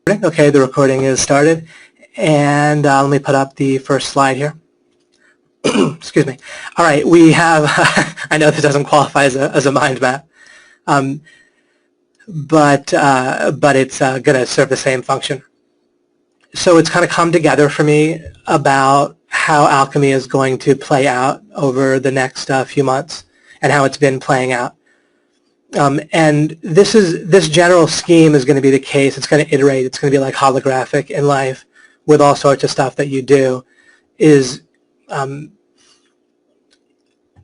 Okay, the recording is started, and let me put up the first slide here. Excuse me. All right, we have, I know this doesn't qualify as a mind map, but it's going to serve the same function. So it's kind of come together for me about how alchemy is going to play out over the next few months and how it's been playing out. And this general scheme is going to be the case. It's going to iterate. It's going to be like holographic in life with all sorts of stuff that you do.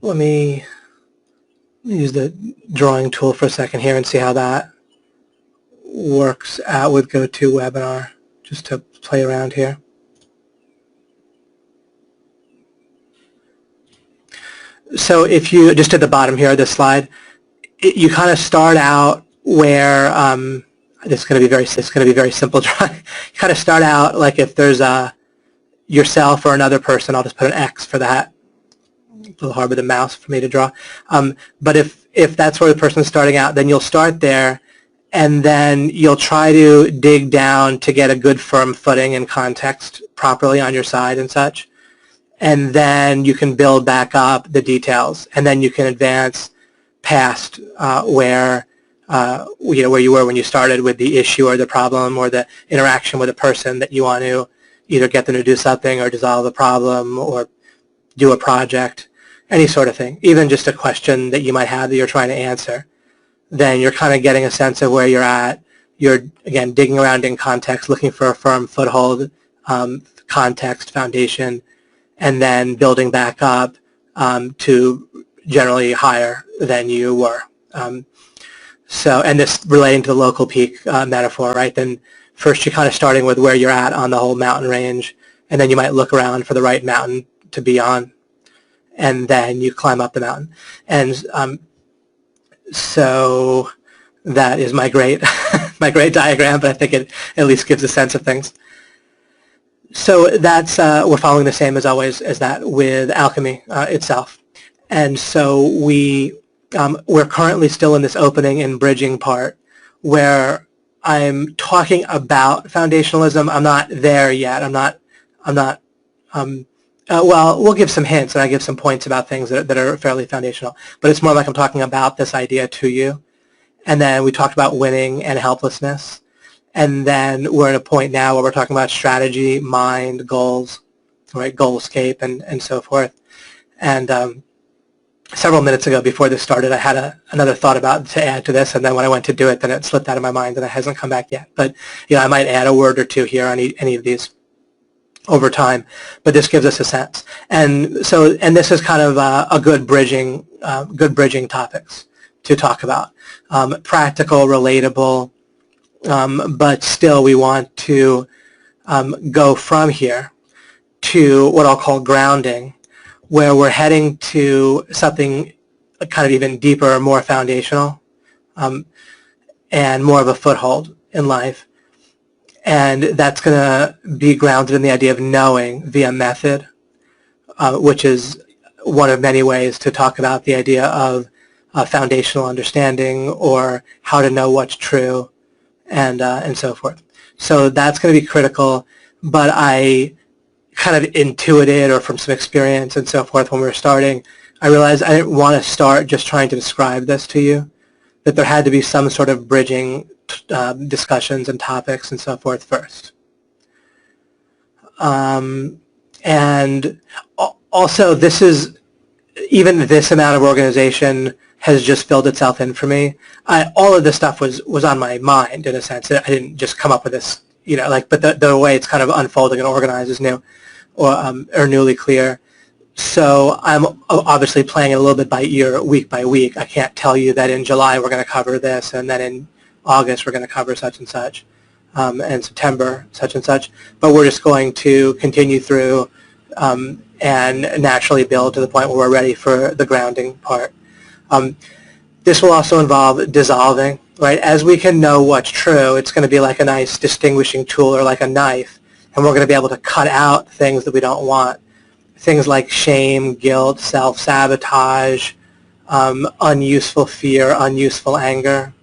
Let me use the drawing tool for a second here and see how that works out with GoToWebinar, just to play around here. So if you, just at the bottom here of this slide, you kind of start out where, this is going to be very simple drawing. You kind of start out like if there's yourself or another person, I'll just put an X for that. A little hard with the mouse for me to draw. But if that's where the person is starting out, then you'll start there, and then you'll try to dig down to get a good firm footing and context properly on your side and such. And then you can build back up the details, and then you can advance past where you were when you started with the issue or the problem or the interaction with a person that you want to either get them to do something or dissolve the problem or do a project, any sort of thing, even just a question that you might have that you're trying to answer. Then you're kind of getting a sense of where you're at. You're, again, digging around in context, looking for a firm foothold, context, foundation, and then building back up to generally higher than you were. So, and this relating to the local peak metaphor, right? Then first you're kind of starting with where you're at on the whole mountain range, and then you might look around for the right mountain to be on, and then you climb up the mountain. And so that is my great my great diagram, but I think it at least gives a sense of things. So that's we're following the same as always as that with alchemy itself. And so we're currently still in this opening and bridging part where I'm talking about foundationalism. I'm not there yet. Well, we'll give some hints, and I give some points about things that are fairly foundational. But it's more like I'm talking about this idea to you. And then we talked about winning and helplessness. And then we're at a point now where we're talking about strategy, mind, goals, right? Goalscape, and so forth. And several minutes ago, before this started, I had another thought about to add to this, and then when I went to do it, then it slipped out of my mind, and it hasn't come back yet. But I might add a word or two here on any of these over time, but this gives us a sense. And so, and this is kind of a good bridging topics to talk about. Practical, relatable, but still we want to go from here to what I'll call grounding, where we're heading to something kind of even deeper, more foundational, and more of a foothold in life. And that's going to be grounded in the idea of knowing via method, which is one of many ways to talk about the idea of foundational understanding or how to know what's true, and so forth. So that's going to be critical, but I kind of intuited, or from some experience and so forth when we were starting, I realized I didn't want to start just trying to describe this to you, that there had to be some sort of bridging discussions and topics and so forth first. And also even this amount of organization has just filled itself in for me. All of this stuff was on my mind in a sense. I didn't just come up with this, but the way it's kind of unfolding and organized is new or newly clear. So I'm obviously playing it a little bit by ear, week by week. I can't tell you that in July we're going to cover this, and then in August we're going to cover such and such, and September such and such. But we're just going to continue through and naturally build to the point where we're ready for the grounding part. This will also involve dissolving, right? As we can know what's true, it's going to be like a nice distinguishing tool or like a knife, and we're going to be able to cut out things that we don't want. Things like shame, guilt, self-sabotage, unuseful fear, unuseful anger,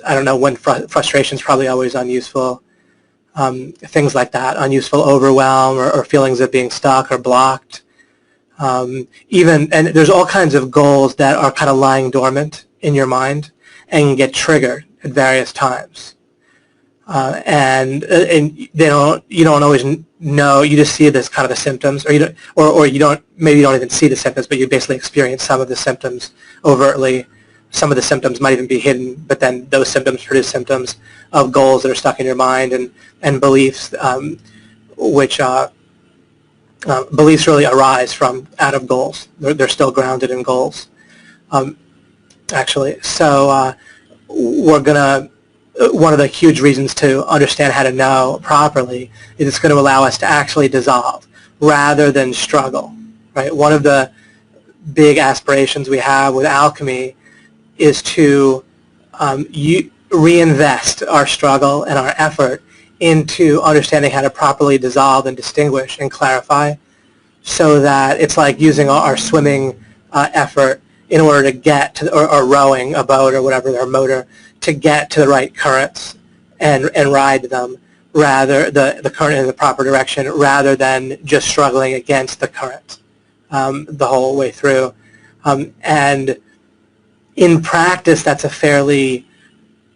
I don't know when frustration is probably always unuseful. Things like that, unuseful overwhelm or feelings of being stuck or blocked. And there's all kinds of goals that are kind of lying dormant in your mind and get triggered at various times. And you don't always know. You just see this kind of the symptoms, or you don't. Maybe you don't even see the symptoms, but you basically experience some of the symptoms overtly. Some of the symptoms might even be hidden, but then those symptoms produce symptoms of goals that are stuck in your mind and beliefs, which beliefs really arise out of goals. They're still grounded in goals, actually. So we're gonna. One of the huge reasons to understand how to know properly is it's going to allow us to actually dissolve rather than struggle, right? One of the big aspirations we have with alchemy is to reinvest our struggle and our effort into understanding how to properly dissolve and distinguish and clarify, so that it's like using our swimming effort in order to get to, or rowing a boat or whatever, their motor, to get to the right currents and ride them, the current in the proper direction, rather than just struggling against the current the whole way through. And in practice, that's a fairly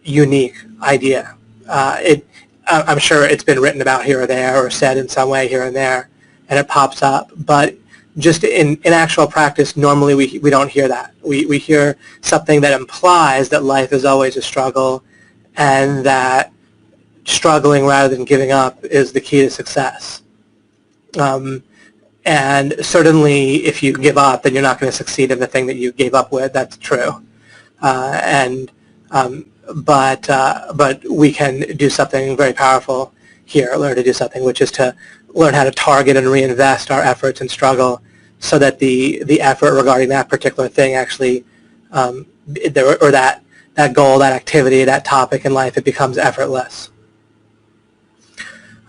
unique idea. I'm sure it's been written about here or there, or said in some way here and there, and it pops up. But just in actual practice, normally we don't hear that. We hear something that implies that life is always a struggle, and that struggling rather than giving up is the key to success. And certainly if you give up, then you're not going to succeed in the thing that you gave up with. That's true. But we can do something very powerful here, learn to do something, which is to learn how to target and reinvest our efforts and struggle, so that the effort regarding that particular thing actually, or that goal, that activity, that topic in life, it becomes effortless.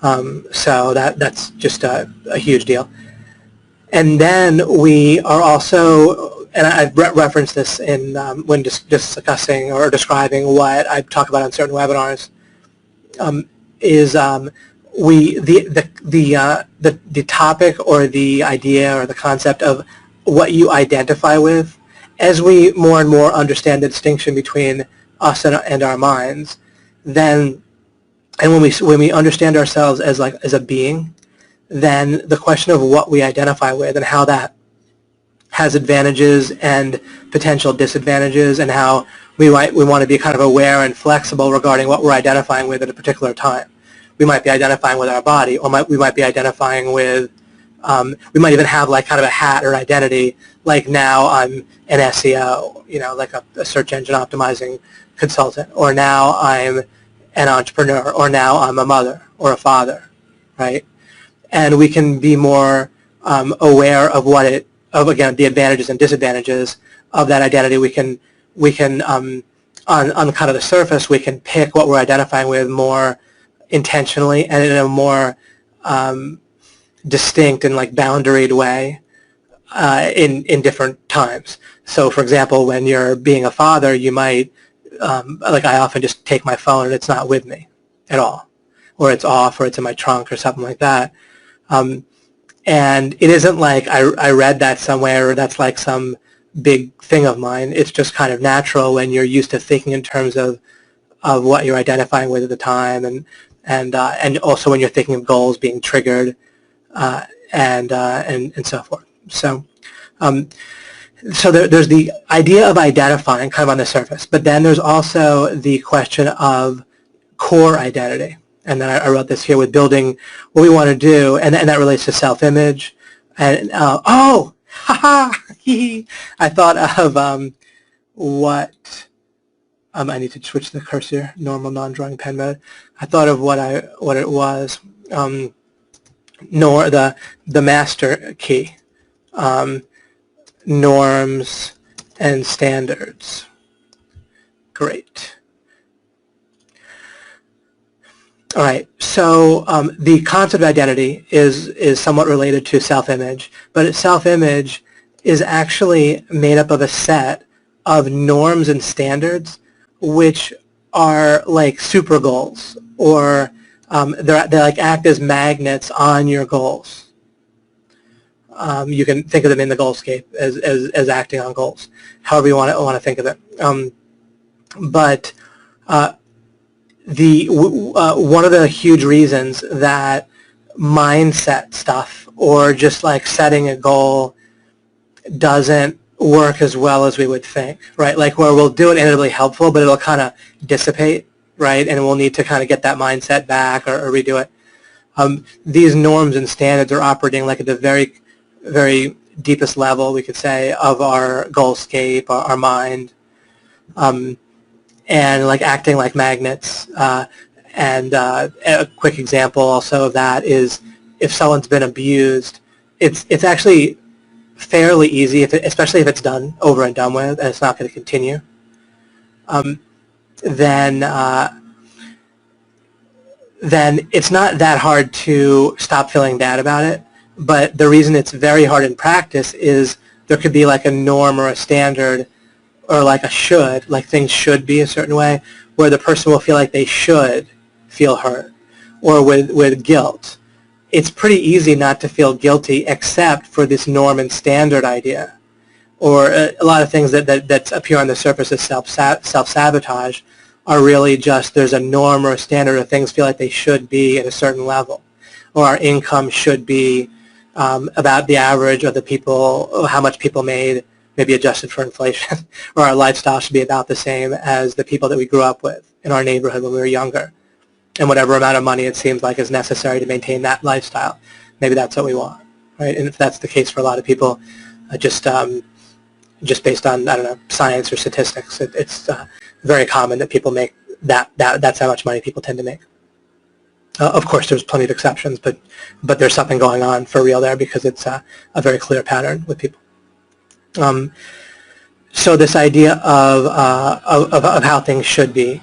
So that's just a huge deal. And then we are also, and I've referenced this in when discussing or describing what I talk about on certain webinars, is the topic or the idea or the concept of what you identify with. As we more and more understand the distinction between us and our minds, then, and when we understand ourselves as a being, then the question of what we identify with and how that has advantages and potential disadvantages, and how we want to be kind of aware and flexible regarding what we're identifying with at a particular time. We might be identifying with our body, or we might be identifying with, we might even have like kind of a hat or identity, like now I'm an SEO, like a search engine optimizing consultant, or now I'm an entrepreneur, or now I'm a mother or a father, right? And we can be more aware of again, the advantages and disadvantages of that identity. We can on kind of the surface, we can pick what we're identifying with more intentionally and in a more distinct and boundaried way in different times. So, for example, when you're being a father, you might, I often just take my phone and it's not with me at all, or it's off, or it's in my trunk, or something like that. And it isn't like I read that somewhere, or that's like some big thing of mine. It's just kind of natural when you're used to thinking in terms of what you're identifying with at the time, and also when you're thinking of goals being triggered, and so forth. So there's the idea of identifying kind of on the surface, but then there's also the question of core identity. And then I wrote this here with building what we want to do, and that relates to self-image. And I thought of what I need to switch the cursor, normal non-drawing pen mode. I thought of what it was, the master key, norms and standards. Great. All right, so the concept of identity is somewhat related to self-image, but self-image is actually made up of a set of norms and standards which are like super goals, or they like act as magnets on your goals. You can think of them in the goalscape as acting on goals, however you want to think of it. But one of the huge reasons that mindset stuff, or just like setting a goal, doesn't work as well as we would think, right? Like where we'll do it and it'll be helpful, but it'll kind of dissipate, right? And we'll need to kind of get that mindset back or redo it. These norms and standards are operating like at the very, very deepest level, we could say, of our goalscape, our mind, and like acting like magnets. And a quick example also of that is if someone's been abused, it's actually fairly easy, especially if it's done over and done with and it's not going to continue, then it's not that hard to stop feeling bad about it. But the reason it's very hard in practice is there could be like a norm or a standard or like a should, like things should be a certain way, where the person will feel like they should feel hurt, or with guilt. It's pretty easy not to feel guilty except for this norm and standard idea, or a lot of things that appear on the surface as self-sabotage are really just there's a norm or a standard of things feel like they should be at a certain level, or our income should be about the average of the people, or how much people made, maybe adjusted for inflation, or our lifestyle should be about the same as the people that we grew up with in our neighborhood when we were younger. And whatever amount of money it seems like is necessary to maintain that lifestyle, maybe that's what we want, right? And if that's the case for a lot of people, just based on, I don't know, science or statistics, it's very common that people make that's how much money people tend to make. Of course, there's plenty of exceptions, but there's something going on for real there, because it's a very clear pattern with people. So this idea of how things should be,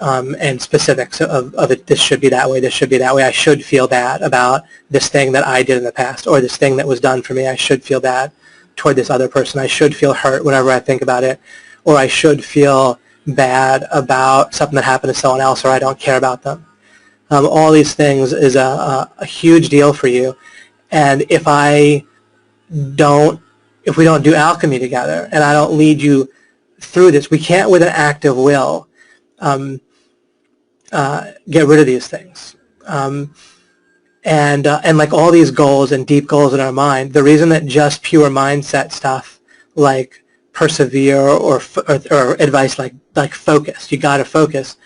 and specifics of it, this should be that way, this should be that way. I should feel bad about this thing that I did in the past, or this thing that was done for me. I should feel bad toward this other person. I should feel hurt whenever I think about it, or I should feel bad about something that happened to someone else, or I don't care about them. All these things is a huge deal for you, and if we don't do alchemy together, and I don't lead you through this, we can't, with an act of will, get rid of these things. And like all these goals and deep goals in our mind, the reason that just pure mindset stuff like persevere or advice like focus, you got to focus,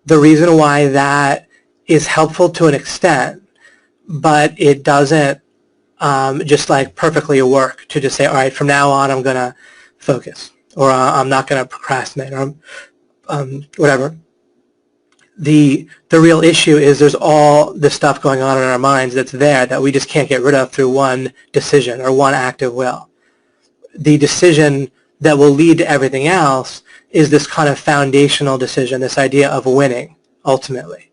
the reason why that is helpful to an extent, but it doesn't just like perfectly work to just say, all right, from now on I'm going to focus, or I'm not going to procrastinate, or whatever. The real issue is there's all this stuff going on in our minds that's there that we just can't get rid of through one decision or one act of will. The decision that will lead to everything else is this kind of foundational decision, this idea of winning, ultimately.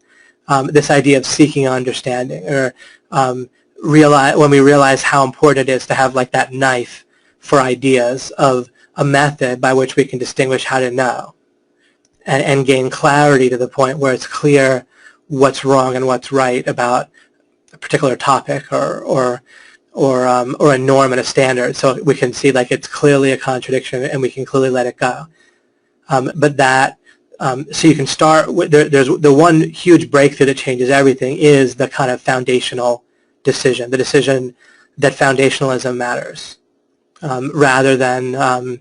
This idea of seeking understanding, or when we realize how important it is to have like that knife for ideas of a method by which we can distinguish how to know and gain clarity to the point where it's clear what's wrong and what's right about a particular topic or a norm and a standard, so we can see like it's clearly a contradiction and we can clearly let it go. So you can start with, there's the one huge breakthrough that changes everything is the kind of foundational decision, the decision that foundationalism matters, rather than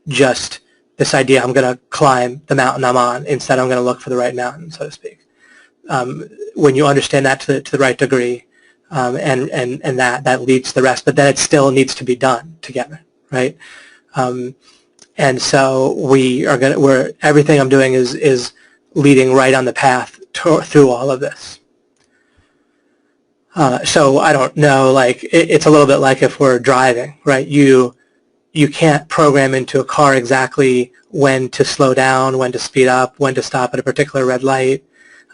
just this idea I'm going to climb the mountain I'm on, instead I'm going to look for the right mountain, so to speak. When you understand that to the right degree, and that leads to the rest, but then it still needs to be done together, right? And so everything I'm doing is leading right on the path through all of this. So I don't know, like it's a little bit like if we're driving, right? You can't program into a car exactly when to slow down, when to speed up, when to stop at a particular red light,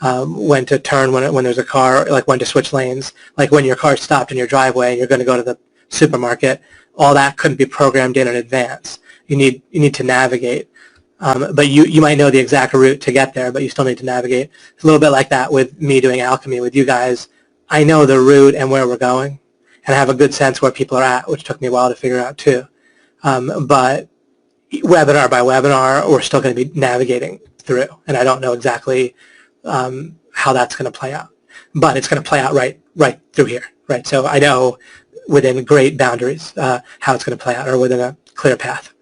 when to turn when there's a car, like when to switch lanes. Like when your car stopped in your driveway and you're going to go to the supermarket, all that couldn't be programmed in advance. You need to navigate But you might know the exact route to get there, but you still need to navigate. It's a little bit like that with me doing alchemy with you guys. I know the route and where we're going, and I have a good sense where people are at, which took me a while to figure out too. But webinar by webinar, we're still going to be navigating through, and I don't know exactly how that's going to play out. But it's going to play out right through here, right? So I know within great boundaries how it's going to play out, or within a clear path.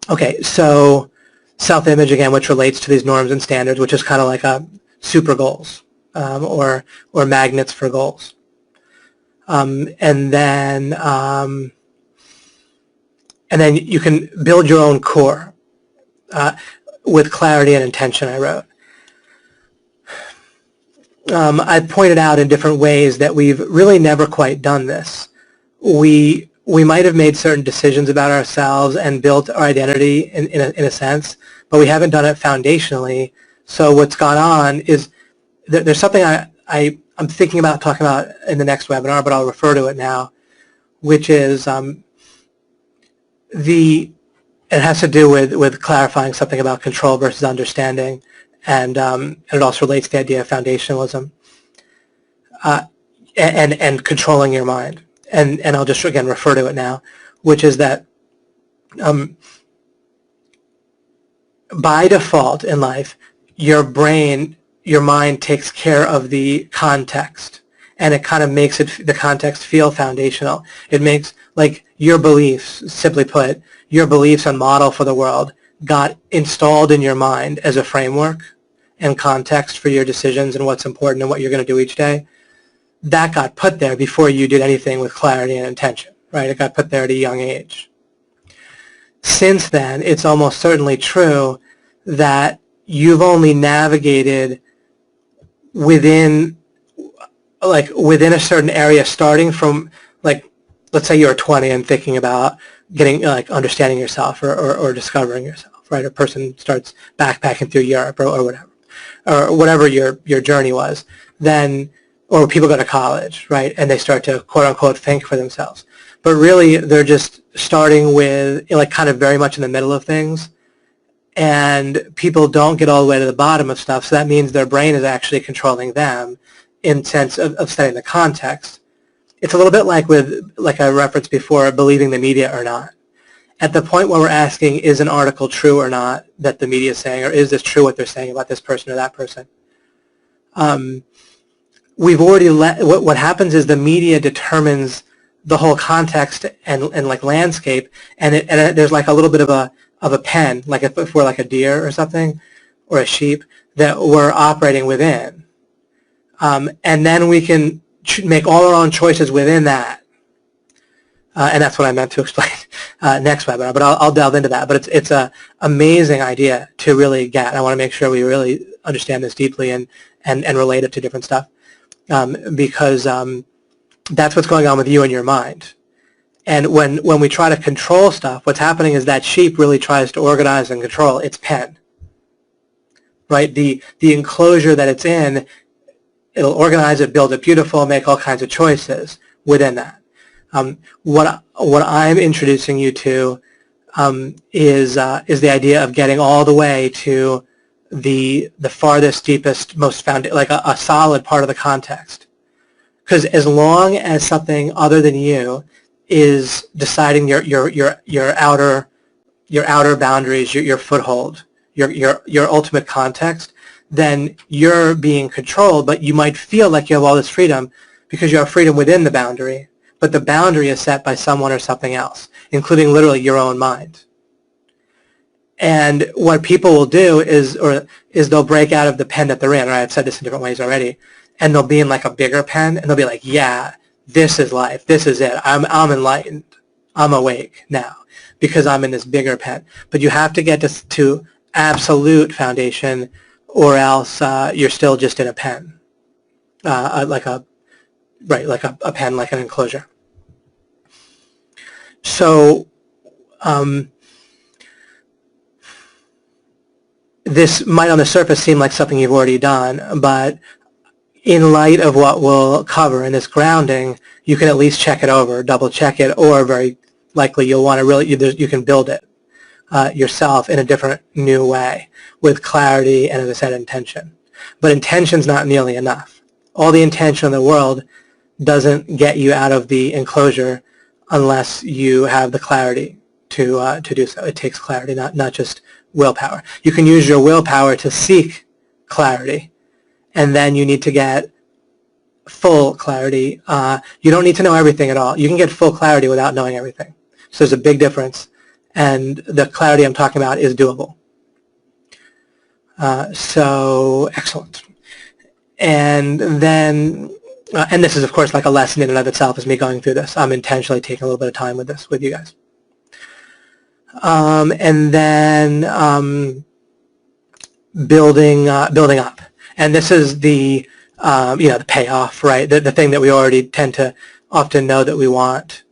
Okay, so self-image again, which relates to these norms and standards, which is kind of like a super goals or magnets for goals. And then you can build your own core with clarity and intention, I wrote. I pointed out in different ways that we've really never quite done this. We might have made certain decisions about ourselves and built our identity in a sense, but we haven't done it foundationally. So what's gone on is there's something I'm thinking about talking about in the next webinar, but I'll refer to it now, which is it has to do with clarifying something about control versus understanding, and it also relates to the idea of foundationalism and controlling your mind. And I'll just again refer to it now, which is that by default in life, your mind takes care of the context, and it kind of makes the context feel foundational. It makes, like, your beliefs, simply put, your beliefs and model for the world got installed in your mind as a framework and context for your decisions and what's important and what you're going to do each day. That got put there before you did anything with clarity and intention, right? It got put there at a young age. Since then, it's almost certainly true that you've only navigated within a certain area, starting from, like, let's say you're 20 and thinking about getting, like, understanding yourself or discovering yourself, right? A person starts backpacking through Europe or whatever your journey was, then, or people go to college, right, and they start to quote unquote think for themselves. But really they're just starting with, like, kind of very much in the middle of things, and people don't get all the way to the bottom of stuff, so that means their brain is actually controlling them in sense of setting the context. It's a little bit like with, like I referenced before, believing the media or not. At the point where we're asking, is an article true or not that the media is saying, or is this true what they're saying about this person or that person? We've already what happens is the media determines the whole context and like landscape, and there's like a little bit of a pen, like if we're like a deer or something, or a sheep, that we're operating within. And then we can make all our own choices within that. And that's what I meant to explain next webinar, but I'll delve into that. But it's an amazing idea to really get. I want to make sure we really understand this deeply and relate it to different stuff, because that's what's going on with you and your mind. And when we try to control stuff, what's happening is that sheep really tries to organize and control its pen, right? The enclosure that it's in, it'll organize it, build it beautiful, make all kinds of choices within that. What I'm introducing you to is the idea of getting all the way to the farthest, deepest, most like a solid part of the context. Because as long as something other than you is deciding your outer boundaries, your foothold, your ultimate context, then you're being controlled, but you might feel like you have all this freedom because you have freedom within the boundary, but the boundary is set by someone or something else, including literally your own mind. And what people will do is they'll break out of the pen that they're in, right? I've said this in different ways already, and they'll be in like a bigger pen, and they'll be like, yeah, this is life, this is it, I'm enlightened, I'm awake now, because I'm in this bigger pen. But you have to get to absolute foundation, or else you're still just in a pen, like a pen, like an enclosure. So this might on the surface seem like something you've already done, but in light of what we'll cover in this grounding, you can at least check it over, double check it, or very likely you'll want to really, you can build it yourself in a different, new way with clarity and, as I said, intention. But intention's not nearly enough. All the intention in the world doesn't get you out of the enclosure unless you have the clarity to do so. It takes clarity, not just willpower. You can use your willpower to seek clarity, and then you need to get full clarity. You don't need to know everything at all. You can get full clarity without knowing everything. So there's a big difference, and the clarity I'm talking about is doable. So excellent. And then, and this is of course like a lesson in and of itself is me going through this. I'm intentionally taking a little bit of time with this with you guys. And then building up. And this is the the payoff, right? The thing that we already tend to often know that we want.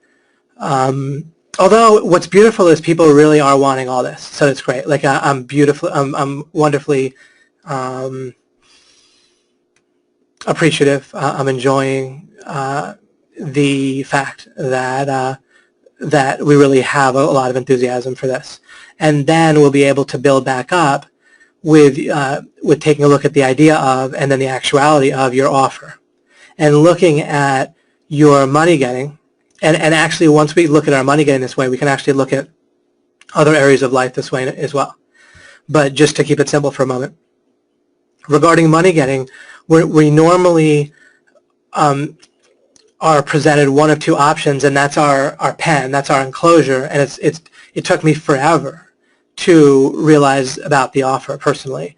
Although what's beautiful is people really are wanting all this, so it's great. Like I'm wonderfully appreciative. I'm enjoying the fact that that we really have a lot of enthusiasm for this, and then we'll be able to build back up with taking a look at the idea of and then the actuality of your offer, and looking at your money getting. And actually, once we look at our money getting this way, we can actually look at other areas of life this way as well. But just to keep it simple for a moment, regarding money getting, we normally are presented one of two options, and that's our pen, that's our enclosure, and it took me forever to realize about the offer personally,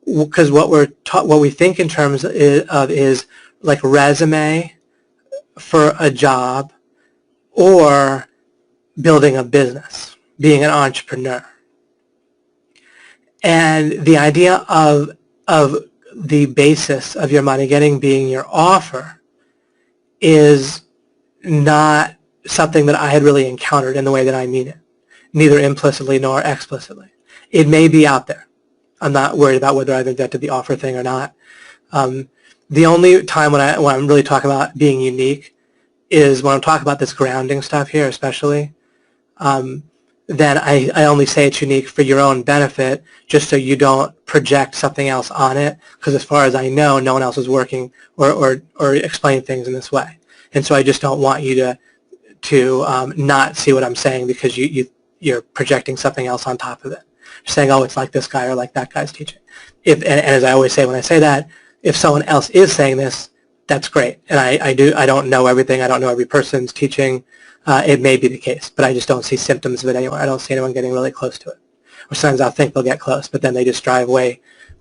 because what we think in terms of is like resume for a job, or building a business, being an entrepreneur. And the idea of the basis of your money getting being your offer is not something that I had really encountered in the way that I mean it, neither implicitly nor explicitly. It may be out there. I'm not worried about whether I've invented the offer thing or not. The only time when I'm really talking about being unique is when I'm talking about this grounding stuff here, especially, then I only say it's unique for your own benefit, just so you don't project something else on it, because as far as I know, no one else is working or explaining things in this way. And so I just don't want you to not see what I'm saying because you're projecting something else on top of it. You're saying, oh, it's like this guy or like that guy's teaching. And as I always say when I say that, if someone else is saying this, that's great. And I don't know everything. I don't know every person's teaching. It may be the case, but I just don't see symptoms of it anywhere. I don't see anyone getting really close to it. Or sometimes I'll think they'll get close, but then they just drive way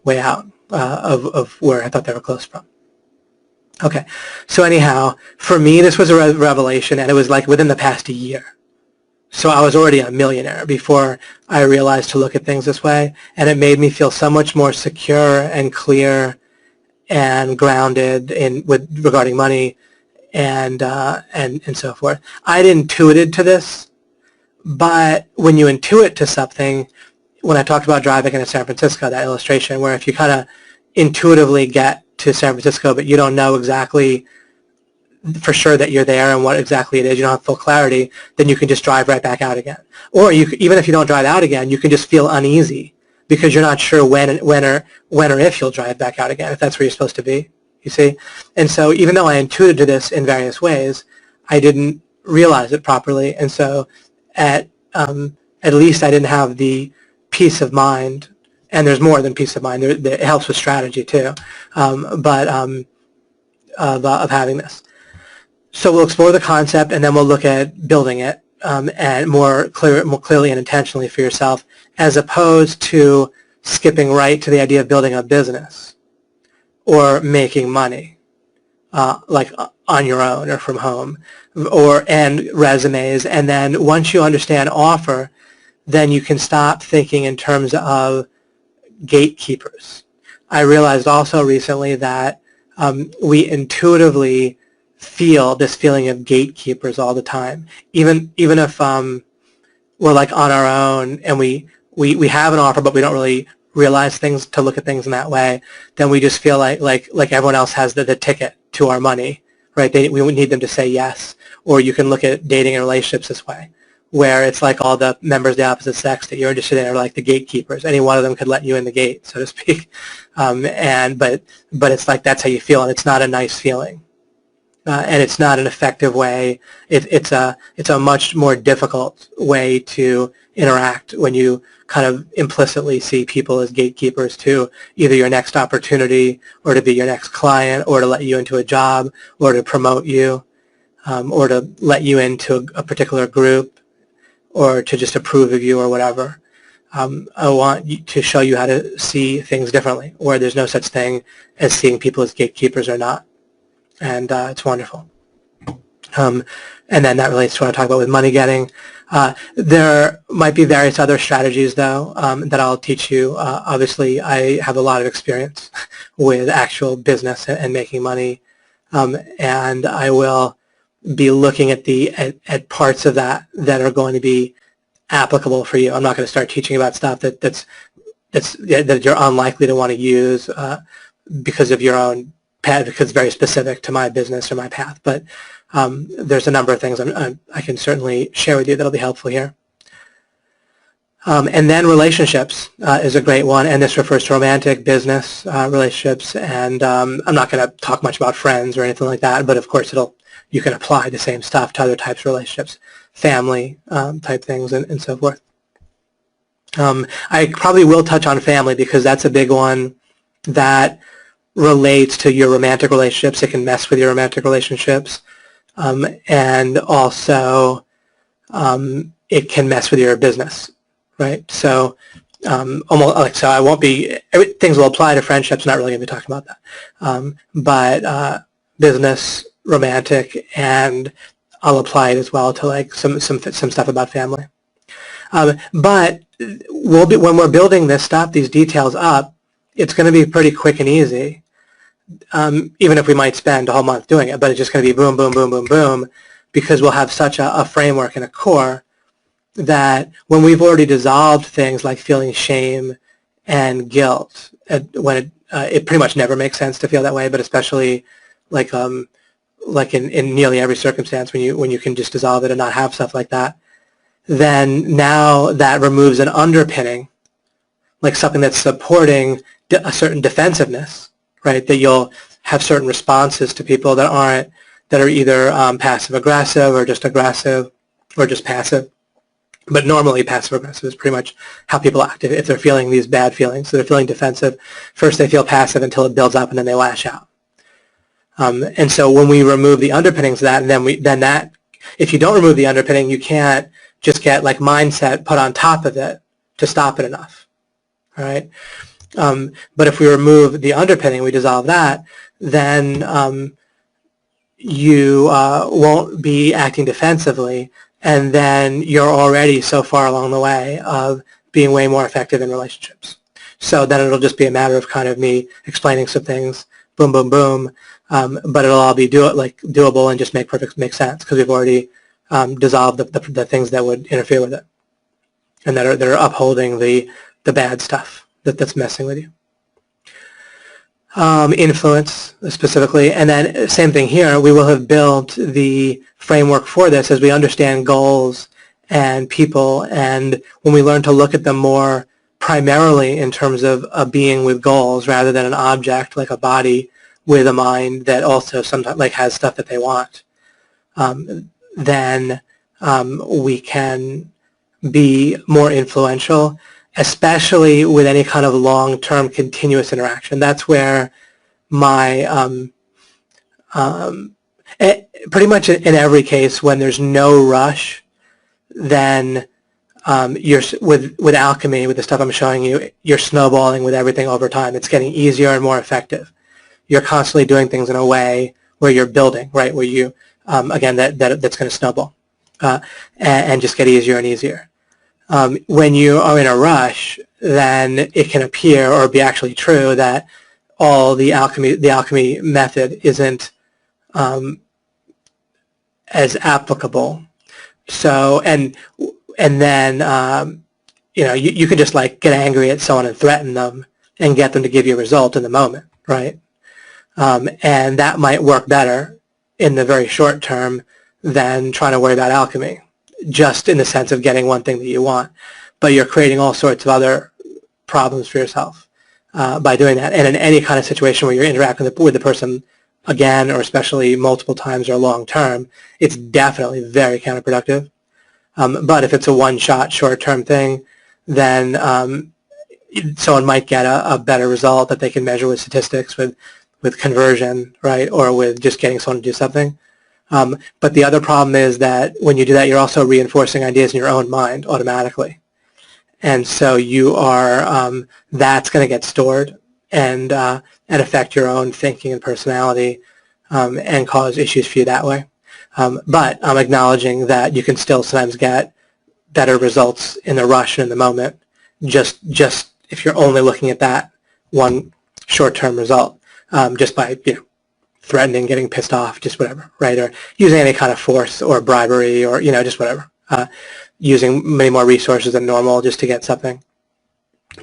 out of where I thought they were close from. Okay, so anyhow, for me, this was a revelation, and it was like within the past year. So I was already a millionaire before I realized to look at things this way, and it made me feel so much more secure and clear and grounded regarding money and so forth. I'd intuited to this, but when you intuit to something, when I talked about driving into San Francisco, that illustration where if you kind of intuitively get to San Francisco, but you don't know exactly for sure that you're there and what exactly it is, you don't have full clarity, then you can just drive right back out again. Or even if you don't drive out again, you can just feel uneasy because you're not sure when or if you'll drive back out again, if that's where you're supposed to be, you see? And so even though I intuited to this in various ways, I didn't realize it properly. And so at least I didn't have the peace of mind, and there's more than peace of mind. It helps with strategy too, of having this. So we'll explore the concept, and then we'll look at building it and more clearly and intentionally for yourself, as opposed to skipping right to the idea of building a business or making money, like on your own or from home, and resumes. And then once you understand offer, then you can stop thinking in terms of gatekeepers. I realized also recently that we intuitively feel this feeling of gatekeepers all the time, even if we're like on our own and we have an offer, but we don't really realize things to look at things in that way. Then we just feel like everyone else has the ticket to our money, right? We need them to say yes. Or you can look at dating and relationships this way, where it's like all the members of the opposite sex that you're interested in are like the gatekeepers. Any one of them could let you in the gate, so to speak. But it's like that's how you feel, and it's not a nice feeling. And it's not an effective way. It's a much more difficult way to interact when you kind of implicitly see people as gatekeepers to either your next opportunity or to be your next client or to let you into a job or to promote you or to let you into a particular group or to just approve of you or whatever. I want to show you how to see things differently, where there's no such thing as seeing people as gatekeepers or not. And it's wonderful. And then that relates to what I talk about with money getting. There might be various other strategies, though, that I'll teach you. Obviously, I have a lot of experience with actual business and making money, and I will be looking at parts of that that are going to be applicable for you. I'm not going to start teaching about stuff that you're unlikely to want to use because of your own path, because it's very specific to my business or my path. But there's a number of things I can certainly share with you that'll be helpful here. And then relationships is a great one, and this refers to romantic, business relationships. And I'm not going to talk much about friends or anything like that, but of course you can apply the same stuff to other types of relationships, family type things, and so forth. I probably will touch on family because that's a big one that relates to your romantic relationships. It can mess with your romantic relationships, and also it can mess with your business, right? So almost like, so I won't be, things will apply to friendships. Not really going to be talking about that, but business, romantic, and I'll apply it as well to like some stuff about family. But when we're building this stuff, these details up, it's going to be pretty quick and easy, even if we might spend a whole month doing it, but it's just going to be boom, boom, boom, boom, boom, because we'll have such a framework and a core that when we've already dissolved things like feeling shame and guilt, when it pretty much never makes sense to feel that way, but especially like in nearly every circumstance when you can just dissolve it and not have stuff like that, then now that removes an underpinning, like something that's supporting a certain defensiveness, right? That you'll have certain responses to people that are either passive-aggressive or just aggressive or just passive. But normally passive-aggressive is pretty much how people act if they're feeling these bad feelings. So they're feeling defensive. First they feel passive until it builds up and then they lash out. And so when we remove the underpinnings of that, and then that, if you don't remove the underpinning, you can't just get like mindset put on top of it to stop it enough. All right. But if we remove the underpinning, we dissolve that, then you won't be acting defensively, and then you're already so far along the way of being way more effective in relationships. So then it'll just be a matter of kind of me explaining some things, boom, boom, boom, but it'll all be doable and just make sense because we've already dissolved the things that would interfere with it and that are upholding the bad stuff that's messing with you. Influence specifically, and then same thing here. We will have built the framework for this as we understand goals and people, and when we learn to look at them more primarily in terms of a being with goals rather than an object like a body with a mind that also sometimes like has stuff that they want, then we can be more influential, especially with any kind of long-term continuous interaction. That's where my, pretty much in every case when there's no rush, then you're, with alchemy, with the stuff I'm showing you, you're snowballing with everything over time. It's getting easier and more effective. You're constantly doing things in a way where you're building, right, where you, again, that's going to snowball and just get easier and easier. When you are in a rush, then it can appear or be actually true that all the alchemy method isn't as applicable. So and then you could just like get angry at someone and threaten them and get them to give you a result in the moment, right? And that might work better in the very short term than trying to worry about alchemy. just in the sense of getting one thing that you want, but you're creating all sorts of other problems for yourself by doing that. And in any kind of situation where you're interacting with the person again, or especially multiple times or long term, it's definitely very counterproductive. But if it's a one-shot, short-term thing, then someone might get a better result that they can measure with statistics, with conversion, right, or with just getting someone to do something. But the other problem is that when you do that, you're also reinforcing ideas in your own mind automatically. And so you are, that's going to get stored and affect your own thinking and personality and cause issues for you that way. But I'm acknowledging that you can still sometimes get better results in the rush and in the moment, just if you're only looking at that one short-term result, just by threatening, getting pissed off, just whatever, right? Or using any kind of force or bribery or just whatever, using many more resources than normal just to get something.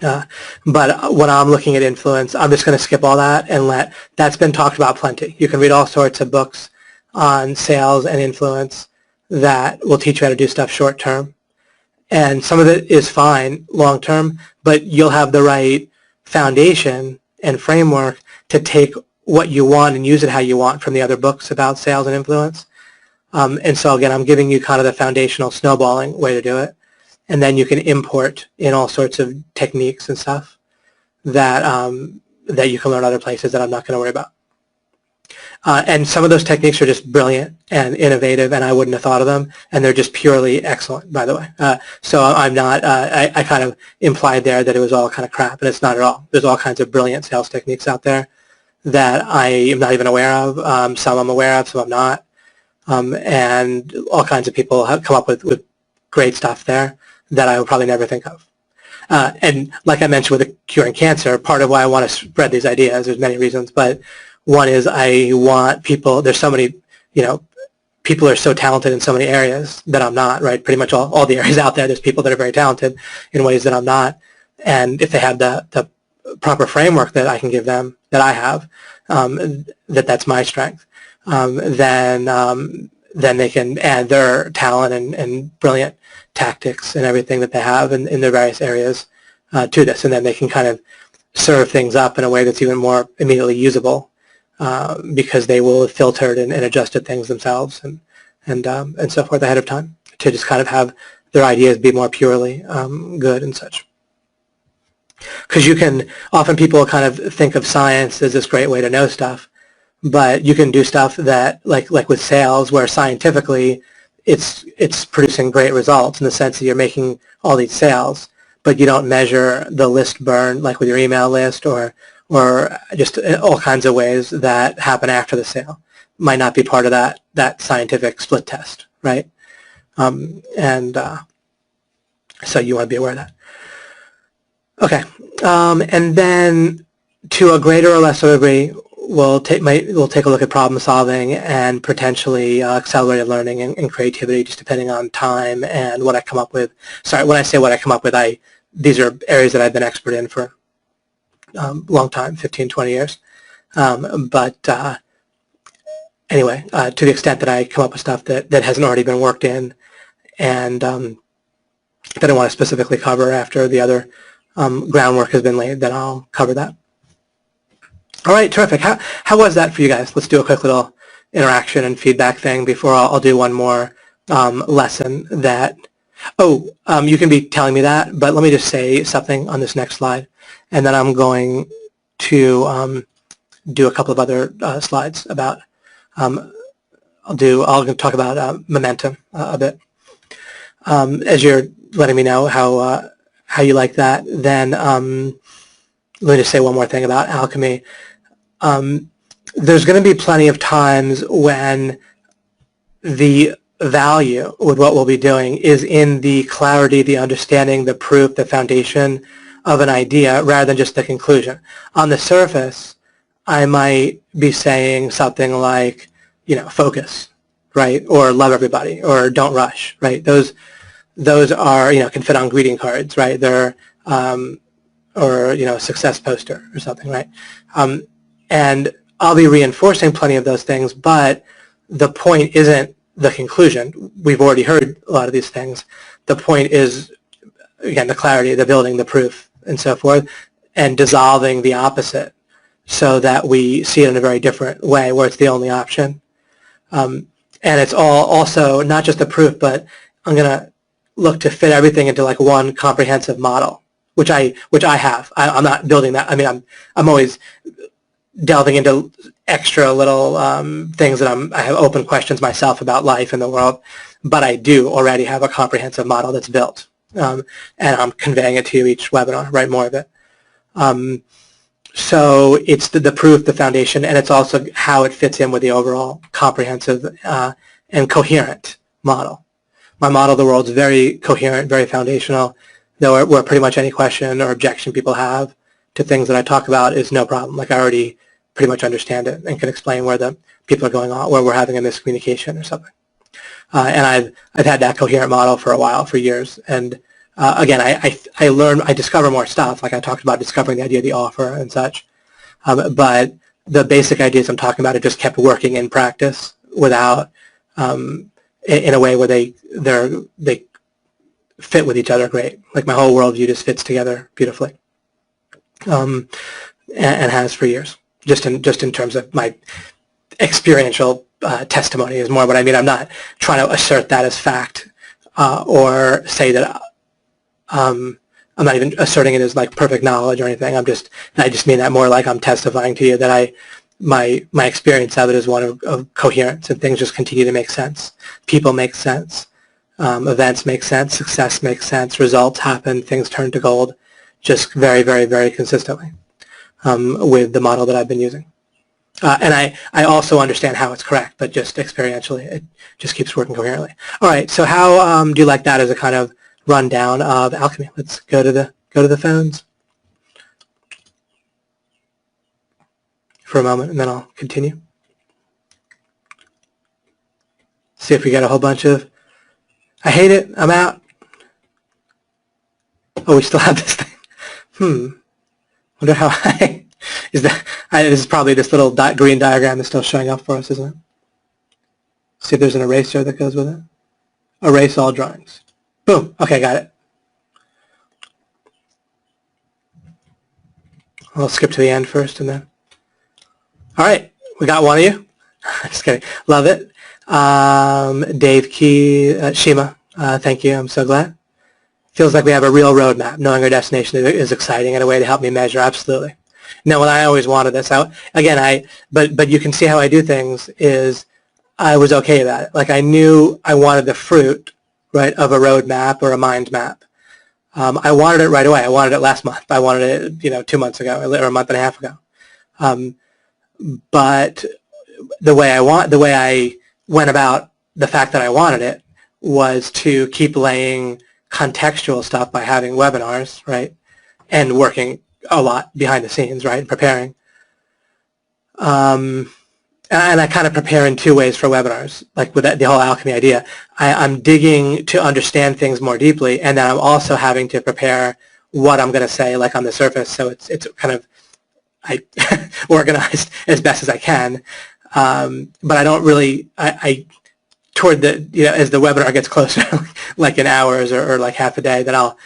But when I'm looking at influence, I'm just going to skip all that and that's been talked about plenty. You can read all sorts of books on sales and influence that will teach you how to do stuff short term. And some of it is fine long term, but you'll have the right foundation and framework to take what you want and use it how you want from the other books about sales and influence. And so again, I'm giving you kind of the foundational snowballing way to do it. And then you can import in all sorts of techniques and stuff that that you can learn other places that I'm not going to worry about. And some of those techniques are just brilliant and innovative, and I wouldn't have thought of them, and they're just purely excellent, by the way. So I'm not, I kind of implied there that it was all kind of crap, and it's not at all. There's all kinds of brilliant sales techniques out there that I am not even aware of. Some I'm aware of, some I'm not. And all kinds of people have come up with great stuff there that I would probably never think of. And like I mentioned with the curing cancer, part of why I want to spread these ideas, there's many reasons, but one is I want people, there's so many, people are so talented in so many areas that I'm not, right? Pretty much all the areas out there, there's people that are very talented in ways that I'm not. And if they have the proper framework that I can give them, that I have, that's my strength, then they can add their talent and brilliant tactics and everything that they have in their various areas to this. And then they can kind of serve things up in a way that's even more immediately usable. Because they will have filtered and adjusted things themselves and so forth ahead of time to just kind of have their ideas be more purely good and such. Because often people kind of think of science as this great way to know stuff, but you can do stuff that, like with sales, where scientifically it's producing great results in the sense that you're making all these sales, but you don't measure the list burn, like with your email list or just all kinds of ways that happen after the sale. Might not be part of that scientific split test, right? So you want to be aware of that. Okay, and then to a greater or lesser degree, we'll take a look at problem solving and potentially accelerated learning and creativity, just depending on time and what I come up with. Sorry, when I say what I come up with, these are areas that I've been expert in for long time, 15, 20 years. Anyway, to the extent that I come up with stuff that hasn't already been worked in and that I want to specifically cover after the other groundwork has been laid, then I'll cover that. All right, terrific. How was that for you guys? Let's do a quick little interaction and feedback thing before I'll do one more lesson that, you can be telling me that, but let me just say something on this next slide. And then I'm going to do a couple of other slides about, I'll talk about momentum a bit. As you're letting me know how you like that, then let me just say one more thing about alchemy. There's going to be plenty of times when the value with what we'll be doing is in the clarity, the understanding, the proof, the foundation of an idea rather than just the conclusion. On the surface, I might be saying something like, focus, right? Or love everybody, or don't rush, right? Those are, can fit on greeting cards, right? They're, or, a success poster or something, right? And I'll be reinforcing plenty of those things, but the point isn't the conclusion. We've already heard a lot of these things. The point is, again, the clarity, the building, the proof, and so forth, and dissolving the opposite so that we see it in a very different way where it's the only option. And it's all also not just the proof, but I'm going to look to fit everything into like one comprehensive model, which I have. I'm not building that. I mean, I'm always delving into extra little things that I have open questions myself about life in the world, but I do already have a comprehensive model that's built, and I'm conveying it to you each webinar, right? More of it. So it's the proof, the foundation, and it's also how it fits in with the overall comprehensive and coherent model. My model of the world is very coherent, very foundational, where pretty much any question or objection people have to things that I talk about is no problem. Like I already pretty much understand it and can explain where the people are going on, where we're having a miscommunication or something. And I've had that coherent model for a while, for years. And again, I discover more stuff, like I talked about discovering the idea of the offer and such. But the basic ideas I'm talking about, it just kept working in practice without, in a way where they fit with each other great. Like my whole worldview just fits together beautifully, and has for years. Just in terms of my experiential testimony is more what I mean. I'm not trying to assert that as fact or say that I'm not even asserting it as like perfect knowledge or anything. I just mean that more like I'm testifying to you that my experience of it is one of coherence, and things just continue to make sense. People make sense. Events make sense. Success makes sense. Results happen. Things turn to gold, just very, very, very consistently with the model that I've been using. And I also understand how it's correct, but just experientially, it just keeps working coherently. All right. So how do you like that as a kind of rundown of alchemy? Let's go to the phones for a moment, and then I'll continue. See if we get a whole bunch of, I hate it, I'm out. Oh, we still have this thing. Wonder how high is that? This is probably this little green diagram that's still showing up for us, isn't it? See if there's an eraser that goes with it. Erase all drawings. Boom. Okay, got it. I'll skip to the end first and then. All right, we got one of you. Just kidding. Love it. Dave Key, Shima, thank you. I'm so glad. Feels like we have a real roadmap. Knowing our destination is exciting and a way to help me measure. Absolutely. No, and I always wanted this. But you can see how I do things is I was okay about it. Like I knew I wanted the fruit, right, of a roadmap or a mind map. I wanted it right away. I wanted it last month. I wanted it, 2 months ago or a month and a half ago. But the way I went about the fact that I wanted it was to keep laying contextual stuff by having webinars, right, and working a lot behind the scenes, right, and preparing. And I kind of prepare in two ways for webinars, like with the whole alchemy idea. I'm digging to understand things more deeply, and then I'm also having to prepare what I'm going to say, like on the surface. So it's kind of organized as best as I can. But I don't really, toward the, as the webinar gets closer, like in hours or like half a day, then I'll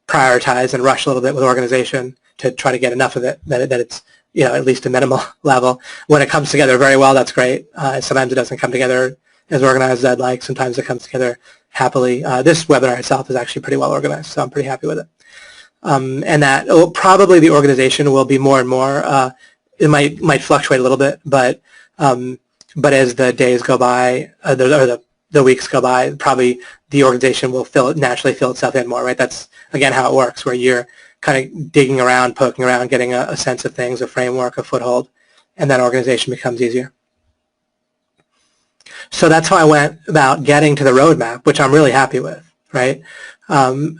prioritize and rush a little bit with organization to try to get enough of it that it's, at least a minimal level. When it comes together very well, that's great. Sometimes it doesn't come together as organized as I'd like. Sometimes it comes together happily. This webinar itself is actually pretty well organized, so I'm pretty happy with it. And that probably the organization will be more and more. It might fluctuate a little bit, but as the days go by, or the weeks go by, probably the organization will naturally fill itself in more, right? That's, again, how it works, where you're kind of digging around, poking around, getting a sense of things, a framework, a foothold, and that organization becomes easier. So that's how I went about getting to the roadmap, which I'm really happy with, right? And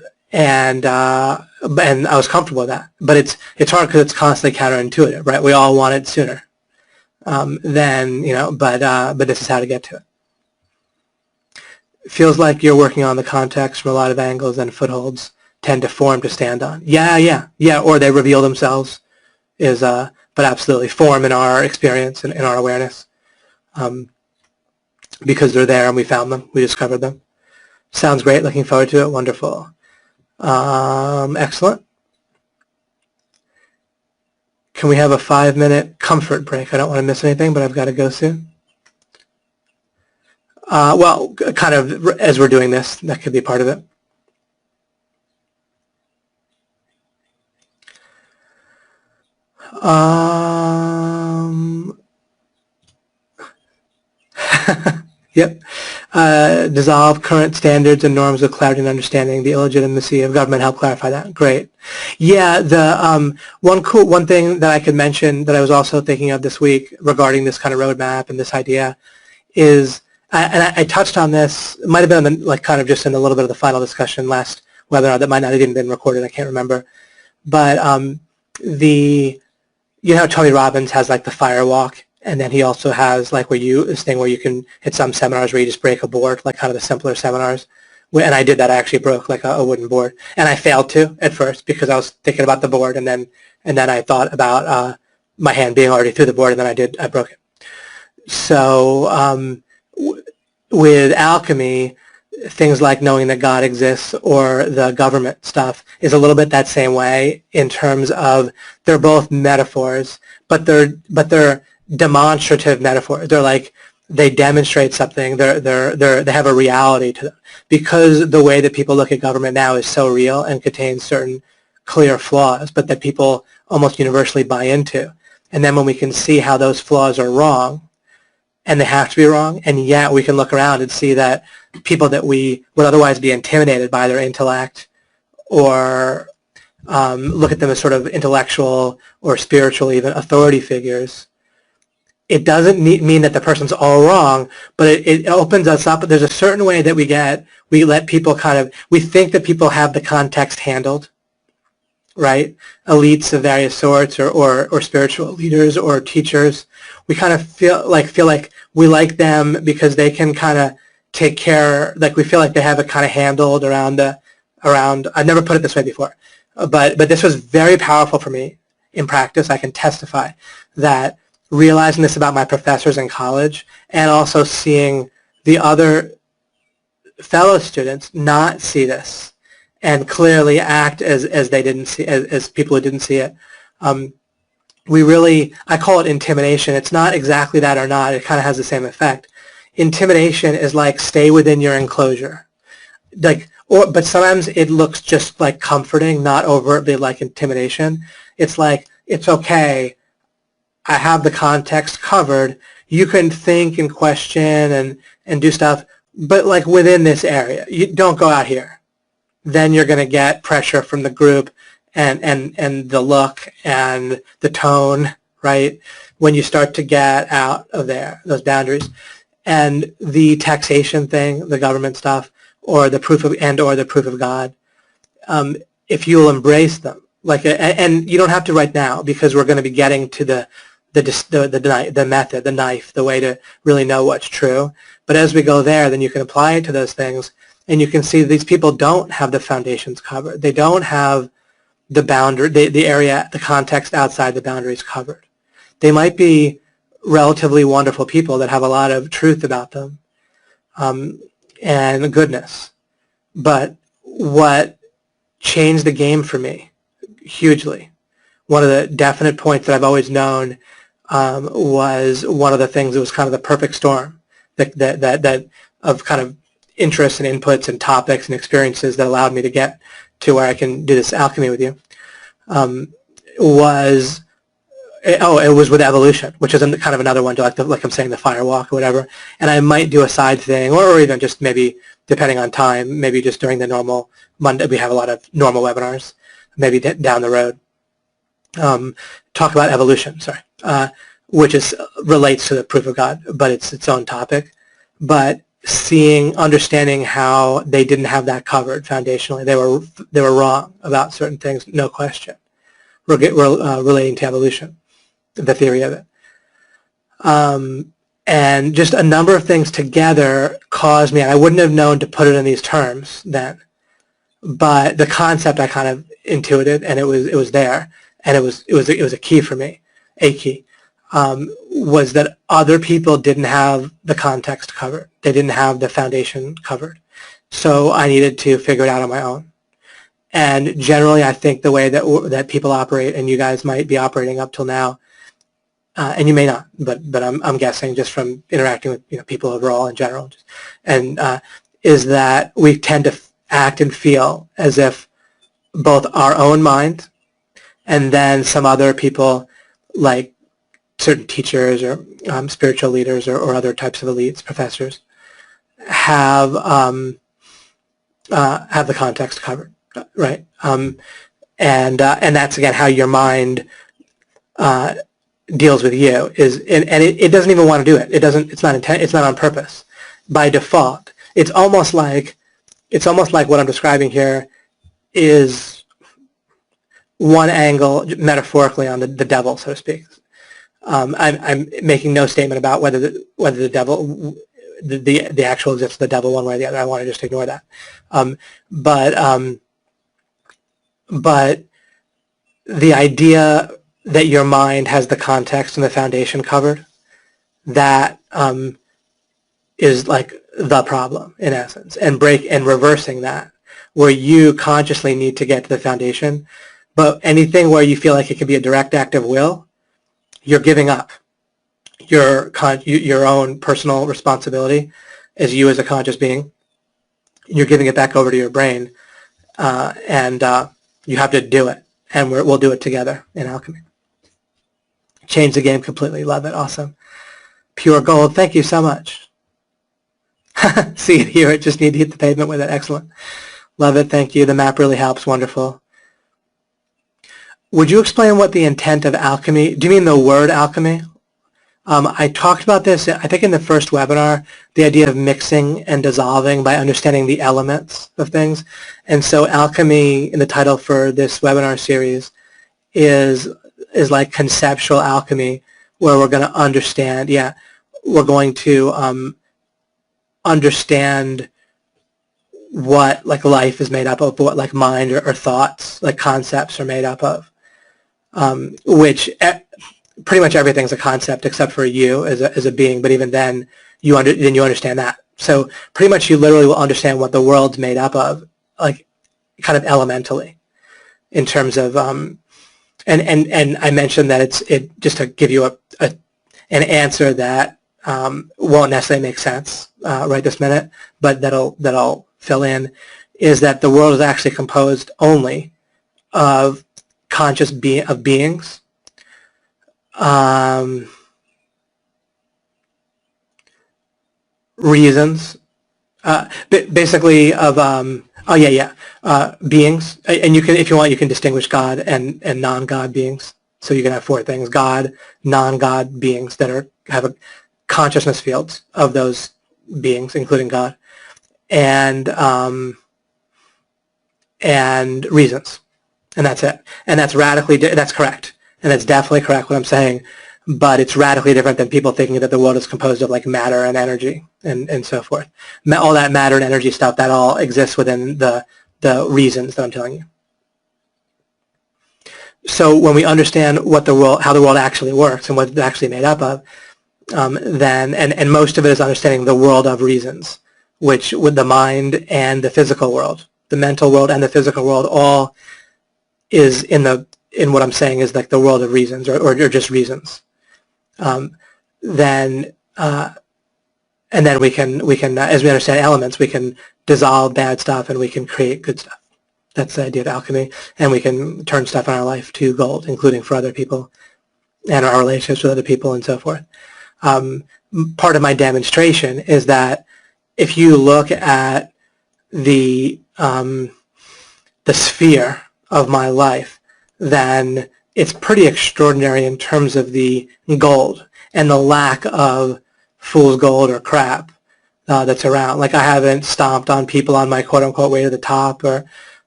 I was comfortable with that. But it's hard because it's constantly counterintuitive, right? We all want it sooner. But this is how to get to it. It feels like you're working on the context from a lot of angles, and footholds tend to form to stand on. Yeah, or they reveal themselves, but absolutely form in our experience and in our awareness. because they're there and we found them. We discovered them. Sounds great. Looking forward to it. Wonderful. Excellent. Can we have a 5-minute comfort break? I don't want to miss anything, but I've got to go soon. Well, kind of as we're doing this, that could be part of it. Yep. Dissolve current standards and norms of clarity and understanding. The illegitimacy of government. Help clarify that. Great. Yeah. The one thing that I could mention that I was also thinking of this week regarding this kind of roadmap and this idea is, and I touched on this. It might have been on the, like kind of just in a little bit of the final discussion last webinar that might not have even been recorded. I can't remember. But you know how Tony Robbins has like the fire walk, and then he also has like this thing where you can hit some seminars where you just break a board, like kind of the simpler seminars. And I did that. I actually broke like a wooden board, and I failed to at first because I was thinking about the board, and then I thought about my hand being already through the board, and then I broke it. So with alchemy, things like knowing that God exists or the government stuff is a little bit that same way in terms of they're both metaphors, but they're demonstrative metaphors. They're like they demonstrate something. They have a reality to them because the way that people look at government now is so real and contains certain clear flaws, but that people almost universally buy into. And then when we can see how those flaws are wrong, and they have to be wrong, and yet we can look around and see that people that we would otherwise be intimidated by their intellect or look at them as sort of intellectual or spiritual, even authority figures, it doesn't mean that the person's all wrong, but it opens us up. There's a certain way that we let people we think that people have the context handled, right? Elites of various sorts or spiritual leaders or teachers. We kind of feel like we like them because they can kind of take care, like we feel like they have it kind of handled around, I've never put it this way before, but this was very powerful for me in practice. I can testify that realizing this about my professors in college and also seeing the other fellow students not see this and clearly act as they didn't see, as people who didn't see it. I call it intimidation. It's not exactly that or not. It kind of has the same effect. Intimidation is like stay within your enclosure. But sometimes it looks just like comforting, not overtly like intimidation. It's like, it's okay. I have the context covered. You can think and question and do stuff, but like within this area. You don't go out here. Then you're going to get pressure from the group and the look and the tone, right? When you start to get out of those boundaries. And the taxation thing, the government stuff, or the proof of God, if you'll embrace them, and you don't have to right now because we're going to be getting to the method, the knife, the way to really know what's true. But as we go there, then you can apply it to those things, and you can see these people don't have the foundations covered. They don't have the boundary, the area, the context outside the boundaries covered. They might be relatively wonderful people that have a lot of truth about them and goodness. But what changed the game for me hugely, one of the definite points that I've always known was one of the things that was kind of the perfect storm that of kind of interests and inputs and topics and experiences that allowed me to get to where I can do this alchemy with you, it was with evolution, which is kind of another one, like I'm saying, the fire walk or whatever. And I might do a side thing, or even just maybe, depending on time, maybe just during the normal Monday, we have a lot of normal webinars, maybe down the road, talk about evolution, which relates to the proof of God, but it's its own topic. But understanding how they didn't have that covered foundationally. They were wrong about certain things, no question, relating to evolution, the theory of it. And just a number of things together caused me, and I wouldn't have known to put it in these terms then, but the concept I kind of intuited, and it was there, and it was a key for me, a key. was that other people didn't have the context covered. They didn't have the foundation covered. So I needed to figure it out on my own. And generally, I think the way that people operate, and you guys might be operating up till now, and you may not, but I'm guessing just from interacting with people overall in general, and is that we tend to act and feel as if both our own mind and then some other people, like certain teachers or spiritual leaders or other types of elites, professors, have the context covered, right? And that's again how your mind deals with you and it doesn't even want to do it. It's not on purpose. By default, it's almost like what I'm describing here is one angle metaphorically on the devil, so to speak. I'm making no statement about whether the devil, the actual existence of the devil one way or the other. I want to just ignore that. But the idea that your mind has the context and the foundation covered, that is like the problem in essence, and reversing that, where you consciously need to get to the foundation, but anything where you feel like it could be a direct act of will, you're giving up your own personal responsibility as you as a conscious being. You're giving it back over to your brain, and you have to do it, and we'll do it together in alchemy. Change the game completely. Love it. Awesome. Pure gold. Thank you so much. See it, hear it. Just need to hit the pavement with it. Excellent. Love it. Thank you. The map really helps. Wonderful. Would you explain what the intent of alchemy, do you mean the word alchemy? I talked about this, I think in the first webinar, the idea of mixing and dissolving by understanding the elements of things. And so alchemy, in the title for this webinar series, is like conceptual alchemy, where we're going to understand, we're going to understand what like life is made up of, what like mind or thoughts, like concepts are made up of, which pretty much everything's a concept except for you as a being, but even then you understand that. So pretty much you literally will understand what the world's made up of, like kind of elementally, in terms of and I mentioned that it just to give you an answer that won't necessarily make sense right this minute, but that'll fill in, is that the world is actually composed only of conscious beings, reasons, basically of beings, and you can, if you want, you can distinguish God and non-God beings. So you can have four things: God, non-God beings that have a consciousness fields of those beings, including God, and reasons, and that's it. And that's that's correct, and that's definitely correct what I'm saying. But it's radically different than people thinking that the world is composed of like matter and energy and so forth. All that matter and energy stuff, that all exists within the reasons that I'm telling you. So when we understand how the world actually works and what it's actually made up of, then and most of it is understanding the world of reasons, which with the mind and the physical world, the mental world and the physical world, all is in what I'm saying is like the world of reasons or just reasons. Then we can as we understand elements, we can dissolve bad stuff and we can create good stuff. That's the idea of alchemy, and we can turn stuff in our life to gold, including for other people and our relationships with other people and so forth. Part of my demonstration is that if you look at the sphere of my life, then it's pretty extraordinary in terms of the gold and the lack of fool's gold or crap that's around. Like I haven't stomped on people on my quote-unquote way to the top, or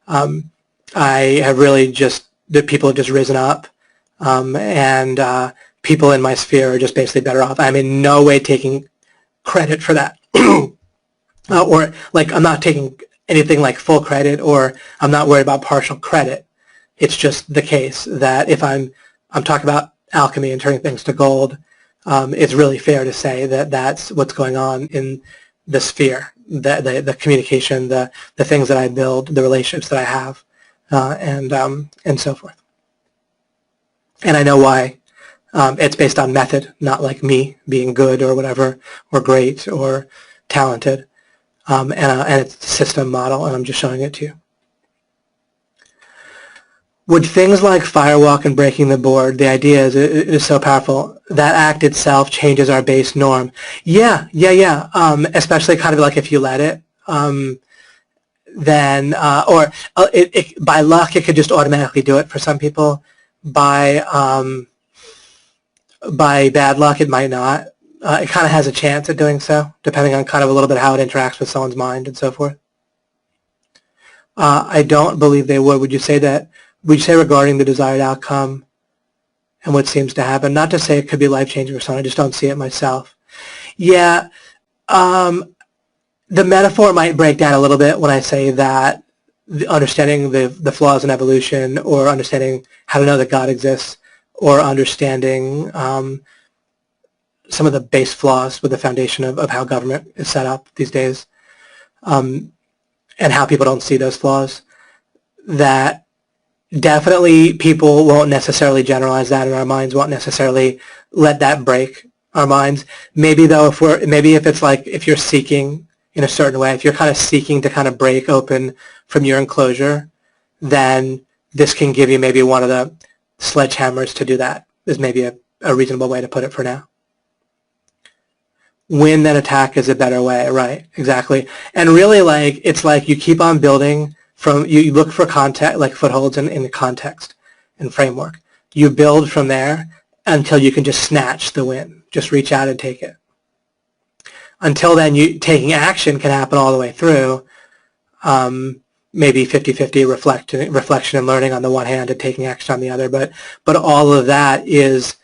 I have really the people have just risen up, and people in my sphere are just basically better off. I'm in no way taking credit for that, or like I'm not taking anything like full credit, or I'm not worried about partial credit. It's just the case that if I'm talking about alchemy and turning things to gold, it's really fair to say that that's what's going on in the sphere, the communication, the things that I build, the relationships that I have, and so forth. And I know why. It's based on method, not like me being good or whatever, or great or talented. And it's a system model, and I'm just showing it to you. Would things like firewalk and breaking the board, the idea is so powerful, that act itself changes our base norm? Yeah. Especially kind of like if you let it. Then, by luck, it could just automatically do it for some people. By bad luck, it might not. It kind of has a chance at doing so, depending on kind of a little bit how it interacts with someone's mind and so forth. I don't believe they would. Would you say regarding the desired outcome and what seems to happen? Not to say it could be life-changing for someone. I just don't see it myself. Yeah, the metaphor might break down a little bit when I say that understanding the flaws in evolution, or understanding how to know that God exists, or understanding some of the base flaws with the foundation of how government is set up these days, and how people don't see those flaws, that definitely people won't necessarily generalize that, and our minds won't necessarily let that break our minds. Maybe though, if it's like, if you're seeking in a certain way, if you're kind of seeking to kind of break open from your enclosure, then this can give you maybe one of the sledgehammers to do that, is maybe a reasonable way to put it for now. Win then attack is a better way, right? Exactly. And really, like, it's like you keep on building from, you look for context, like footholds in the context and framework. You build from there until you can just snatch the win, just reach out and take it. Until then, taking action can happen all the way through, maybe 50-50 reflection and learning on the one hand and taking action on the other, but all of that is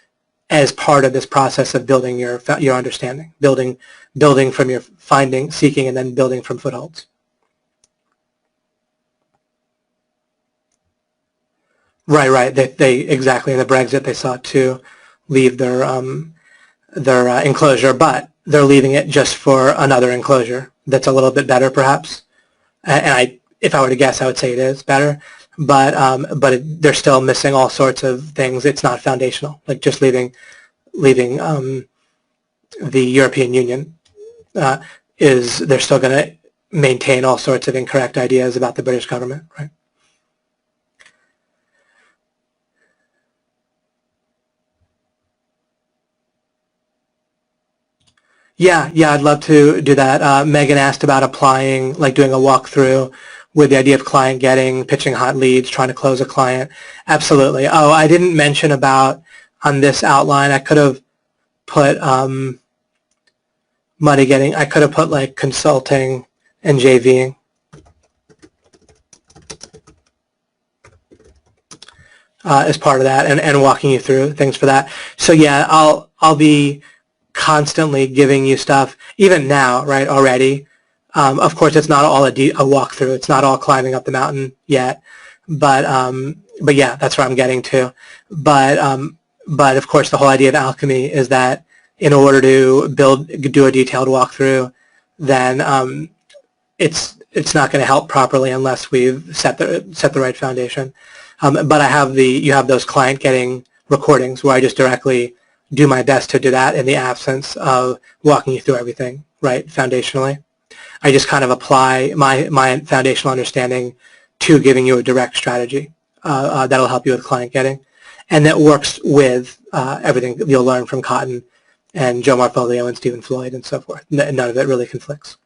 as part of this process of building your understanding, building from your finding, seeking, and then building from footholds. Right. They exactly, in the Brexit they sought to leave their enclosure, but they're leaving it just for another enclosure that's a little bit better, perhaps. And if I were to guess, I would say it is better. But they're still missing all sorts of things. It's not foundational. Like just leaving the European Union they're still going to maintain all sorts of incorrect ideas about the British government, right? Yeah, I'd love to do that. Megan asked about applying, like doing a walkthrough with the idea of client getting, pitching hot leads, trying to close a client. Absolutely. Oh, I didn't mention about on this outline, I could have put I could have put like consulting and JVing. As part of that, and walking you through things for that. So yeah, I'll be constantly giving you stuff, even now, right, already. Of course, it's not all a walkthrough. It's not all climbing up the mountain yet, but yeah, that's where I'm getting to. But of course, the whole idea of alchemy is that in order to do a detailed walkthrough, then it's not going to help properly unless we've set the right foundation. But you have those client getting recordings where I just directly do my best to do that in the absence of walking you through everything, right, foundationally. I just kind of apply my foundational understanding to giving you a direct strategy that'll help you with client getting. And that works with everything you'll learn from Cotton and Joe Marfolio and Stephen Floyd and so forth. None of it really conflicts.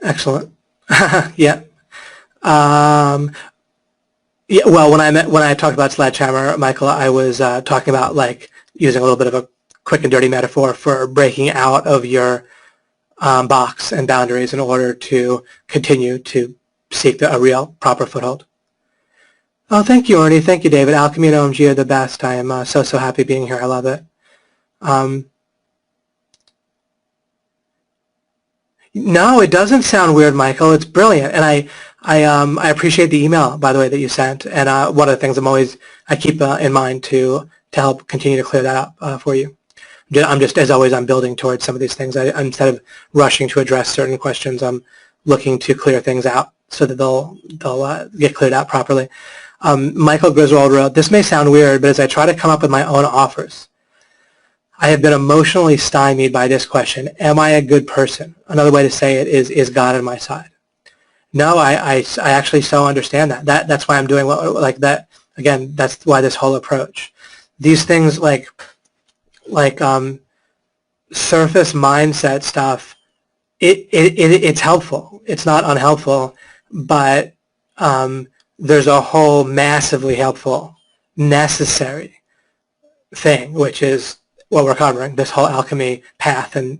Excellent. Yeah. Yeah. Well, when I talked about sledgehammer, Michael, I was talking about like using a little bit of a quick and dirty metaphor for breaking out of your box and boundaries in order to continue to seek a real proper foothold. Oh, thank you, Ernie. Thank you, David. Alchemy and OMG are the best. I am so happy being here. I love it. No, it doesn't sound weird, Michael. It's brilliant, and I appreciate the email, by the way, that you sent. And one of the things I keep in mind to help continue to clear that up for you. I'm just, as always, I'm building towards some of these things. Instead of rushing to address certain questions, I'm looking to clear things out so that they'll get cleared out properly. Michael Griswold wrote, "This may sound weird, but as I try to come up with my own offers, I have been emotionally stymied by this question: am I a good person? Another way to say it is God on my side?" No, I actually so understand that. That's why I'm doing like that. Again, that's why this whole approach. These things like surface mindset stuff, it's helpful. It's not unhelpful, but there's a whole massively helpful, necessary thing, which is what we're covering, this whole alchemy path and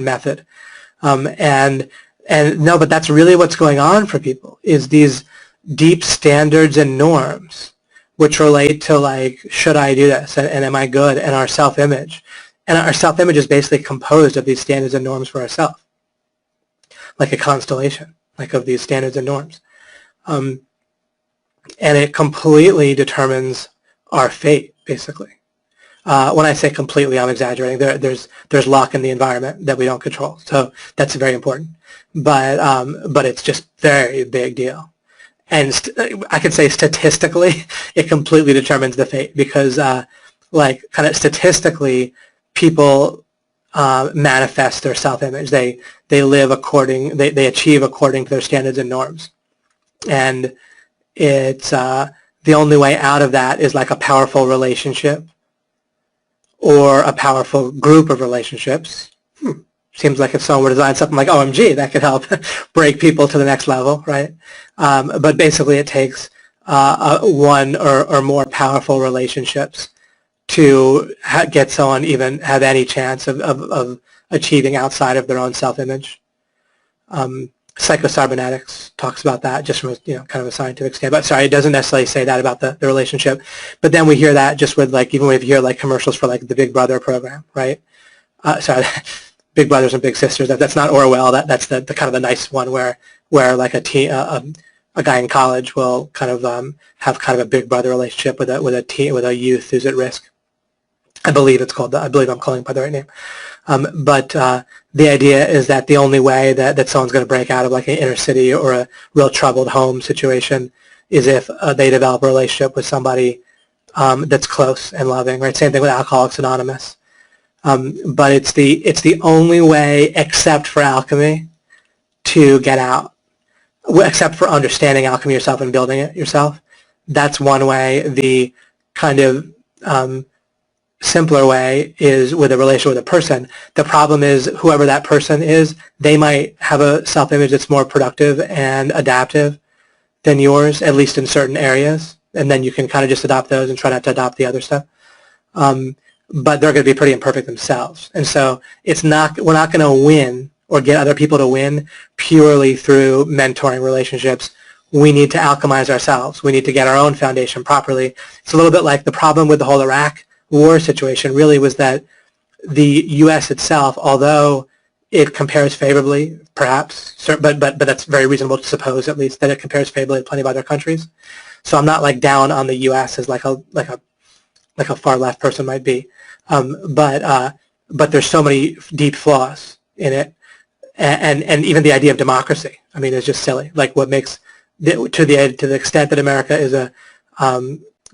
method. And no, but that's really what's going on for people, is these deep standards and norms which relate to, like, should I do this, and am I good, and our self-image. And our self-image is basically composed of these standards and norms for ourselves, like a constellation, like of these standards and norms. And it completely determines our fate, basically. When I say completely, I'm exaggerating. There's luck in the environment that we don't control, so that's very important. But it's just very big deal. And I could say statistically, it completely determines the fate, because like kind of statistically, people manifest their self-image. They live according, they achieve according to their standards and norms. And it's the only way out of that is like a powerful relationship or a powerful group of relationships. Seems like if someone were to design something like OMG, that could help break people to the next level, right? But basically it takes one or more powerful relationships to get someone even have any chance of achieving outside of their own self-image. Psychocybernetics talks about that just from a, kind of a scientific standpoint. Sorry, it doesn't necessarily say that about the relationship, but then we hear that just with, like, even when we hear like commercials for like the Big Brother program, right? Sorry, Big Brothers and Big Sisters. That's not Orwell. That's the kind of the nice one where like a guy in college will kind of have kind of a big brother relationship with a youth who's at risk. I believe it's called. I believe I'm calling it by the right name. But the idea is that the only way that someone's going to break out of like an inner city or a real troubled home situation is if they develop a relationship with somebody that's close and loving. Right. Same thing with Alcoholics Anonymous. But it's the only way, except for alchemy, to get out. Except for understanding alchemy yourself and building it yourself. That's one way. The kind of simpler way is with a relationship with a person. The problem is whoever that person is, they might have a self-image that's more productive and adaptive than yours, at least in certain areas. And then you can kind of just adopt those and try not to adopt the other stuff. But they're going to be pretty imperfect themselves. And so we're not going to win or get other people to win purely through mentoring relationships. We need to alchemize ourselves. We need to get our own foundation properly. It's a little bit like the problem with the whole Iraq war situation really was that the U.S. itself, although it compares favorably, perhaps, but that's very reasonable to suppose, at least, that it compares favorably to plenty of other countries. So I'm not like down on the U.S. as like a far left person might be, but there's so many deep flaws in it, and even the idea of democracy, I mean, is just silly. Like what makes to the extent that America is a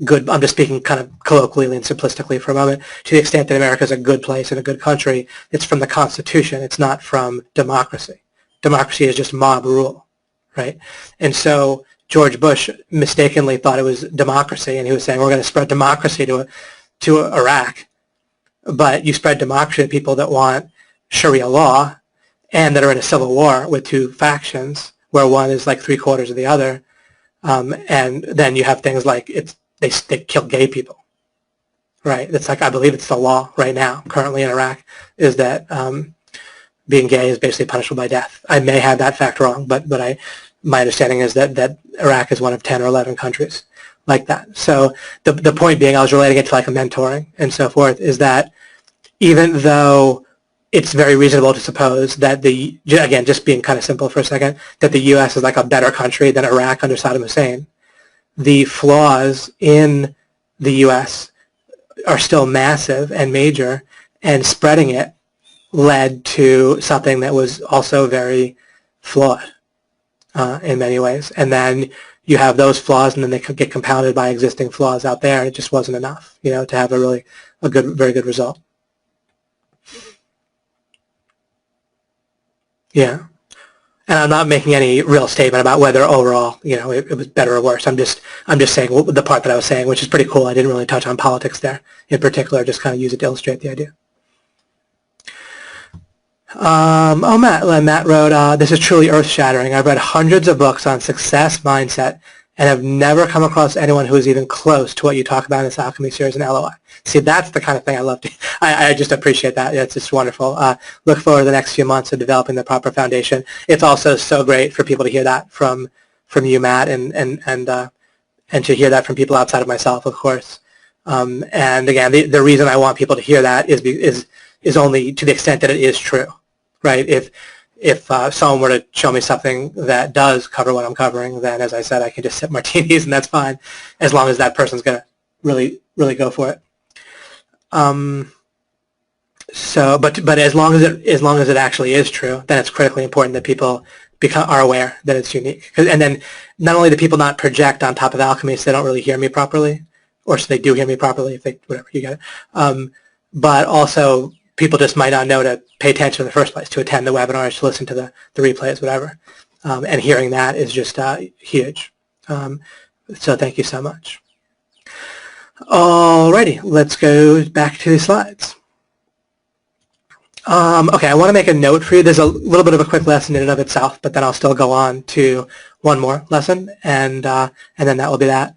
good, I'm just speaking kind of colloquially and simplistically for a moment, to the extent that America is a good place and a good country, it's from the Constitution, it's not from democracy. Democracy is just mob rule, right? And so George Bush mistakenly thought it was democracy, and he was saying, we're going to spread democracy to Iraq, but you spread democracy to people that want Sharia law and that are in a civil war with two factions, where one is like three-quarters of the other, and then you have things like they kill gay people, right? It's like, I believe it's the law right now, currently in Iraq, is that being gay is basically punishable by death. I may have that fact wrong, but my understanding is that Iraq is one of 10 or 11 countries like that. So the point being, I was relating it to like a mentoring and so forth, is that even though it's very reasonable to suppose that again, just being kind of simple for a second, that the U.S. is like a better country than Iraq under Saddam Hussein. The flaws in the U.S. are still massive and major, and spreading it led to something that was also very flawed in many ways. And then you have those flaws, and then they could get compounded by existing flaws out there, and it just wasn't enough, to have very good result. Yeah. And I'm not making any real statement about whether overall, it was better or worse. I'm just saying the part that I was saying, which is pretty cool. I didn't really touch on politics there in particular, just kind of use it to illustrate the idea. Matt wrote, this is truly earth-shattering. I've read hundreds of books on success mindset and have never come across anyone who is even close to what you talk about in this Alchemy series and LOI. See, that's the kind of thing I love. I just appreciate that. It's just wonderful. Look forward to the next few months of developing the proper foundation. It's also so great for people to hear that from you, Matt, and to hear that from people outside of myself, of course. And again, the reason I want people to hear that is only to the extent that it is true, right? If someone were to show me something that does cover what I'm covering, then, as I said, I can just sip martinis, and that's fine, as long as that person's going to really, really go for it. But as long as it actually is true, then it's critically important that people are aware that it's unique. And then not only do people not project on top of alchemy so they don't really hear me properly, or so they do hear me properly, if they, whatever, you get it, but also people just might not know to pay attention in the first place, to attend the webinars, to listen to the replays, whatever. And hearing that is just huge. So thank you so much. Alrighty, let's go back to the slides. Okay, I want to make a note for you. There's a little bit of a quick lesson in and of itself, but then I'll still go on to one more lesson, and then that will be that.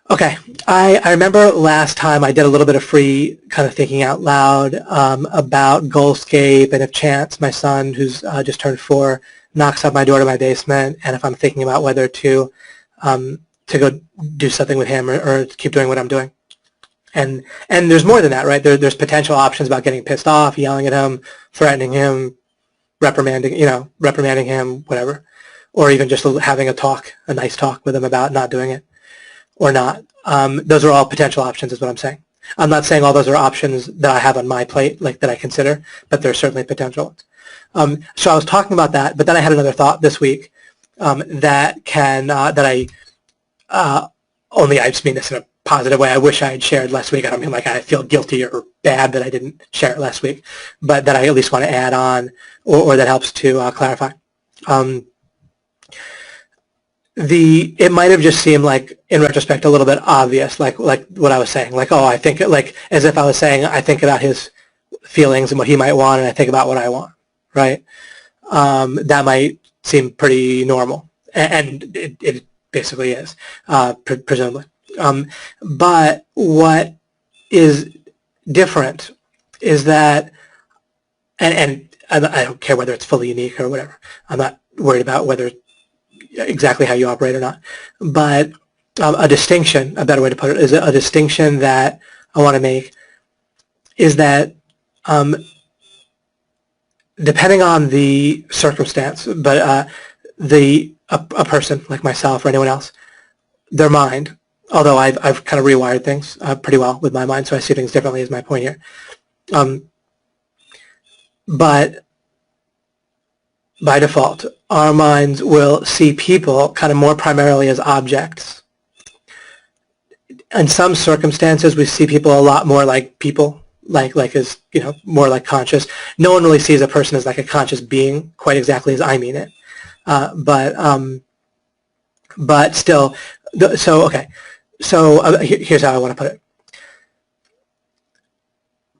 Okay, I remember last time I did a little bit of free kind of thinking out loud about goalscape, and if Chance, my son, who's just turned 4, knocks up my door to my basement, and if I'm thinking about whether to go do something with him or keep doing what I'm doing. And there's more than that, right? There's potential options about getting pissed off, yelling at him, threatening him, reprimanding him, whatever, or even just having a nice talk with him about not doing it or not. Those are all potential options is what I'm saying. I'm not saying all those are options that I have on my plate, like that I consider, but they're certainly potential ones. So I was talking about that, but then I had another thought this week that only I just mean this in a positive way. I wish I had shared last week. I don't mean like I feel guilty or bad that I didn't share it last week, but that I at least want to add on, or that helps to clarify. It might have just seemed like, in retrospect, a little bit obvious, like what I was saying, like, oh, I think, like, as if I was saying, I think about his feelings and what he might want, and I think about what I want, right? That might seem pretty normal, and it basically is, presumably. But what is different is that, and I don't care whether it's fully unique or whatever. I'm not worried about whether exactly how you operate or not. But a distinction, a better way to put it, is a distinction that I want to make is that depending on the circumstance, but a person like myself or anyone else, their mind, although I've kind of rewired things pretty well with my mind, so I see things differently is my point here. But by default, our minds will see people kind of more primarily as objects. In some circumstances, we see people a lot more like people, like as, more like conscious. No one really sees a person as like a conscious being quite exactly as I mean it. But still, so, okay. So here's how I want to put it.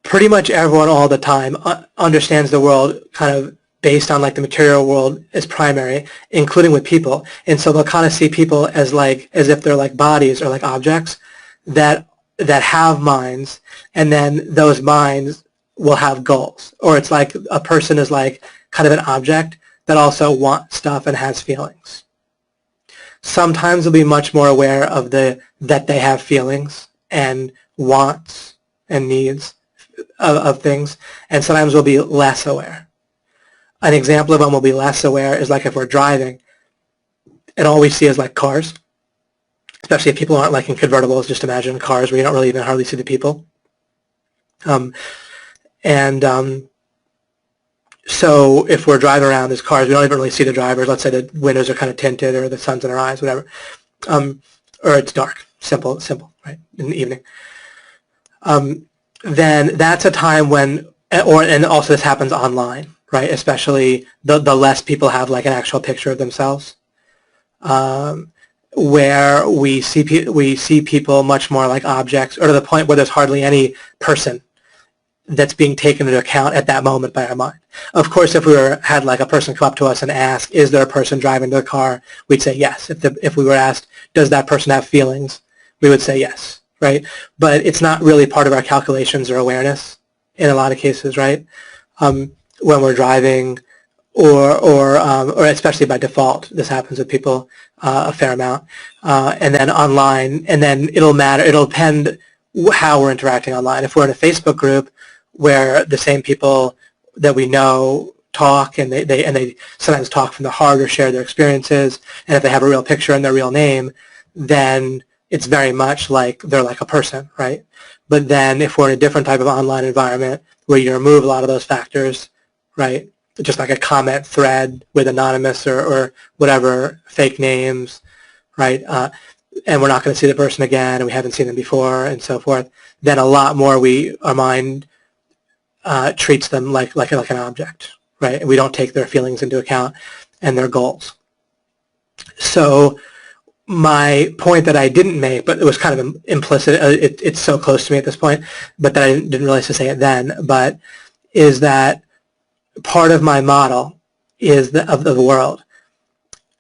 Pretty much everyone all the time understands the world kind of based on like the material world as primary, including with people. And so they'll kind of see people as if they're like bodies or like objects that have minds, and then those minds will have goals. Or it's like a person is like kind of an object that also wants stuff and has feelings. Sometimes they'll be much more aware of that they have feelings and wants and needs of things, and sometimes we'll be less aware. An example of when we'll be less aware is like if we're driving and all we see is like cars, especially if people aren't like in convertibles. Just imagine cars where you don't really even hardly see the people. So if we're driving around as cars, we don't even really see the drivers. Let's say the windows are kind of tinted or the sun's in our eyes, whatever. Or it's dark, simple, right, in the evening. Then that's a time when, and also this happens online, right, especially the less people have like an actual picture of themselves, where we see people much more like objects, or to the point where there's hardly any person that's being taken into account at that moment by our mind. Of course, if we had like a person come up to us and ask, is there a person driving the car, we'd say yes. If we were asked, does that person have feelings, we would say yes, right? But it's not really part of our calculations or awareness in a lot of cases, right? When we're driving, or especially by default, this happens with people a fair amount, and then online, and then it'll depend how we're interacting online. If we're in a Facebook group where the same people that we know talk, and they sometimes talk from the heart or share their experiences, and if they have a real picture and their real name, then it's very much like they're like a person, right? But then if we're in a different type of online environment where you remove a lot of those factors, right, just like a comment thread with anonymous or whatever fake names, right, and we're not going to see the person again, and we haven't seen them before, and so forth, then a lot more our mind treats them like an object, right? And we don't take their feelings into account and their goals. So my point that I didn't make, but it was kind of implicit, it's so close to me at this point, but that I didn't realize to say it then, but is that part of my model is of the world,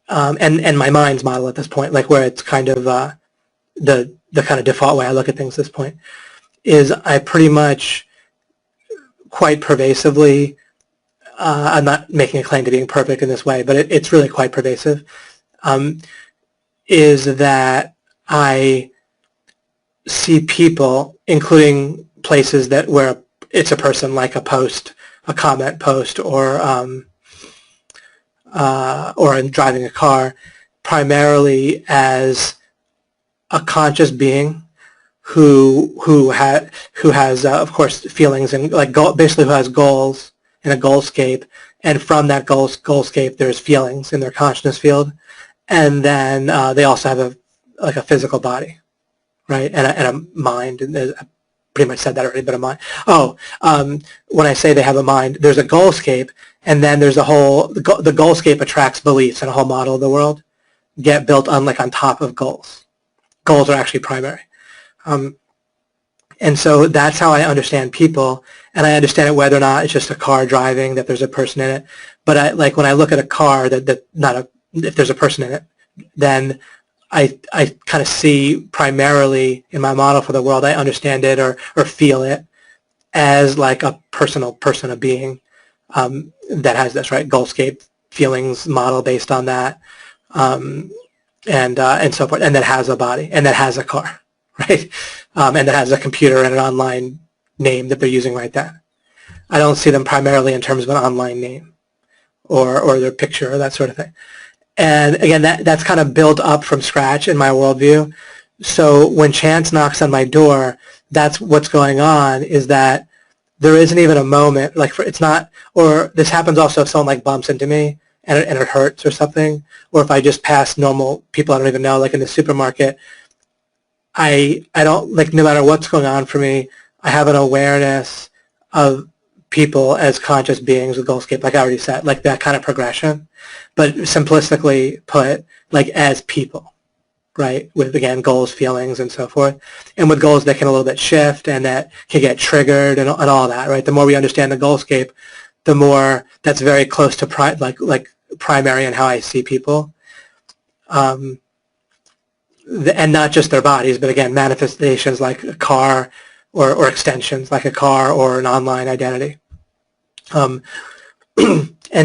and my mind's model at this point, like where it's kind of the kind of default way I look at things at this point, is I pretty much quite pervasively, I'm not making a claim to being perfect in this way, but it's really quite pervasive, is that I see people, including places where it's a person, like a post, a comment post, or in driving a car, primarily as a conscious being who has of course feelings, and like basically who has goals and a goalscape, and from that goalscape there's feelings in their consciousness field, and then they also have a physical body, right, and a mind. And I pretty much said that already, but a mind. When I say they have a mind, there's a goalscape, and then there's the goalscape attracts beliefs, and a whole model of the world get built on top of goals. Goals are actually primary. And so that's how I understand people, and I understand it whether or not it's just a car driving, that there's a person in it. But when I look at a car if there's a person in it, then I kind of see primarily in my model for the world, I understand it or feel it as like a personal person, a being that has this, right, goalscape feelings model based on that, and so forth, and that has a body, and that has a car, right, and that has a computer and an online name that they're using right then. I don't see them primarily in terms of an online name or their picture or that sort of thing. And again, that's kind of built up from scratch in my worldview. So when chance knocks on my door, that's what's going on, is that there isn't even a moment, it's not, or this happens also if someone bumps into me and it hurts or something, or if I just pass normal people I don't even know, like in the supermarket, I don't, no matter what's going on for me, I have an awareness of people as conscious beings with goalscape, like I already said, like that kind of progression, but simplistically put, as people, right, with, again, goals, feelings, and so forth. And with goals that can a little bit shift and that can get triggered and all that, right? The more we understand the goalscape, the more that's very close to primary in how I see people. And not just their bodies, but again, manifestations like a car or extensions like a car or an online identity. And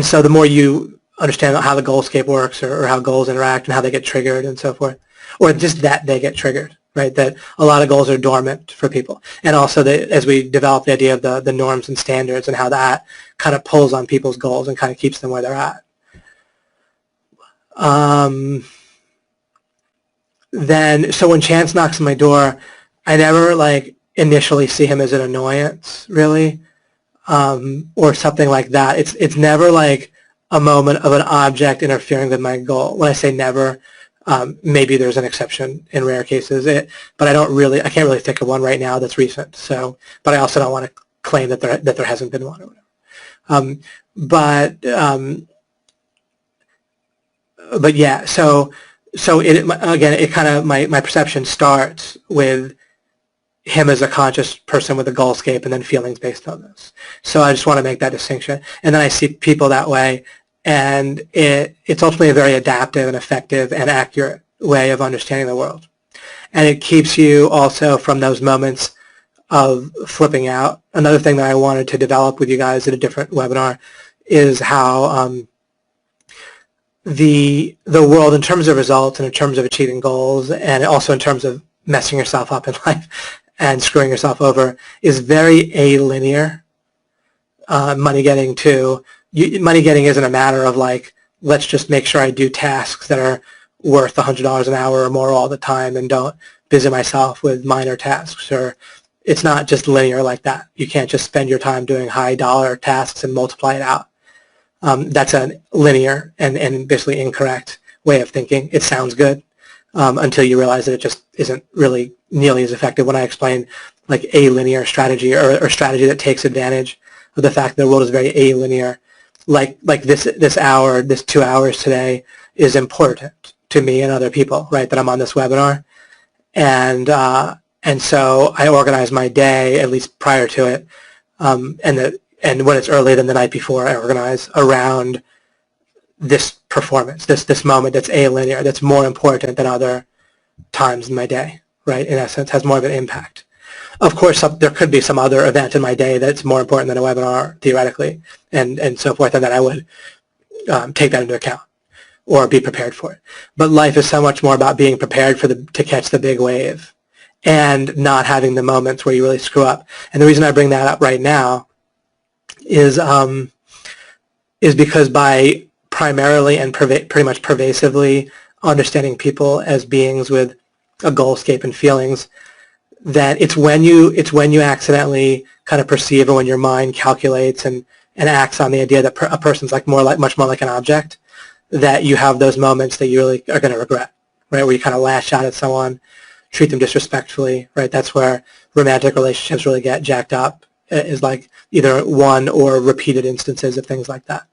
so the more you understand how the goalscape works or how goals interact and how they get triggered and so forth, or just that they get triggered, right? That a lot of goals are dormant for people. And also that as we develop the idea of the norms and standards and how that kind of pulls on people's goals and kind of keeps them where they're at. Then, so when Chance knocks on my door, I never like initially see him as an annoyance, really, or something like that. It's never like a moment of an object interfering with my goal. When I say never, maybe there's an exception in rare cases, but I can't really think of one right now that's recent. So, but I also don't want to claim that there hasn't been one or whatever. But yeah, so again, it kind of my perception starts with him as a conscious person with a goalscape and then feelings based on this. So I just want to make that distinction. And then I see people that way, and it's ultimately a very adaptive and effective and accurate way of understanding the world. And it keeps you also from those moments of flipping out. Another thing that I wanted to develop with you guys in a different webinar is how the world in terms of results and in terms of achieving goals and also in terms of messing yourself up in life and screwing yourself over is very alinear. Money getting isn't a matter of like, let's just make sure I do tasks that are worth $100 an hour or more all the time and don't busy myself with minor tasks. Or it's not just linear like that. You can't just spend your time doing high dollar tasks and multiply it out. That's a linear and basically incorrect way of thinking. It sounds good until you realize that it just isn't really nearly as effective. When I explain like a linear strategy or strategy that takes advantage of the fact that the world is very alinear, like this hour, this 2 hours today is important to me and other people, right? That I'm on this webinar, and so I organize my day at least prior to it, and when it's early, then the night before, I organize around this performance, this moment that's alinear, that's more important than other times in my day, right? In essence, has more of an impact. Of course, there could be some other event in my day that's more important than a webinar, theoretically, and so forth, and that I would take that into account or be prepared for it. But life is so much more about being prepared to catch the big wave and not having the moments where you really screw up. And the reason I bring that up right now is because by primarily and pretty much pervasively understanding people as beings with a goalscape and feelings, that it's when you accidentally kind of perceive, or when your mind calculates and acts on the idea that a person's much more like an object, that you have those moments that you really are going to regret, right? Where you kind of lash out at someone, treat them disrespectfully, right? That's where romantic relationships really get jacked up, is like either one or repeated instances of things like that.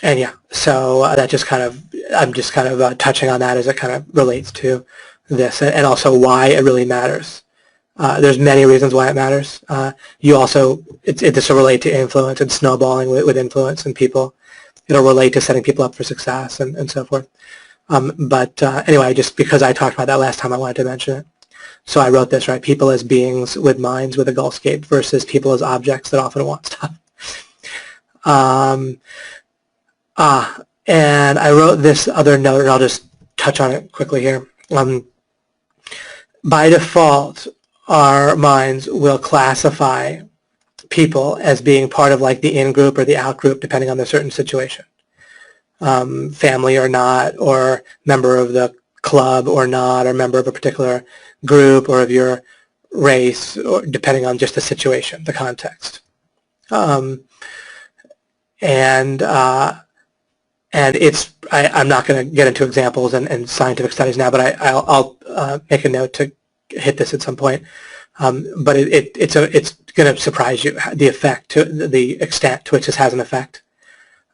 And yeah, so that just kind of, I'm just kind of touching on that as it kind of relates to this, and also why it really matters. There's many reasons why it matters. You also, this will relate to influence and snowballing with influence and people. It'll relate to setting people up for success and so forth. But anyway, just because I talked about that last time, I wanted to mention it. So I wrote this, right? People as beings with minds with a goalscape versus people as objects that often want stuff. And I wrote this other note, and I'll just touch on it quickly here. By default, our minds will classify people as being part of like the in-group or the out-group, depending on the certain situation. Family or not, or member of the club or not, or member of a particular group or of your race, or depending on just the situation, the context. And it's, I'm not going to get into examples and scientific studies now, but I'll make a note to hit this at some point. But it's going to surprise you, the effect, to the extent to which this has an effect.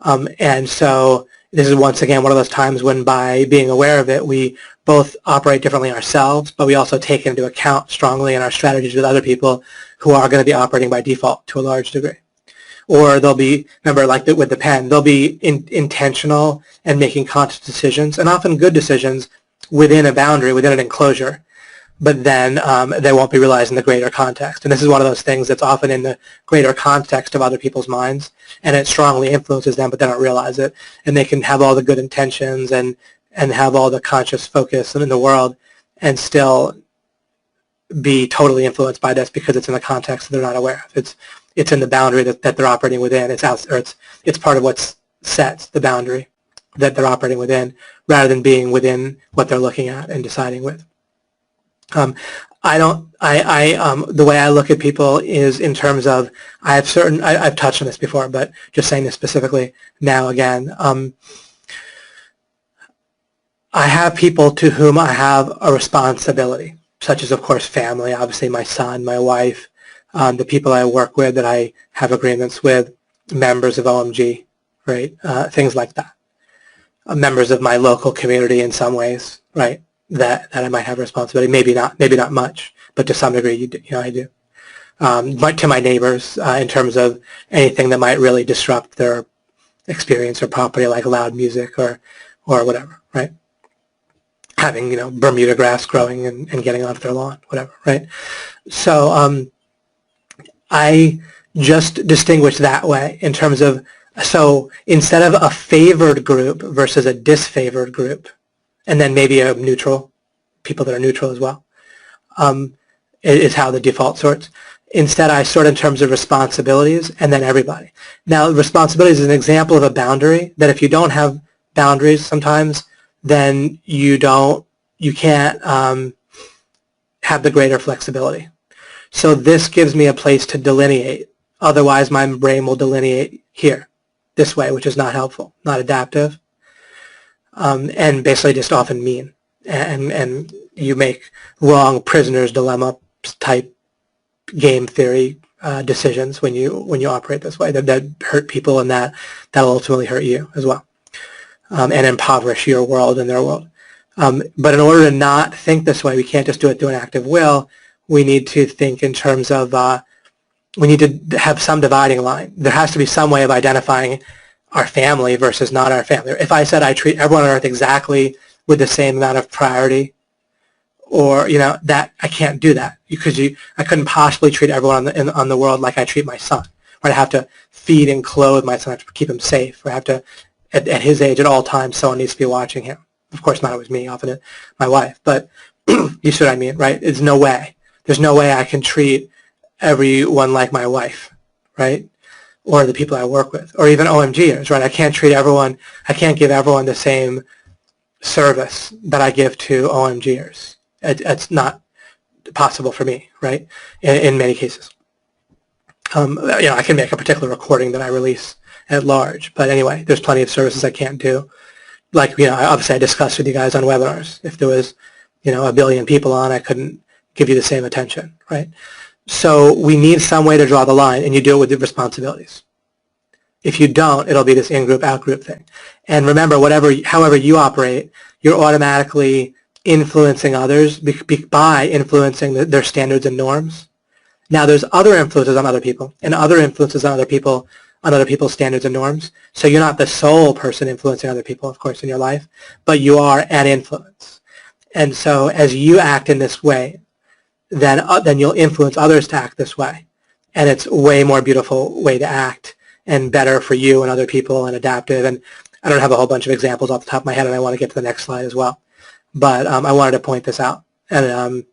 And so this is once again one of those times when, by being aware of it, we both operate differently ourselves, but we also take into account strongly in our strategies with other people who are going to be operating by default to a large degree. Or they'll be, remember, like with the pen, they'll be intentional and making conscious decisions, and often good decisions within a boundary, within an enclosure, but then they won't be realized in the greater context. And this is one of those things that's often in the greater context of other people's minds, and it strongly influences them, but they don't realize it. And they can have all the good intentions and and have all the conscious focus in the world and still be totally influenced by this because it's in the context that they're not aware of. It's in the boundary that they're operating within. It's part of what sets the boundary that they're operating within, rather than being within what they're looking at and deciding with. The way I look at people is in terms of, I've touched on this before, but just saying this specifically now again. I have people to whom I have a responsibility, such as, of course, family, obviously my son, my wife, the people I work with that I have agreements with, members of OMG, right? Things like that. Members of my local community in some ways, right? That I might have a responsibility. Maybe not much, but to some degree, I do. To my neighbors, in terms of anything that might really disrupt their experience or property, like loud music or whatever, right? Having Bermuda grass growing and getting onto their lawn, whatever, right? So I just distinguish that way in terms of, so instead of a favored group versus a disfavored group, and then maybe a neutral, people that are neutral as well, is how the default sorts. Instead, I sort in terms of responsibilities and then everybody. Now, responsibilities is an example of a boundary that if you don't have boundaries sometimes, then you can't have the greater flexibility. So this gives me a place to delineate. Otherwise, my brain will delineate here, this way, which is not helpful, not adaptive, and basically just often mean. And you make wrong prisoner's dilemma type game theory decisions when you operate this way that hurt people, and that'll ultimately hurt you as well, and impoverish your world and their world. But in order to not think this way, we can't just do it through an active will. We need to think in terms of, we need to have some dividing line. There has to be some way of identifying our family versus not our family. If I said I treat everyone on earth exactly with the same amount of priority, or that I can't do that because I couldn't possibly treat everyone on the world like I treat my son. Right? I have to feed and clothe my son, I have to keep him safe. I have to, at his age, at all times, someone needs to be watching him. Of course, not always me, often my wife, but you see what I mean, right? There's no way I can treat everyone like my wife, right? Or the people I work with, or even OMGers, right? I can't give everyone the same service that I give to OMGers. It's not possible for me, right? In many cases. I can make a particular recording that I release at large, but anyway, there's plenty of services I can't do. Like, obviously I discussed with you guys on webinars. If there was, 1 billion people on, I couldn't give you the same attention, right? So we need some way to draw the line, and you do it with the responsibilities. If you don't, it'll be this in-group, out-group thing. And remember, however you operate, you're automatically influencing others by influencing their standards and norms. Now, there's other influences on other people, and other influences on other people's standards and norms. So you're not the sole person influencing other people, of course, in your life, but you are an influence. And so as you act in this way, then you'll influence others to act this way. And it's a way more beautiful way to act and better for you and other people and adaptive. And I don't have a whole bunch of examples off the top of my head, and I want to get to the next slide as well. But I wanted to point this out. And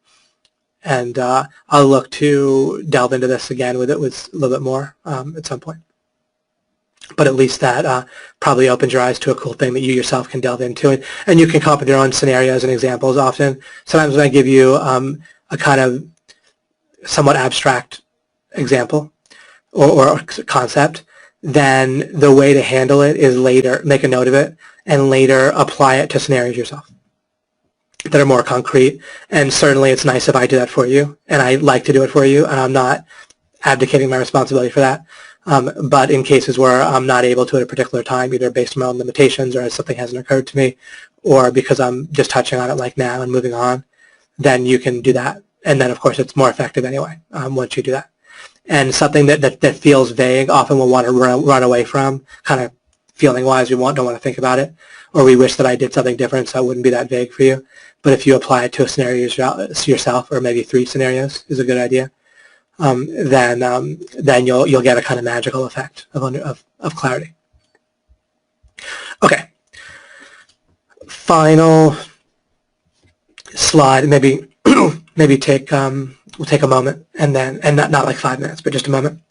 I'll look to delve into this again with a little bit more at some point. But at least that probably opens your eyes to a cool thing that you yourself can delve into. And you can come up with your own scenarios and examples often. Sometimes when I give you a kind of somewhat abstract example or concept, then the way to handle it is later, make a note of it, and later apply it to scenarios yourself that are more concrete. And certainly it's nice if I do that for you, and I like to do it for you, and I'm not abdicating my responsibility for that. But in cases where I'm not able to at a particular time, either based on my own limitations or as something hasn't occurred to me, or because I'm just touching on it like now and moving on, then you can do that. And then, of course, it's more effective anyway once you do that. And something that feels vague, often we'll want to run away from, kind of feeling-wise, don't want to think about it, or we wish that I did something different so it wouldn't be that vague for you. But if you apply it to a scenario yourself, or maybe 3 scenarios is a good idea, then you'll get a kind of magical effect of clarity. Okay. final slide, maybe maybe take we'll take a moment, and then not like 5 minutes, but just a moment,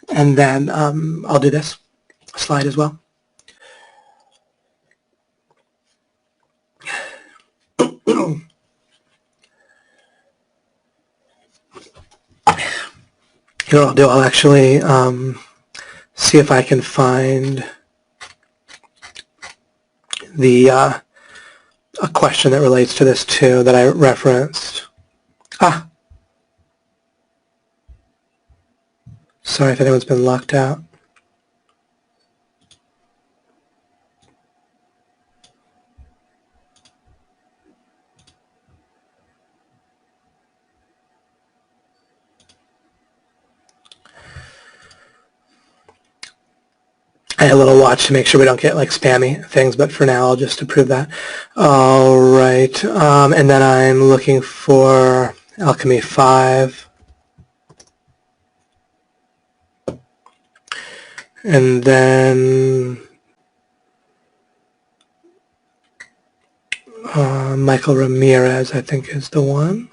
and then I'll do this slide as well. Here what I'll do, I'll actually see if I can find the a question that relates to this too that I referenced. Sorry if anyone's been locked out. I had a little watch to make sure we don't get like spammy things, but for now I'll just approve that. All right, and then I'm looking for Alchemy 5. And then Michael Ramirez, I think, is the one.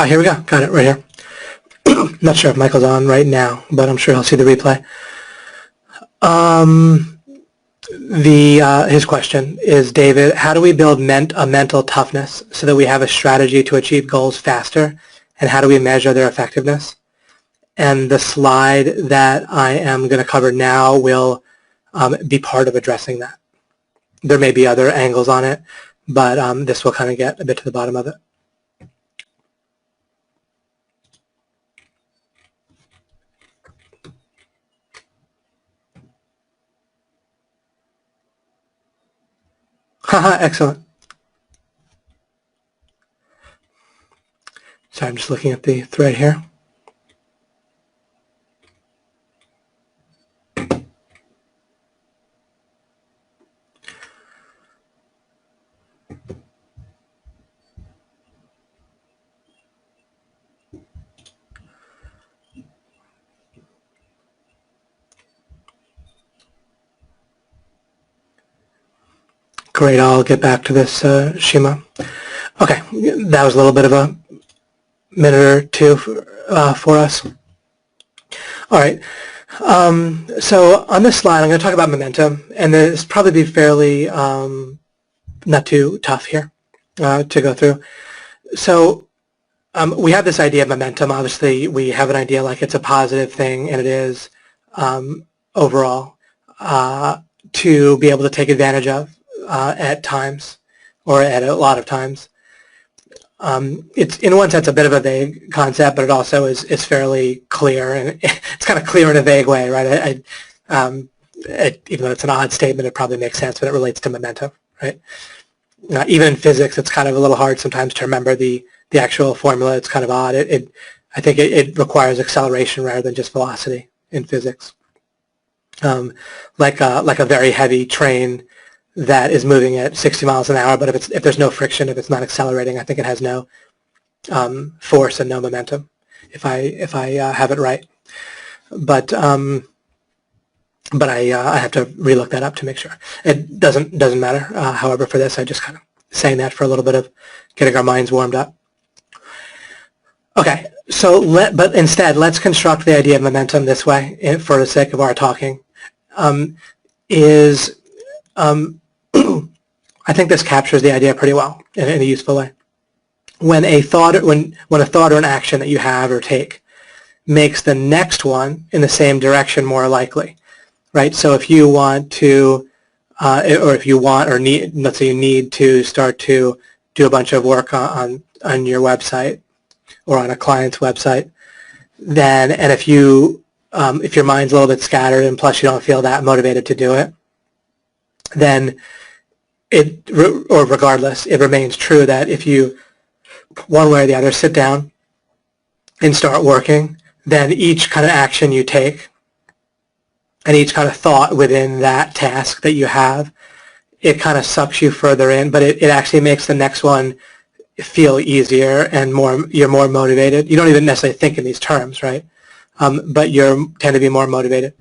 Here we go. Got it right here. Not sure if Michael's on right now, but I'm sure he'll see the replay. His question is, David, how do we build a mental toughness so that we have a strategy to achieve goals faster, and how do we measure their effectiveness? And the slide that I am going to cover now will be part of addressing that. There may be other angles on it, but this will kind of get a bit to the bottom of it. Haha, excellent. Sorry, I'm just looking at the thread here. Great, I'll get back to this, Shima. Okay, that was a little bit of a minute or two for us. All right, so on this slide, I'm going to talk about momentum, and this probably be fairly not too tough here to go through. So we have this idea of momentum. Obviously, we have an idea like it's a positive thing, and it is overall to be able to take advantage of at times, or at a lot of times. It's in one sense a bit of a vague concept, but it also is fairly clear, and it's kind of clear in a vague way, right? Even though it's an odd statement, it probably makes sense when it relates to momentum, right? Even in physics, it's kind of a little hard sometimes to remember the actual formula. It's kind of odd. I think it requires acceleration rather than just velocity in physics. Like a very heavy train that is moving at 60 miles an hour, but if there's no friction, if it's not accelerating, I think it has no force and no momentum, if I have it right. But I have to relook that up to make sure. It doesn't matter. However, for this, I just kind of saying that for a little bit of getting our minds warmed up. Okay, so but instead, let's construct the idea of momentum this way, for the sake of our talking. I think this captures the idea pretty well in a useful way. When a thought or an action that you have or take makes the next one in the same direction more likely, right? So if you want to, or if you want or need, let's say you need to start to do a bunch of work on your website or on a client's website, then, and if your mind's a little bit scattered and plus you don't feel that motivated to do it, then or regardless, it remains true that if you, one way or the other, sit down and start working, then each kind of action you take and each kind of thought within that task that you have, it kind of sucks you further in, but it actually makes the next one feel easier and you're more motivated. You don't even necessarily think in these terms, right? But you tend to be more motivated.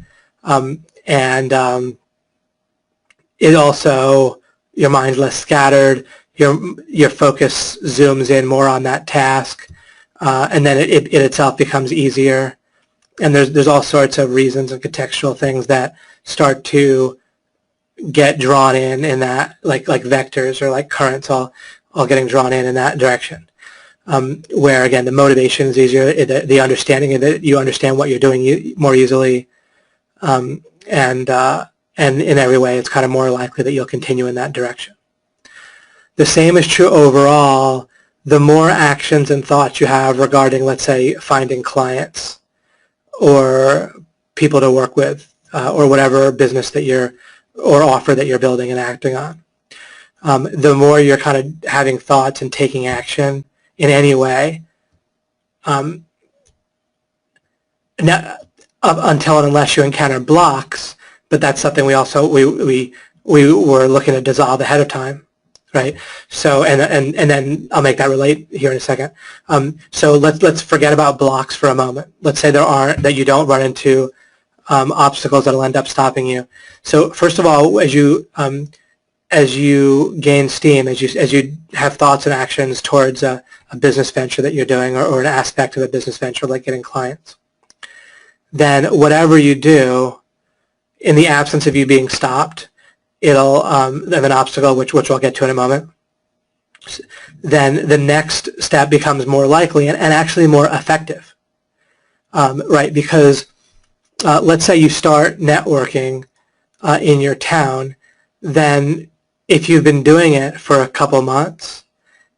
It also, your mind's less scattered, your focus zooms in more on that task, and then it itself becomes easier. And there's all sorts of reasons and contextual things that start to get drawn in that, like vectors or like currents all getting drawn in that direction. Where again the motivation is easier, the understanding of it, you understand what you're doing more easily, and in every way it's kind of more likely that you'll continue in that direction. The same is true overall. The more actions and thoughts you have regarding, let's say, finding clients or people to work with, or whatever business that or offer that you're building and acting on, the more you're kind of having thoughts and taking action in any way, until and unless you encounter blocks. But that's something we were looking to dissolve ahead of time, right? So and then I'll make that relate here in a second. So let's forget about blocks for a moment. Let's say that you don't run into obstacles that'll end up stopping you. So first of all, as you gain steam, as you have thoughts and actions towards a business venture that you're doing, or an aspect of a business venture like getting clients, then whatever you do, in the absence of you being stopped, it'll have an obstacle, which we'll get to in a moment. Then the next step becomes more likely and actually more effective, right? Because let's say you start networking in your town, then if you've been doing it for a couple months,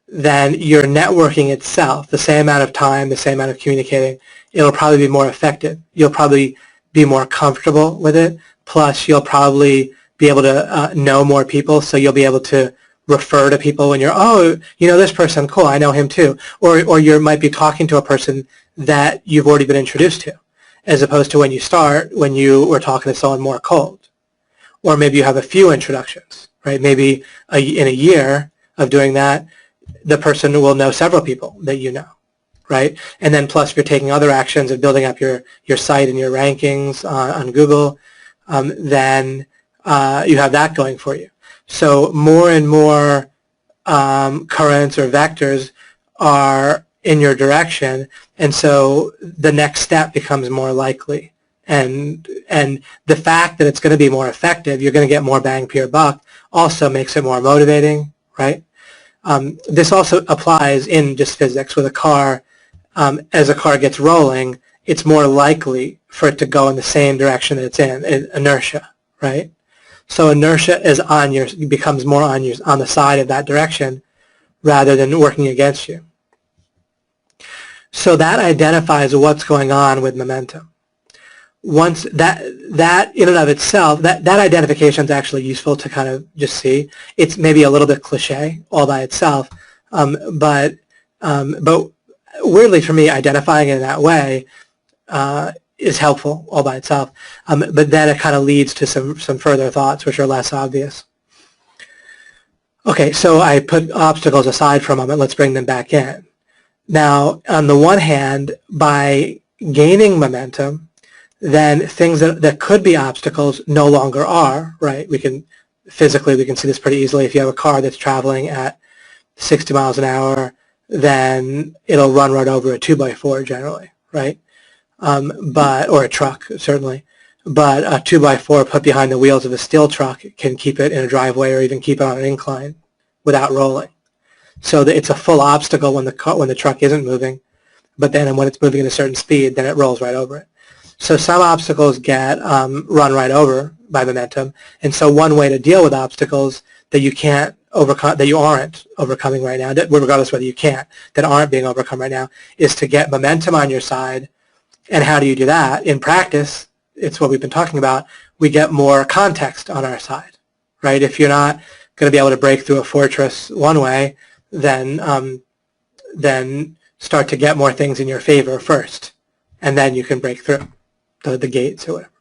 then your networking itself, the same amount of time, the same amount of communicating, it'll probably be more effective. You'll probably be more comfortable with it. Plus, you'll probably be able to know more people, so you'll be able to refer to people when you're, oh, you know this person, cool, I know him too. Or you might be talking to a person that you've already been introduced to, as opposed to when you were talking to someone more cold. Or maybe you have a few introductions, right? Maybe in a year of doing that, the person will know several people that you know, right? And then plus, if you're taking other actions of building up your site and your rankings on Google, then you have that going for you. So more and more currents or vectors are in your direction, and so the next step becomes more likely. And the fact that it's going to be more effective, you're going to get more bang per buck, also makes it more motivating, right? This also applies in just physics with a car. As a car gets rolling, it's more likely for it to go in the same direction that it's in inertia, right? So inertia is becomes more on the side of that direction rather than working against you. So that identifies what's going on with momentum. Once that in and of itself, that identification is actually useful to kind of just see. It's maybe a little bit cliche all by itself, but weirdly for me, identifying it in that way is helpful all by itself. But then it kind of leads to some further thoughts which are less obvious. Okay, so I put obstacles aside for a moment. Let's bring them back in. Now, on the one hand, by gaining momentum, then things that could be obstacles no longer are, right? Physically, we can see this pretty easily. If you have a car that's traveling at 60 miles an hour, then it'll run right over a 2x4 generally, right? Or a truck, certainly. But a 2x4 put behind the wheels of a steel truck can keep it in a driveway or even keep it on an incline without rolling. So that it's a full obstacle when the truck isn't moving, but then when it's moving at a certain speed, then it rolls right over it. So some obstacles get run right over by momentum, and so one way to deal with obstacles that you can't overcome, that you aren't overcoming right now, regardless whether you can't, that aren't being overcome right now, is to get momentum on your side. And how do you do that? In practice, it's what we've been talking about. We get more context on our side, right? If you're not going to be able to break through a fortress one way, then start to get more things in your favor first, and then you can break through the gates or whatever.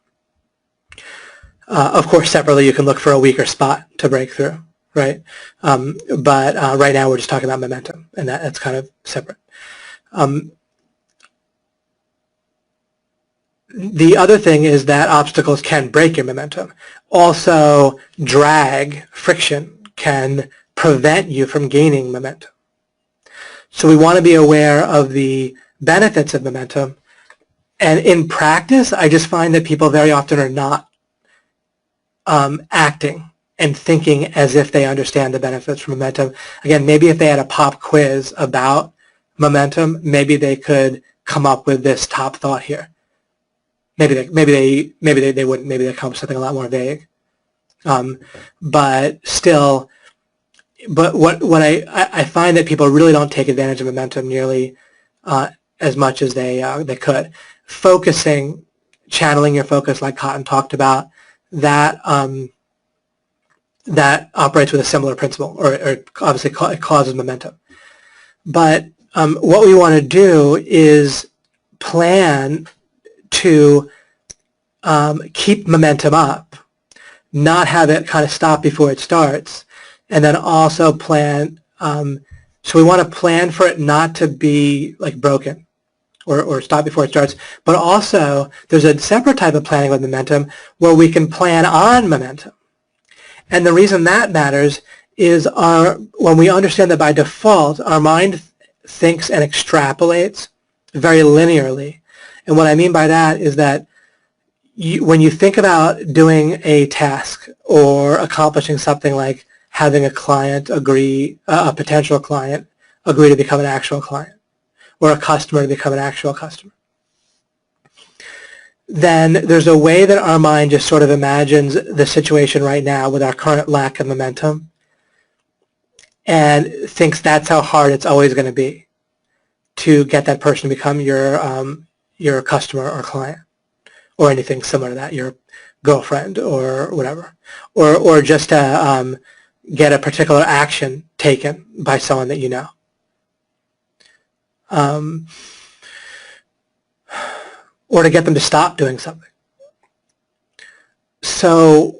Of course, separately, you can look for a weaker spot to break through, right? But right now, we're just talking about momentum, and that's kind of separate. The other thing is that obstacles can break your momentum. Also, drag, friction, can prevent you from gaining momentum. So we want to be aware of the benefits of momentum. And in practice, I just find that people very often are not acting and thinking as if they understand the benefits from momentum. Again, maybe if they had a pop quiz about momentum, maybe they could come up with this top thought here. Maybe they wouldn't. Maybe they come up with something a lot more vague. But still, what I find that people really don't take advantage of momentum nearly as much as they could. Focusing, channeling your focus, like Cotton talked about, that that operates with a similar principle, or obviously it causes momentum. But what we want to do is plan to keep momentum up, not have it kind of stop before it starts, and then also plan, so we want to plan for it not to be like broken or stop before it starts, but also there's a separate type of planning with momentum where we can plan on momentum. And the reason that matters is when we understand that by default our mind thinks and extrapolates very linearly. And what I mean by that is that when you think about doing a task or accomplishing something like having a client agree, a potential client agree to become an actual client, or a customer to become an actual customer, then there's a way that our mind just sort of imagines the situation right now with our current lack of momentum and thinks that's how hard it's always going to be to get that person to become your customer or client, or anything similar to that, your girlfriend or whatever, or just to get a particular action taken by someone that you know. Or to get them to stop doing something. So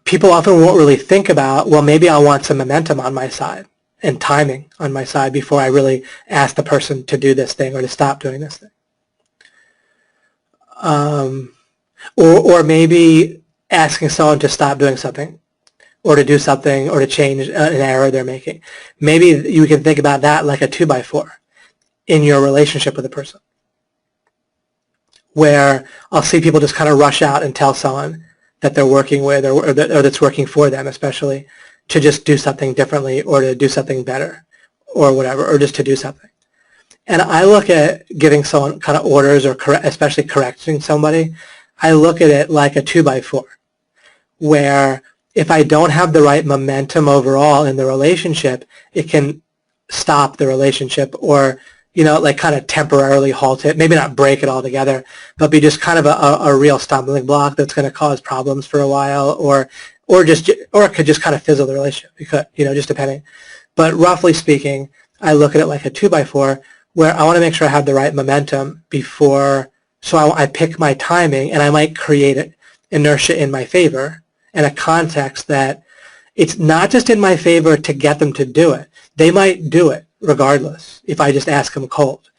people often won't really think about, well, maybe I want some momentum on my side and timing on my side before I really ask the person to do this thing or to stop doing this thing. Or maybe asking someone to stop doing something or to do something or to change an error they're making. Maybe you can think about that like a 2x4 in your relationship with a person, where I'll see people just kind of rush out and tell someone that they're working with or that's working for them especially to just do something differently or to do something better or whatever, or just to do something. And I look at giving someone kind of orders or especially correcting somebody, I look at it like a 2x4, where if I don't have the right momentum overall in the relationship, it can stop the relationship or, you know, like kind of temporarily halt it, maybe not break it altogether, but be just kind of a real stumbling block that's going to cause problems for a while, or it could just kind of fizzle the relationship. It could, you know, just depending. But roughly speaking, I look at it like a 2x4, where I want to make sure I have the right momentum before, so I pick my timing, and I might create inertia in my favor and a context that it's not just in my favor to get them to do it. They might do it regardless if I just ask them cold.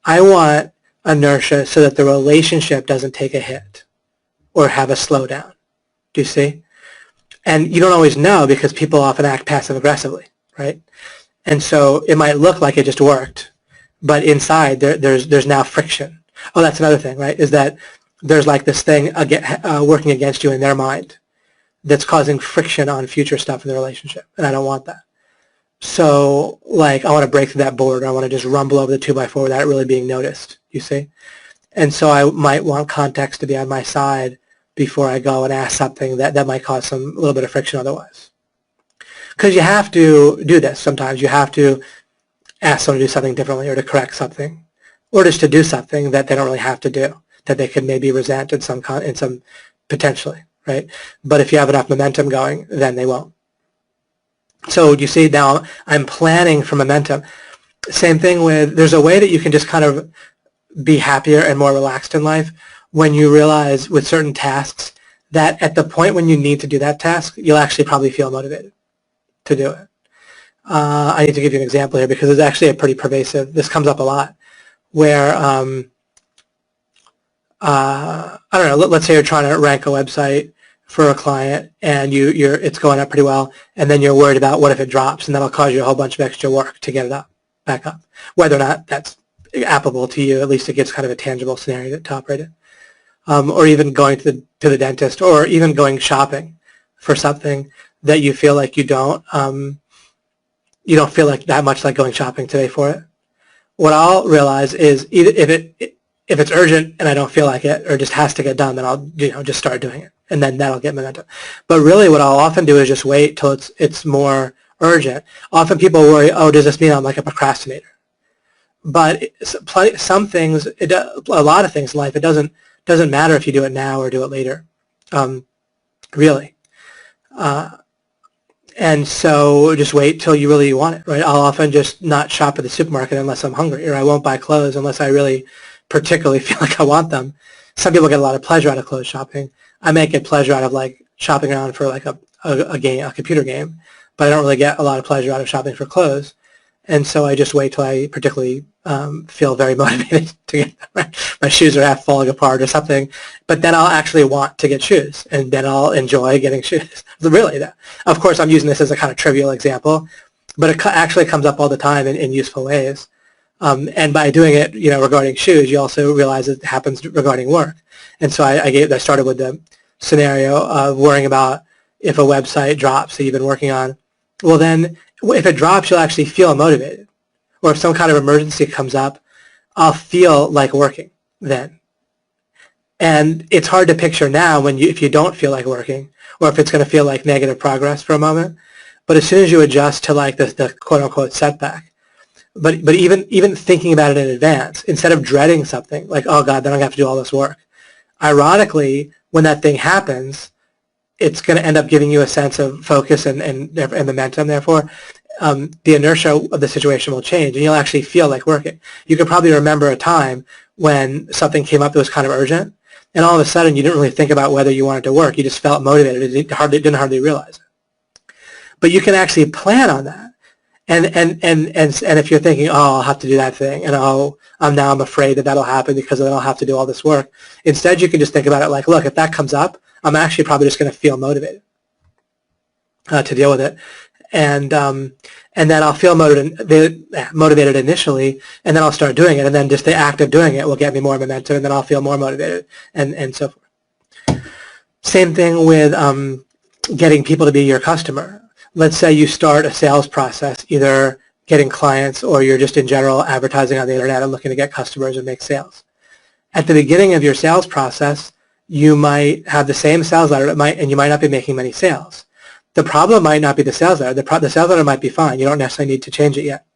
I want inertia so that the relationship doesn't take a hit or have a slowdown. Do you see? And you don't always know because people often act passive-aggressively, right? And so it might look like it just worked, but inside there's now friction. Oh, that's another thing, right, is that there's like this thing working against you in their mind that's causing friction on future stuff in the relationship, and I don't want that. So, like, I want to break through that board, or I want to just rumble over the 2x4 without it really being noticed, you see? And so I might want context to be on my side before I go and ask something that might cause a little bit of friction otherwise. Because you have to do this sometimes. You have to ask someone to do something differently or to correct something, or just to do something that they don't really have to do, that they could maybe resent in some potentially, right? But if you have enough momentum going, then they won't. So you see now I'm planning for momentum. Same thing with, there's a way that you can just kind of be happier and more relaxed in life when you realize with certain tasks that at the point when you need to do that task, you'll actually probably feel motivated to do it. I need to give you an example here because it's actually a pretty pervasive, this comes up a lot, where, I don't know, let's say you're trying to rank a website for a client and it's going up pretty well, and then you're worried about what if it drops, and that'll cause you a whole bunch of extra work to get it back up. Whether or not that's applicable to you, at least it gives kind of a tangible scenario to operate in. Or even going to the dentist, or even going shopping for something that you feel like you don't feel like that much like going shopping today for it. What I'll realize is if it's urgent and I don't feel like it, or just has to get done, then I'll just start doing it, and then that'll get momentum. But really, what I'll often do is just wait till it's more urgent. Often people worry, oh, does this mean I'm like a procrastinator? But some things, a lot of things in life, it doesn't matter if you do it now or do it later, really. And so just wait till you really want it, right? I'll often just not shop at the supermarket unless I'm hungry, or I won't buy clothes unless I really particularly feel like I want them. Some people get a lot of pleasure out of clothes shopping. I may get pleasure out of like shopping around for like a computer game, but I don't really get a lot of pleasure out of shopping for clothes. And so I just wait till I particularly feel very motivated to get them, right? My shoes are half falling apart or something, but then I'll actually want to get shoes, and then I'll enjoy getting shoes. Really, of course, I'm using this as a kind of trivial example, but it actually comes up all the time in useful ways. And by doing it, regarding shoes, you also realize it happens regarding work. And so I started with the scenario of worrying about if a website drops that you've been working on. Well, then if it drops, you'll actually feel motivated. Or if some kind of emergency comes up, I'll feel like working then. And it's hard to picture now if you don't feel like working, or if it's going to feel like negative progress for a moment. But as soon as you adjust to like the quote-unquote setback, but even thinking about it in advance, instead of dreading something like, oh God, then I'm going to have to do all this work. Ironically, when that thing happens, it's going to end up giving you a sense of focus and momentum. Therefore, the inertia of the situation will change, and you'll actually feel like working. You can probably remember a time when something came up that was kind of urgent, and all of a sudden you didn't really think about whether you wanted to work. You just felt motivated. You didn't hardly realize it. But you can actually plan on that. And if you're thinking, oh, I'll have to do that thing, and I'm afraid that'll happen because then I'll have to do all this work. Instead, you can just think about it like, look, if that comes up, I'm actually probably just going to feel motivated to deal with it, and then I'll feel motivated initially, and then I'll start doing it, and then just the act of doing it will get me more momentum, and then I'll feel more motivated, and so forth. Same thing with getting people to be your customer. Let's say you start a sales process, either getting clients or you're just in general advertising on the internet and looking to get customers and make sales. At the beginning of your sales process, you might have the same sales letter and you might not be making many sales. The problem might not be the sales letter. The sales letter might be fine. You don't necessarily need to change it yet.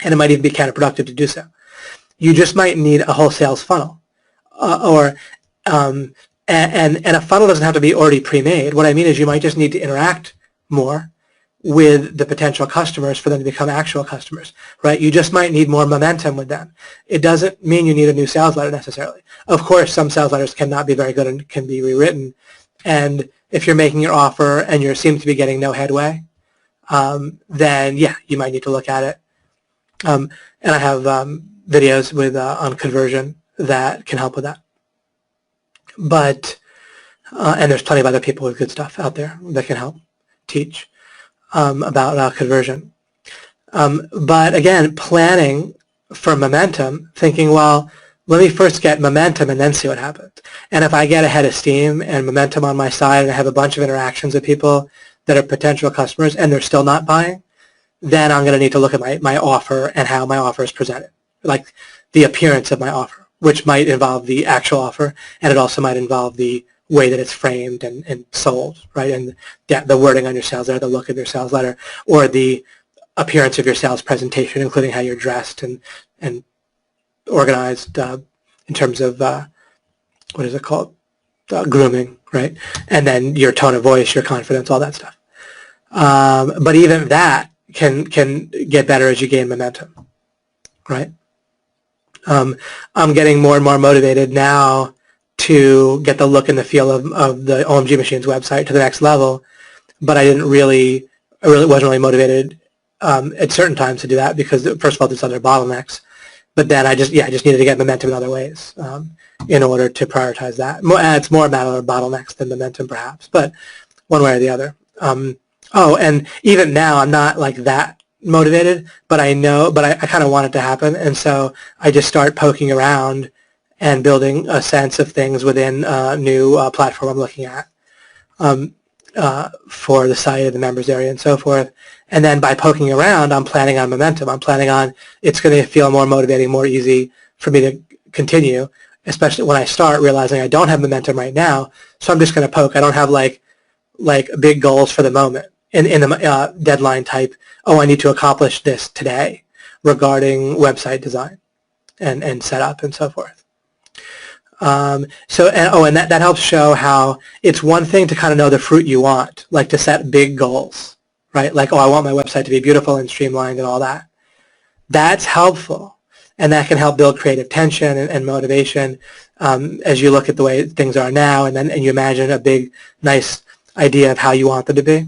And it might even be counterproductive to do so. You just might need a whole sales funnel. And a funnel doesn't have to be already pre-made. What I mean is you might just need to interact more with the potential customers for them to become actual customers, right? You just might need more momentum with them. It doesn't mean you need a new sales letter necessarily. Of course, some sales letters cannot be very good and can be rewritten. And if you're making your offer and you seem to be getting no headway, then yeah, you might need to look at it. And I have videos with on conversion that can help with that. But and there's plenty of other people with good stuff out there that can help teach about conversion. But again, planning for momentum, thinking, well, let me first get momentum and then see what happens. And if I get a head of steam and momentum on my side and I have a bunch of interactions with people that are potential customers and they're still not buying, then I'm going to need to look at my offer and how my offer is presented, like the appearance of my offer, which might involve the actual offer, and it also might involve the way that it's framed and sold, right? And the wording on your sales letter, the look of your sales letter, or the appearance of your sales presentation, including how you're dressed and organized in terms of, what is it called? Grooming, right? And then your tone of voice, your confidence, all that stuff. But even that can get better as you gain momentum, right? I'm getting more and more motivated now to get the look and the feel of the OMG Machines website to the next level, but I wasn't really motivated at certain times to do that because, first of all, there's other bottlenecks. But then I just needed to get momentum in other ways in order to prioritize that. It's more a matter of bottlenecks than momentum, perhaps, but one way or the other. And even now, I'm not like that motivated, but I kind of want it to happen, and so I just start poking around and building a sense of things within a new platform I'm looking at for the site and the members area and so forth. And then by poking around, I'm planning on momentum. I'm planning on it's going to feel more motivating, more easy for me to continue, especially when I start realizing I don't have momentum right now. So I'm just going to poke. I don't have like big goals for the moment in the deadline type. Oh, I need to accomplish this today regarding website design and setup and so forth. And that helps show how it's one thing to kind of know the fruit you want, like to set big goals, right? Like, oh, I want my website to be beautiful and streamlined and all that. That's helpful, and that can help build creative tension and motivation as you look at the way things are now, and you imagine a big, nice idea of how you want them to be.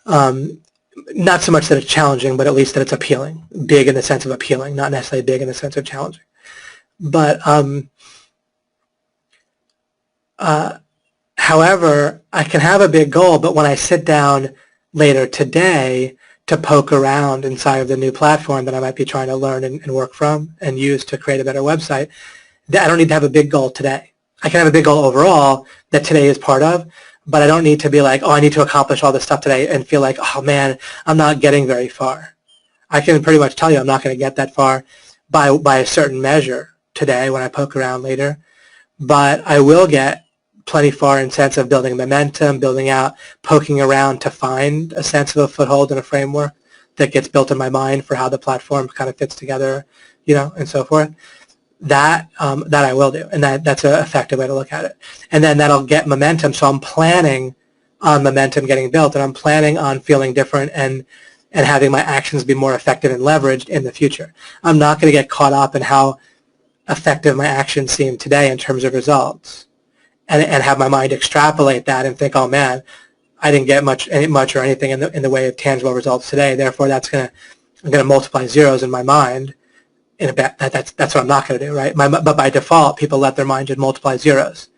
Not so much that it's challenging, but at least that it's appealing. Big in the sense of appealing, not necessarily big in the sense of challenging. But however, I can have a big goal, but when I sit down later today to poke around inside of the new platform that I might be trying to learn and work from and use to create a better website, I don't need to have a big goal today. I can have a big goal overall that today is part of, but I don't need to be like, oh, I need to accomplish all this stuff today and feel like, oh, man, I'm not getting very far. I can pretty much tell you I'm not going to get that far by a certain measure today when I poke around later, but I will get plenty far in sense of building momentum, building out, poking around to find a sense of a foothold and a framework that gets built in my mind for how the platform kind of fits together, and so forth. That I will do, and that's an effective way to look at it. And then that'll get momentum, so I'm planning on momentum getting built, and I'm planning on feeling different and having my actions be more effective and leveraged in the future. I'm not going to get caught up in how effective my actions seem today in terms of results and have my mind extrapolate that and think, oh man, I didn't get much or anything in the way of tangible results today, therefore I'm going to multiply zeros in my mind. That's what I'm not going to do, right? But by default, people let their mind just multiply zeros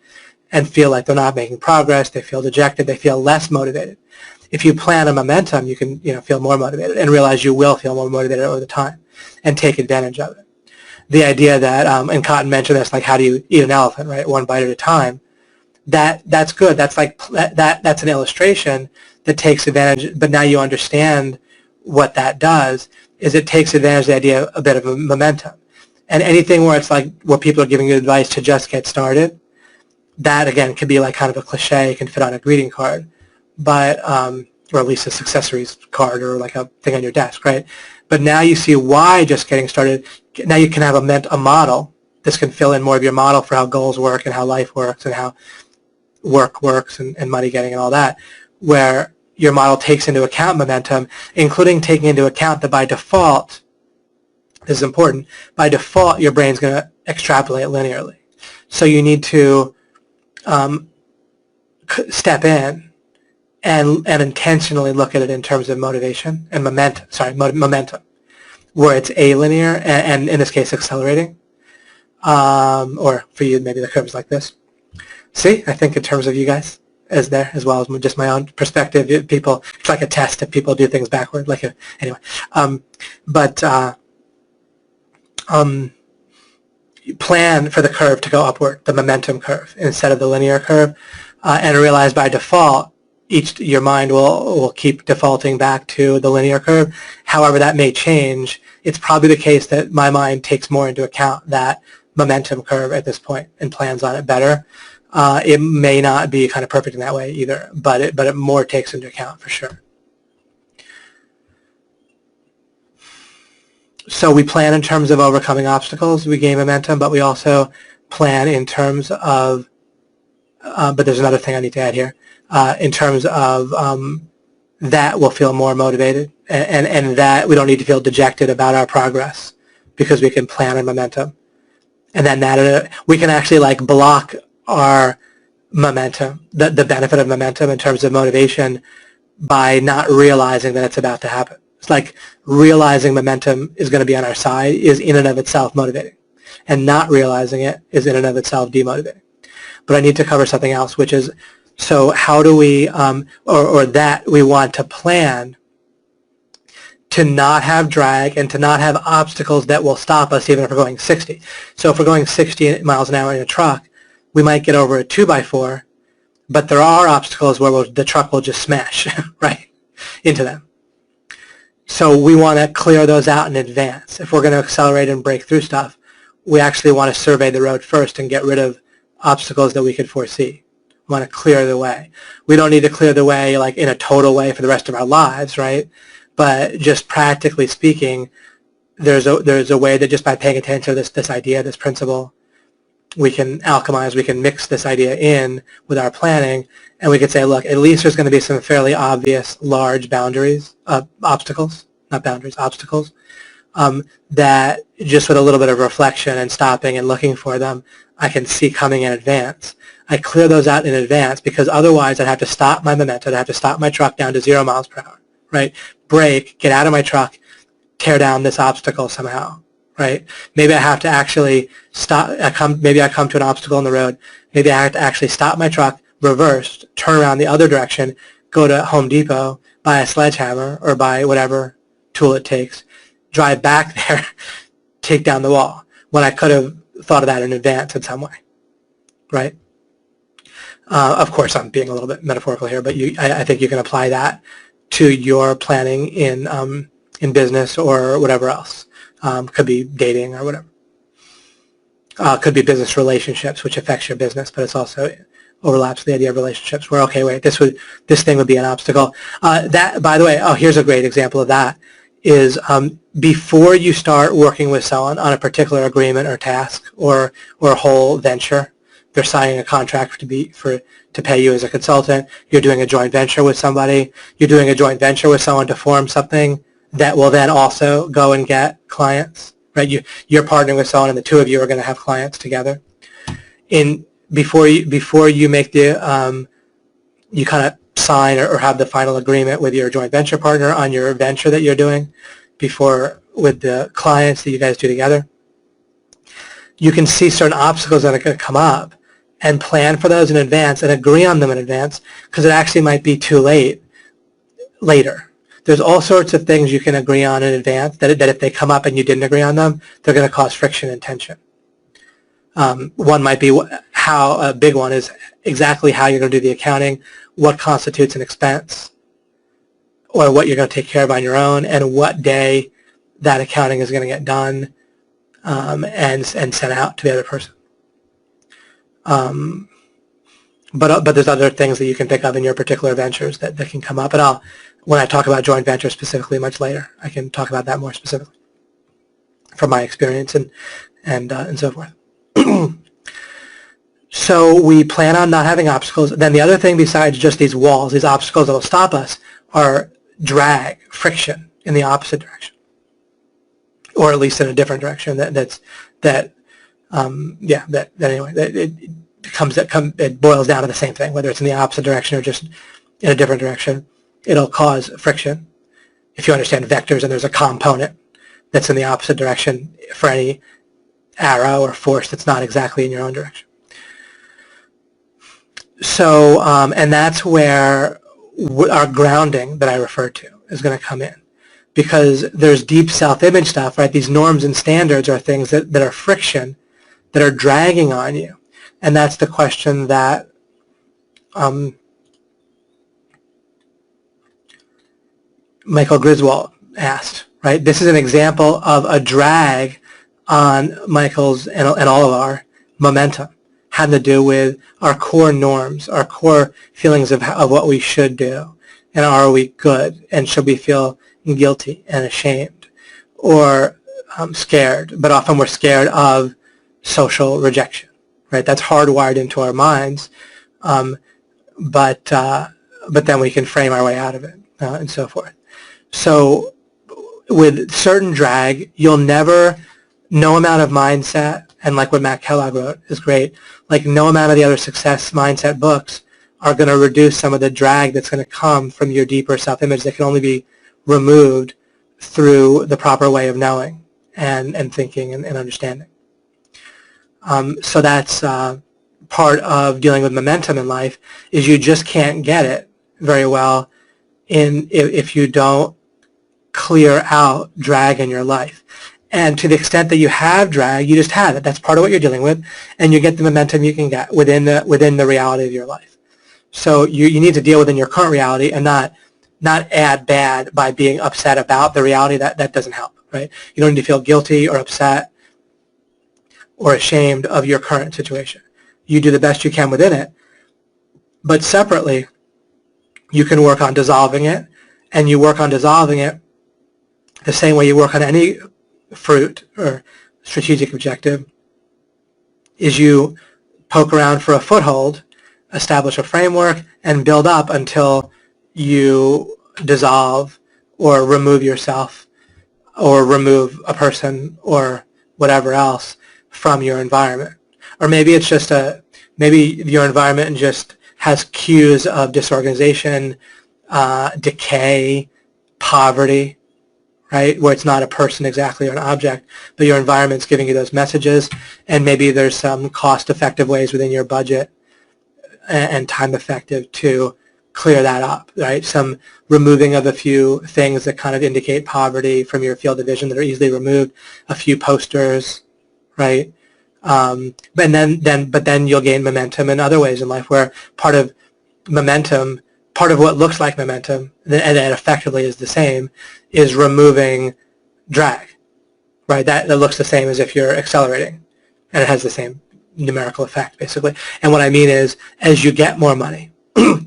and feel like they're not making progress, they feel dejected, they feel less motivated. If you plan a momentum, you can feel more motivated and realize you will feel more motivated over the time and take advantage of it. The idea that, and Cotton mentioned this, like how do you eat an elephant, right? One bite at a time. That's good. That's like that's an illustration that takes advantage. But now you understand what that does is it takes advantage of the idea of a bit of a momentum. And anything where it's like where people are giving you advice to just get started, that again can be like kind of a cliche, can fit on a greeting card, but or at least a successories card or like a thing on your desk, right? But now you see why just getting started. Now you can have a model. This can fill in more of your model for how goals work and how life works and how work works and money getting and all that, where your model takes into account momentum, including taking into account that by default, this is important, by default your brain's going to extrapolate linearly. So you need to step in and intentionally look at it in terms of motivation and momentum, where it's alinear and in this case accelerating, or for you maybe the curve is like this. See, I think in terms of you guys as there, as well as just my own perspective, people, it's like a test if people do things backward, anyway. Plan for the curve to go upward, the momentum curve, instead of the linear curve, and realize by default, your mind will keep defaulting back to the linear curve. However, that may change. It's probably the case that my mind takes more into account that momentum curve at this point and plans on it better. It may not be kind of perfect in that way either, but it more takes into account for sure. So we plan in terms of overcoming obstacles, we gain momentum, but we also plan in terms of, but there's another thing I need to add here, in terms of that we'll feel more motivated and that we don't need to feel dejected about our progress because we can plan our momentum. And then that we can actually like block our momentum, the benefit of momentum in terms of motivation, by not realizing that it's about to happen. It's like realizing momentum is going to be on our side is in and of itself motivating, and not realizing it is in and of itself demotivating. But I need to cover something else, which is, so how do we, or that we want to plan to not have drag and to not have obstacles that will stop us even if we're going 60. So if we're going 60 miles an hour in a truck, we might get over a 2x4, but there are obstacles where the truck will just smash right into them. So we want to clear those out in advance. If we're going to accelerate and break through stuff, we actually want to survey the road first and get rid of obstacles that we could foresee. We want to clear the way. We don't need to clear the way like in a total way for the rest of our lives, right? But just practically speaking, there's a way that just by paying attention to this idea, this principle, we can alchemize, we can mix this idea in with our planning, and we could say, look, at least there's going to be some fairly obvious large boundaries, obstacles, not boundaries, obstacles, that just with a little bit of reflection and stopping and looking for them, I can see coming in advance. I clear those out in advance because otherwise I'd have to stop my momentum, I'd have to stop my truck down to 0 miles per hour, right? Brake, get out of my truck, tear down this obstacle somehow. Right? Maybe I have to actually stop. Maybe I come to an obstacle on the road. Maybe I have to actually stop my truck, reverse, turn around the other direction, go to Home Depot, buy a sledgehammer or buy whatever tool it takes, drive back there, take down the wall, when I could have thought of that in advance in some way. Right? Of course, I'm being a little bit metaphorical here, but I think you can apply that to your planning in business or whatever else. Could be dating or whatever. Could be business relationships, which affects your business, but it's also overlaps the idea of relationships where, okay, wait, this thing would be an obstacle. That, by the way, here's a great example of that, is before you start working with someone on a particular agreement or task or a whole venture, they're signing a contract to pay you as a consultant, you're doing a joint venture with somebody, you're doing a joint venture with someone to form something that will then also go and get clients, right? You're partnering with someone, and the two of you are going to have clients together. Before you make the you kind of sign or have the final agreement with your joint venture partner on your venture that you're doing, with the clients that you guys do together, you can see certain obstacles that are going to come up and plan for those in advance and agree on them in advance, because it actually might be too late later. There's all sorts of things you can agree on in advance that if they come up and you didn't agree on them, they're going to cause friction and tension. One might be a big one is exactly how you're going to do the accounting, what constitutes an expense, or what you're going to take care of on your own, and what day that accounting is going to get done and sent out to the other person. But there's other things that you can pick up in your particular ventures that can come up, and when I talk about joint ventures specifically much later, I can talk about that more specifically from my experience and so forth. So we plan on not having obstacles. Then the other thing besides just these walls, these obstacles that will stop us, are drag, friction in the opposite direction, or at least in a different direction. It boils down to the same thing, whether it's in the opposite direction or just in a different direction. It'll cause friction. If you understand vectors and there's a component that's in the opposite direction for any arrow or force that's not exactly in your own direction. So, and that's where our grounding that I referred to is going to come in, because there's deep self-image stuff, right? These norms and standards are things that are friction, that are dragging on you. And that's the question that Michael Griswold asked, right? This is an example of a drag on Michael's and all of our momentum, had to do with our core norms, our core feelings of what we should do, and are we good, and should we feel guilty and ashamed, or scared, but often we're scared of social rejection, right? That's hardwired into our minds, but then we can frame our way out of it, and so forth. So with certain drag, you'll never no amount of mindset, and like what Matt Kellogg wrote is great, like no amount of the other success mindset books are going to reduce some of the drag that's going to come from your deeper self-image that can only be removed through the proper way of knowing and thinking and understanding. So that's part of dealing with momentum in life, is you just can't get it very well if you don't clear out drag in your life. And to the extent that you have drag, you just have it. That's part of what you're dealing with, and you get the momentum you can get within the reality of your life. So you need to deal within your current reality and not add bad by being upset about the reality. That doesn't help, right? You don't need to feel guilty or upset or ashamed of your current situation. You do the best you can within it, but separately, you can work on dissolving it, and you work on dissolving it the same way you work on any fruit or strategic objective, is you poke around for a foothold, establish a framework, and build up until you dissolve or remove yourself or remove a person or whatever else from your environment. Or maybe it's just maybe your environment just has cues of disorganization, decay, poverty, right, where it's not a person exactly or an object, but your environment's giving you those messages, and maybe there's some cost-effective ways within your budget and time-effective to clear that up, right? Some removing of a few things that kind of indicate poverty from your field of vision that are easily removed, a few posters, right? But then you'll gain momentum in other ways in life, where part of momentum, part of what looks like momentum, and that effectively is the same, is removing drag, right? That looks the same as if you're accelerating, and it has the same numerical effect, basically. And what I mean is, as you get more money,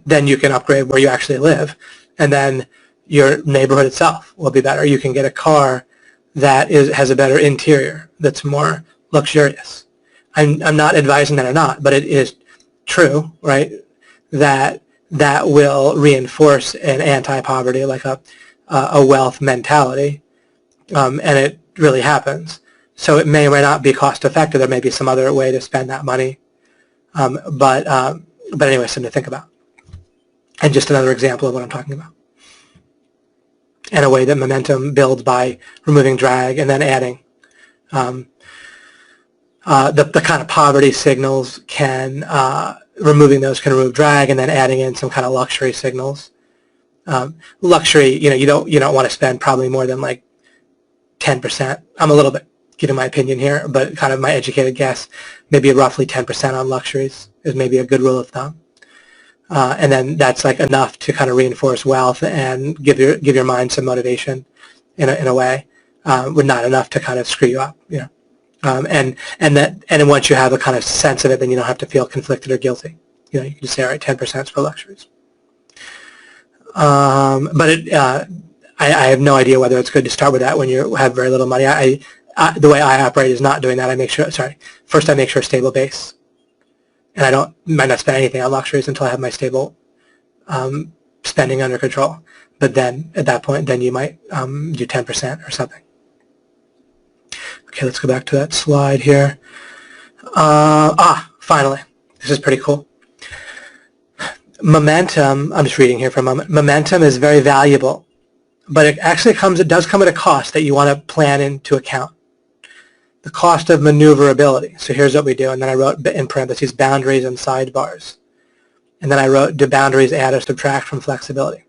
then you can upgrade where you actually live, and then your neighborhood itself will be better. You can get a car that has a better interior, that's more luxurious. I'm not advising that or not, but it is true, right, that will reinforce an anti-poverty, like a wealth mentality, and it really happens. So it may or may not be cost effective. There may be some other way to spend that money, but anyway, something to think about. And just another example of what I'm talking about. And a way that momentum builds by removing drag and then adding. The kind of poverty signals can, removing those can remove drag, and then adding in some kind of luxury signals. Luxury, you don't want to spend probably more than like 10%. I'm a little bit giving my opinion here, but kind of my educated guess, maybe roughly 10% on luxuries is maybe a good rule of thumb. And then that's like enough to kind of reinforce wealth and give your mind some motivation in a way, but not enough to kind of screw you up, and then once you have a kind of sense of it, then you don't have to feel conflicted or guilty. You can just say, all right, 10% for luxuries. But I have no idea whether it's good to start with that when you have very little money. The way I operate is not doing that. First I make sure a stable base, and I might not spend anything on luxuries until I have my stable spending under control. But then at that point, then you might do 10% or something. Okay, let's go back to that slide here. Finally, this is pretty cool. Momentum, I'm just reading here for a moment. Momentum is very valuable, but it does come at a cost that you want to plan into account. The cost of maneuverability. So here's what we do, and then I wrote in parentheses boundaries and sidebars. And then I wrote, do boundaries add or subtract from flexibility?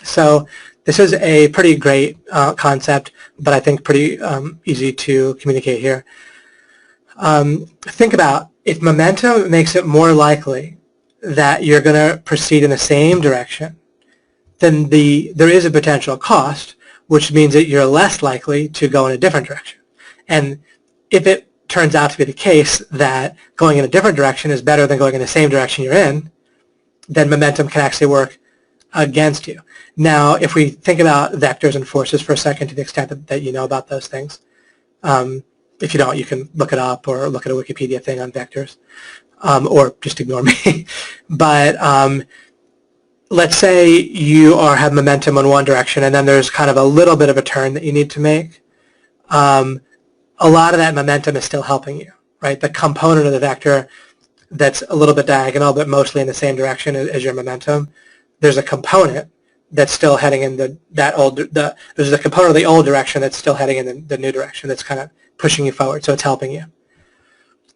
So this is a pretty great concept, but I think pretty easy to communicate here. Think about, if momentum makes it more likely that you're going to proceed in the same direction, then there is a potential cost, which means that you're less likely to go in a different direction. And if it turns out to be the case that going in a different direction is better than going in the same direction you're in, then momentum can actually work against you. Now, if we think about vectors and forces for a second, to the extent that you know about those things, if you don't, you can look it up or look at a Wikipedia thing on vectors, or just ignore me. But let's say you have momentum in one direction, and then there's kind of a little bit of a turn that you need to make. a lot of that momentum is still helping you, right? The component of the vector that's a little bit diagonal but mostly in the same direction as your momentum, there's a component that's still heading in there's a component of the old direction that's still heading in the new direction that's kind of pushing you forward, so it's helping you.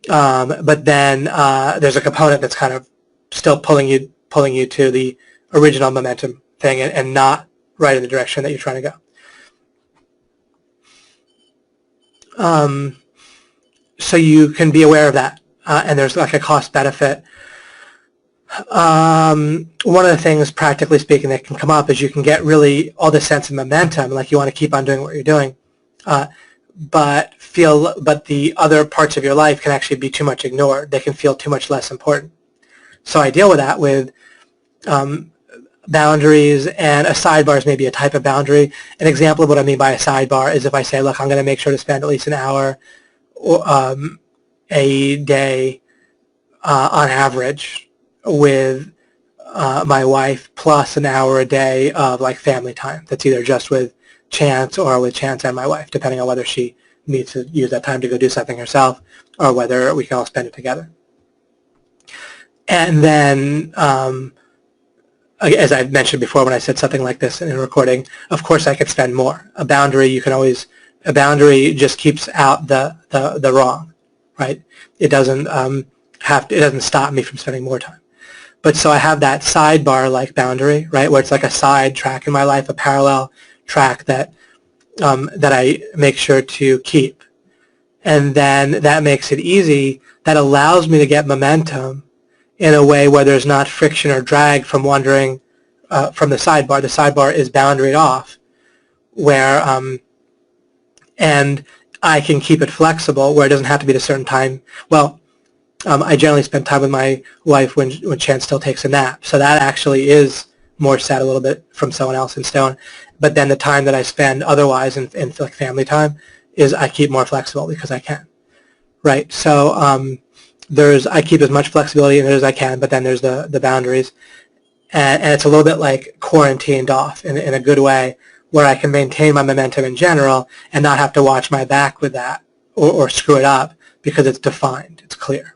But then there's a component that's kind of still pulling you to the original momentum thing and not right in the direction that you're trying to go. So you can be aware of that, and there's like a cost benefit. One of the things, practically speaking, that can come up is you can get really all this sense of momentum, like you want to keep on doing what you're doing, but the other parts of your life can actually be too much ignored. They can feel too much less important. So I deal with that with boundaries, and a sidebar is maybe a type of boundary. An example of what I mean by a sidebar is if I say, look, I'm going to make sure to spend at least an hour a day on average with my wife, plus an hour a day of like family time. That's either just with Chance or with Chance and my wife, depending on whether she needs to use that time to go do something herself or whether we can all spend it together. And then, as I mentioned before when I said something like this in a recording, of course I could spend more. A boundary, a boundary just keeps out the wrong, right? It doesn't it doesn't stop me from spending more time. But so I have that sidebar like boundary, right, where it's like a side track in my life, a parallel track that I make sure to keep. And then that makes it easy. That allows me to get momentum in a way where there's not friction or drag from wandering from the sidebar. The sidebar is boundaried off, where and I can keep it flexible where it doesn't have to be at a certain time. Well, I generally spend time with my wife when Chance still takes a nap, so that actually is more set a little bit from someone else in stone. But then the time that I spend otherwise in like family time is I keep more flexible because I can, right? So I keep as much flexibility in it as I can, but then there's the boundaries, and it's a little bit like quarantined off in a good way, where I can maintain my momentum in general and not have to watch my back with that or screw it up because it's defined, it's clear.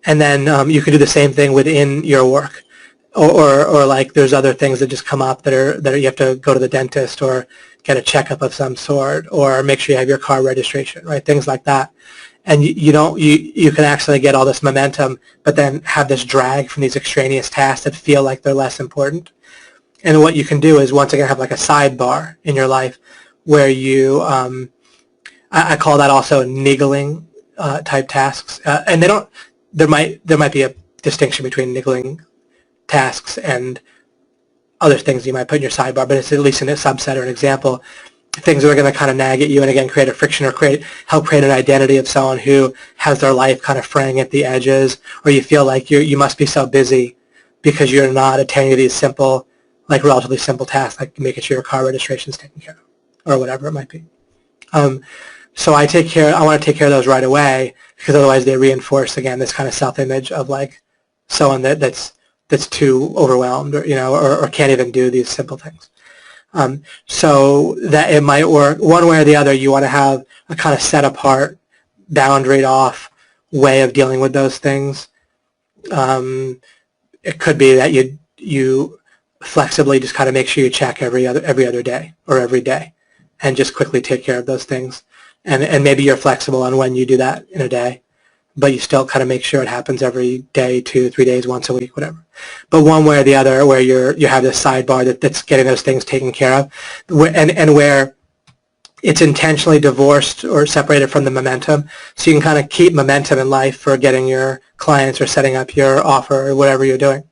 And then you can do the same thing within your work, or like there's other things that just come up that you have to go to the dentist or get a checkup of some sort, or make sure you have your car registration, right? Things like that. And you can actually get all this momentum, but then have this drag from these extraneous tasks that feel like they're less important. And what you can do is once again have like a sidebar in your life where you, I call that also niggling type tasks, and there might be a distinction between niggling tasks and other things you might put in your sidebar, but it's at least in a subset or an example. Things that are going to kind of nag at you and again create a friction or help create an identity of someone who has their life kind of fraying at the edges, or you feel like you must be so busy because you're not attending to these simple, like relatively simple tasks, like making sure your car registration is taken care of, or whatever it might be. So I want to take care of those right away, because otherwise they reinforce again this kind of self-image of like someone that's too overwhelmed, or can't even do these simple things. So that it might work one way or the other. You want to have a kind of set apart, boundaried off way of dealing with those things. It could be that you flexibly just kind of make sure you check every other day or every day, and just quickly take care of those things. And maybe you're flexible on when you do that in a day, but you still kind of make sure it happens every day, 2, 3 days, once a week, whatever. But one way or the other, where you have this sidebar that's getting those things taken care of, and where it's intentionally divorced or separated from the momentum, so you can kind of keep momentum in life for getting your clients or setting up your offer or whatever you're doing,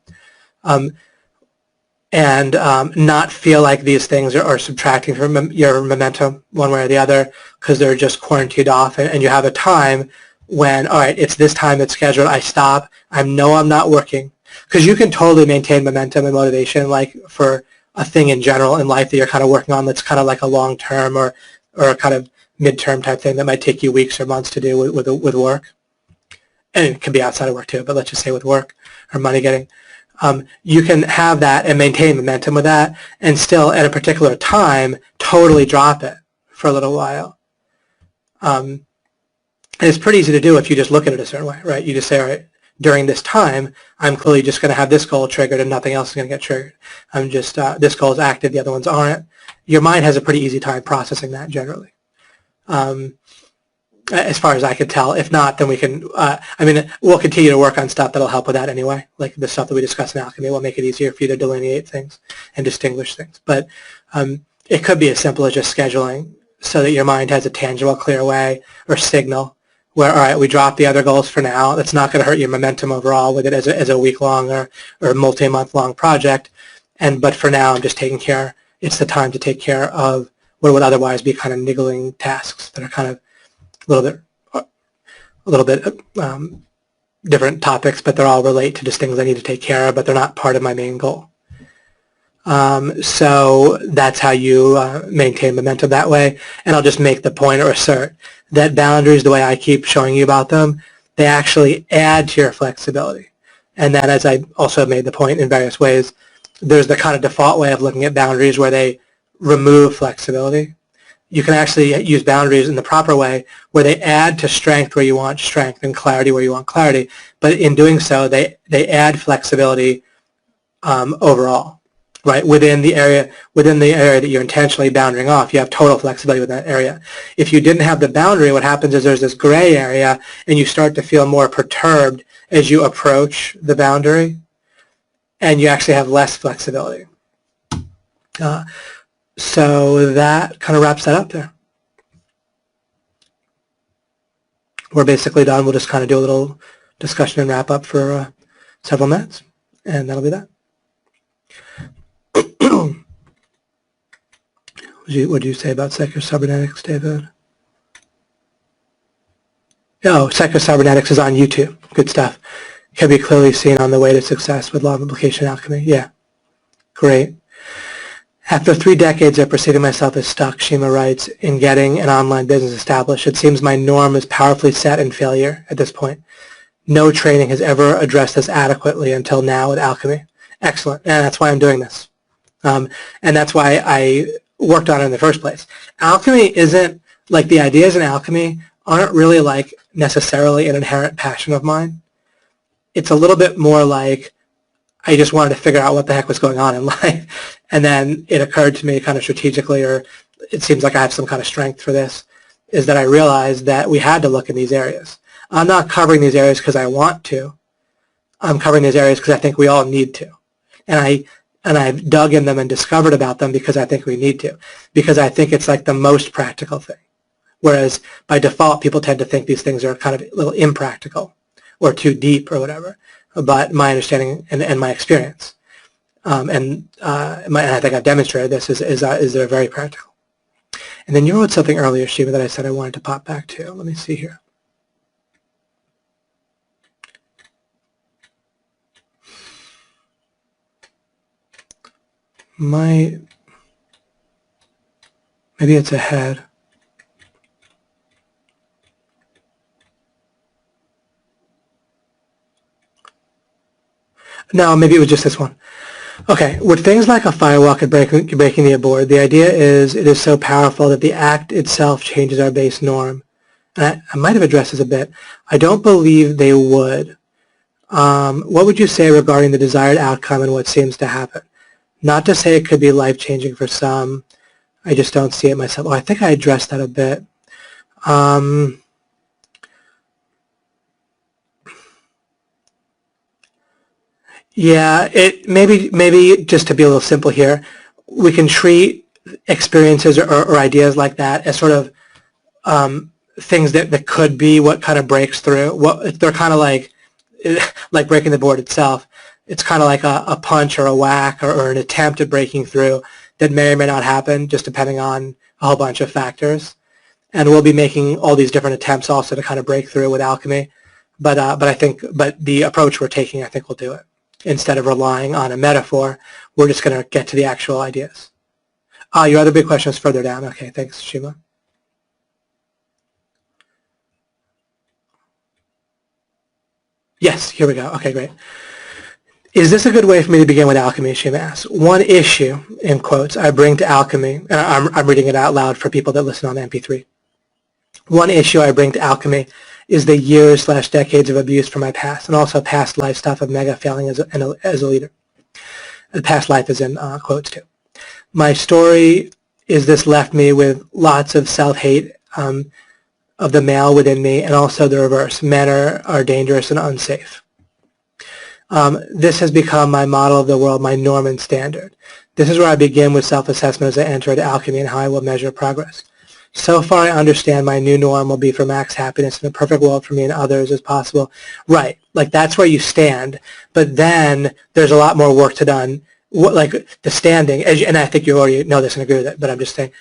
and not feel like these things are subtracting from your momentum one way or the other, because they're just quarantined off, and you have a time when, all right, it's this time it's scheduled, I stop, I'm not working. Because you can totally maintain momentum and motivation like for a thing in general in life that you're kind of working on that's kind of like a long-term or a kind of mid-term type thing that might take you weeks or months to do with work. And it can be outside of work too, but let's just say with work or money getting. You can have that and maintain momentum with that, and still at a particular time totally drop it for a little while, And it's pretty easy to do if you just look at it a certain way, right? You just say, all right, during this time, I'm clearly just going to have this goal triggered and nothing else is going to get triggered. I'm just, this goal is active, the other ones aren't. Your mind has a pretty easy time processing that generally. As far as I could tell. If not, then we can, we'll continue to work on stuff that'll help with that anyway. Like the stuff that we discuss in Alchemy will make it easier for you to delineate things and distinguish things. But it could be as simple as just scheduling so that your mind has a tangible, clear way or signal where, all right, we drop the other goals for now. That's not going to hurt your momentum overall with it as a week-long or multi-month-long project. But for now, I'm just taking care. It's the time to take care of what would otherwise be kind of niggling tasks that are kind of a little bit different topics, but they're all relate to just things I need to take care of, but they're not part of my main goal. So that's how you maintain momentum that way. And I'll just make the point or assert that boundaries, the way I keep showing you about them, they actually add to your flexibility. And that, as I also made the point in various ways, there's the kind of default way of looking at boundaries where they remove flexibility. You can actually use boundaries in the proper way where they add to strength where you want strength and clarity where you want clarity. But in doing so, they add flexibility overall. Right, within the area that you're intentionally boundaring off, you have total flexibility within that area. If you didn't have the boundary, what happens is there's this gray area, and you start to feel more perturbed as you approach the boundary, and you actually have less flexibility. So that kind of wraps that up there. We're basically done. We'll just kind of do a little discussion and wrap up for several minutes, and that'll be that. What did you say about psychocybernetics, David? Oh, psychocybernetics is on YouTube. Good stuff. Can be clearly seen on the way to success with law of implication alchemy. Yeah, great. After 3 decades of perceiving myself as stuck, Shima writes, in getting an online business established, it seems my norm is powerfully set in failure at this point. No training has ever addressed this adequately until now with alchemy. Excellent, and that's why I'm doing this. And that's why I worked on it in the first place. Alchemy isn't, like the ideas in alchemy aren't really like necessarily an inherent passion of mine. It's a little bit more like I just wanted to figure out what the heck was going on in life. And then it occurred to me kind of strategically, or it seems like I have some kind of strength for this, is that I realized that we had to look in these areas. I'm not covering these areas because I want to. I'm covering these areas because I think we all need to. And I've dug in them and discovered about them because I think we need to, because I think it's like the most practical thing. Whereas by default, people tend to think these things are kind of a little impractical or too deep or whatever. But my understanding and my experience, and I think I've demonstrated this, is they're very practical. And then you wrote something earlier, Shiva, that I said I wanted to pop back to. Let me see here. Maybe it's ahead. No, maybe it was just this one. Okay, with things like a firewalk and breaking the aboard, the idea is it is so powerful that the act itself changes our base norm. And I might have addressed this a bit. I don't believe they would. What would you say regarding the desired outcome and what seems to happen? Not to say it could be life-changing for some. I just don't see it myself. Oh, I think I addressed that a bit. Yeah, maybe just to be a little simple here, we can treat experiences or ideas like that as sort of things that could be what kind of breaks through. They're kind of like breaking the board itself. It's kind of like a punch or a whack or an attempt at breaking through that may or may not happen, just depending on a whole bunch of factors. And we'll be making all these different attempts also to kind of break through with alchemy. But the approach we're taking, I think, will do it. Instead of relying on a metaphor, we're just going to get to the actual ideas. Your other big question is further down. Okay, thanks, Shima. Yes, here we go. Okay, great. Is this a good way for me to begin with alchemy, Shima asks. One issue, in quotes, I bring to alchemy, I'm reading it out loud for people that listen on MP3. One issue I bring to alchemy is the years/decades of abuse from my past, and also past life stuff of mega failing as a leader. The past life is in quotes too. My story is this left me with lots of self-hate of the male within me, and also the reverse. Men are dangerous and unsafe. This has become my model of the world, my norm and standard. This is where I begin with self-assessment as I enter into alchemy and how I will measure progress. So far I understand my new norm will be for max happiness in a perfect world for me and others as possible. Right, like that's where you stand, but then there's a lot more work to done. Like the standing, and I think you already know this and agree with it, but I'm just saying,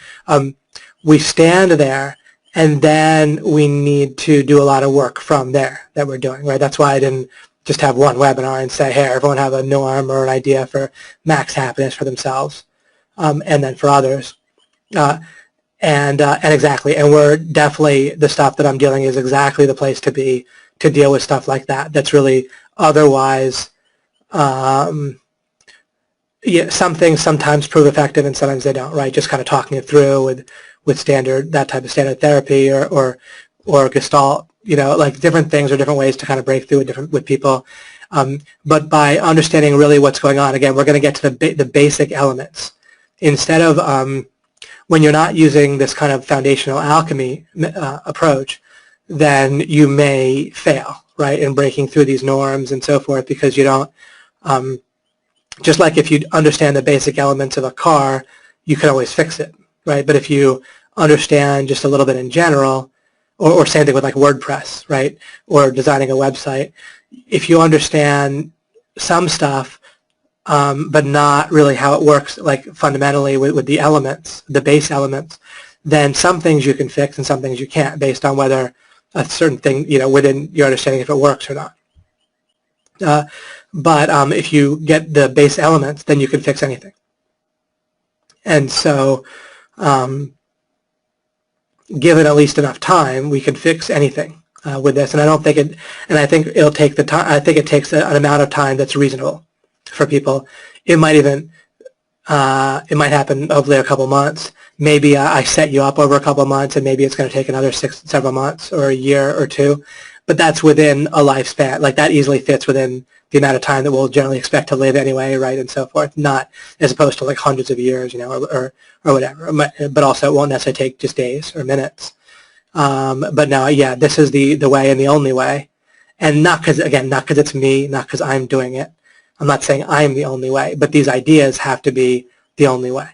we stand there and then we need to do a lot of work from there that we're doing, right? That's why I didn't just have one webinar and say, hey, everyone have a norm or an idea for max happiness for themselves, and then for others. And exactly, and we're definitely, the stuff that I'm dealing is exactly the place to be to deal with stuff like that. That's really otherwise, yeah, some things sometimes prove effective and sometimes they don't, right? Just kind of talking it through with standard, that type of standard therapy or Gestalt, you know, like different things or different ways to kind of break through with people. But by understanding really what's going on, again, we're going to get to the basic elements. Instead of when you're not using this kind of foundational alchemy approach, then you may fail, right, in breaking through these norms and so forth, because you don't, just like if you understand the basic elements of a car, you can always fix it, right? But if you understand just a little bit in general, or same thing with like WordPress, right, or designing a website, if you understand some stuff, but not really how it works, like fundamentally with the elements, the base elements, then some things you can fix and some things you can't, based on whether a certain thing, you know, within your understanding if it works or not. But if you get the base elements, then you can fix anything. And so, given at least enough time, we can fix anything with this. And I don't think it, and I think it'll take the time. I think it takes an amount of time that's reasonable for people. It might even, it might happen hopefully a couple months. Maybe I set you up over a couple months, and maybe it's going to take another several months or a year or two. But that's within a lifespan. Like that easily fits within the amount of time that we'll generally expect to live anyway, right, and so forth. Not as opposed to like hundreds of years, you know, or whatever. But also it won't necessarily take just days or minutes. But no, yeah, this is the way and the only way. And not because, again, not because it's me, not because I'm doing it. I'm not saying I'm the only way, but these ideas have to be the only way.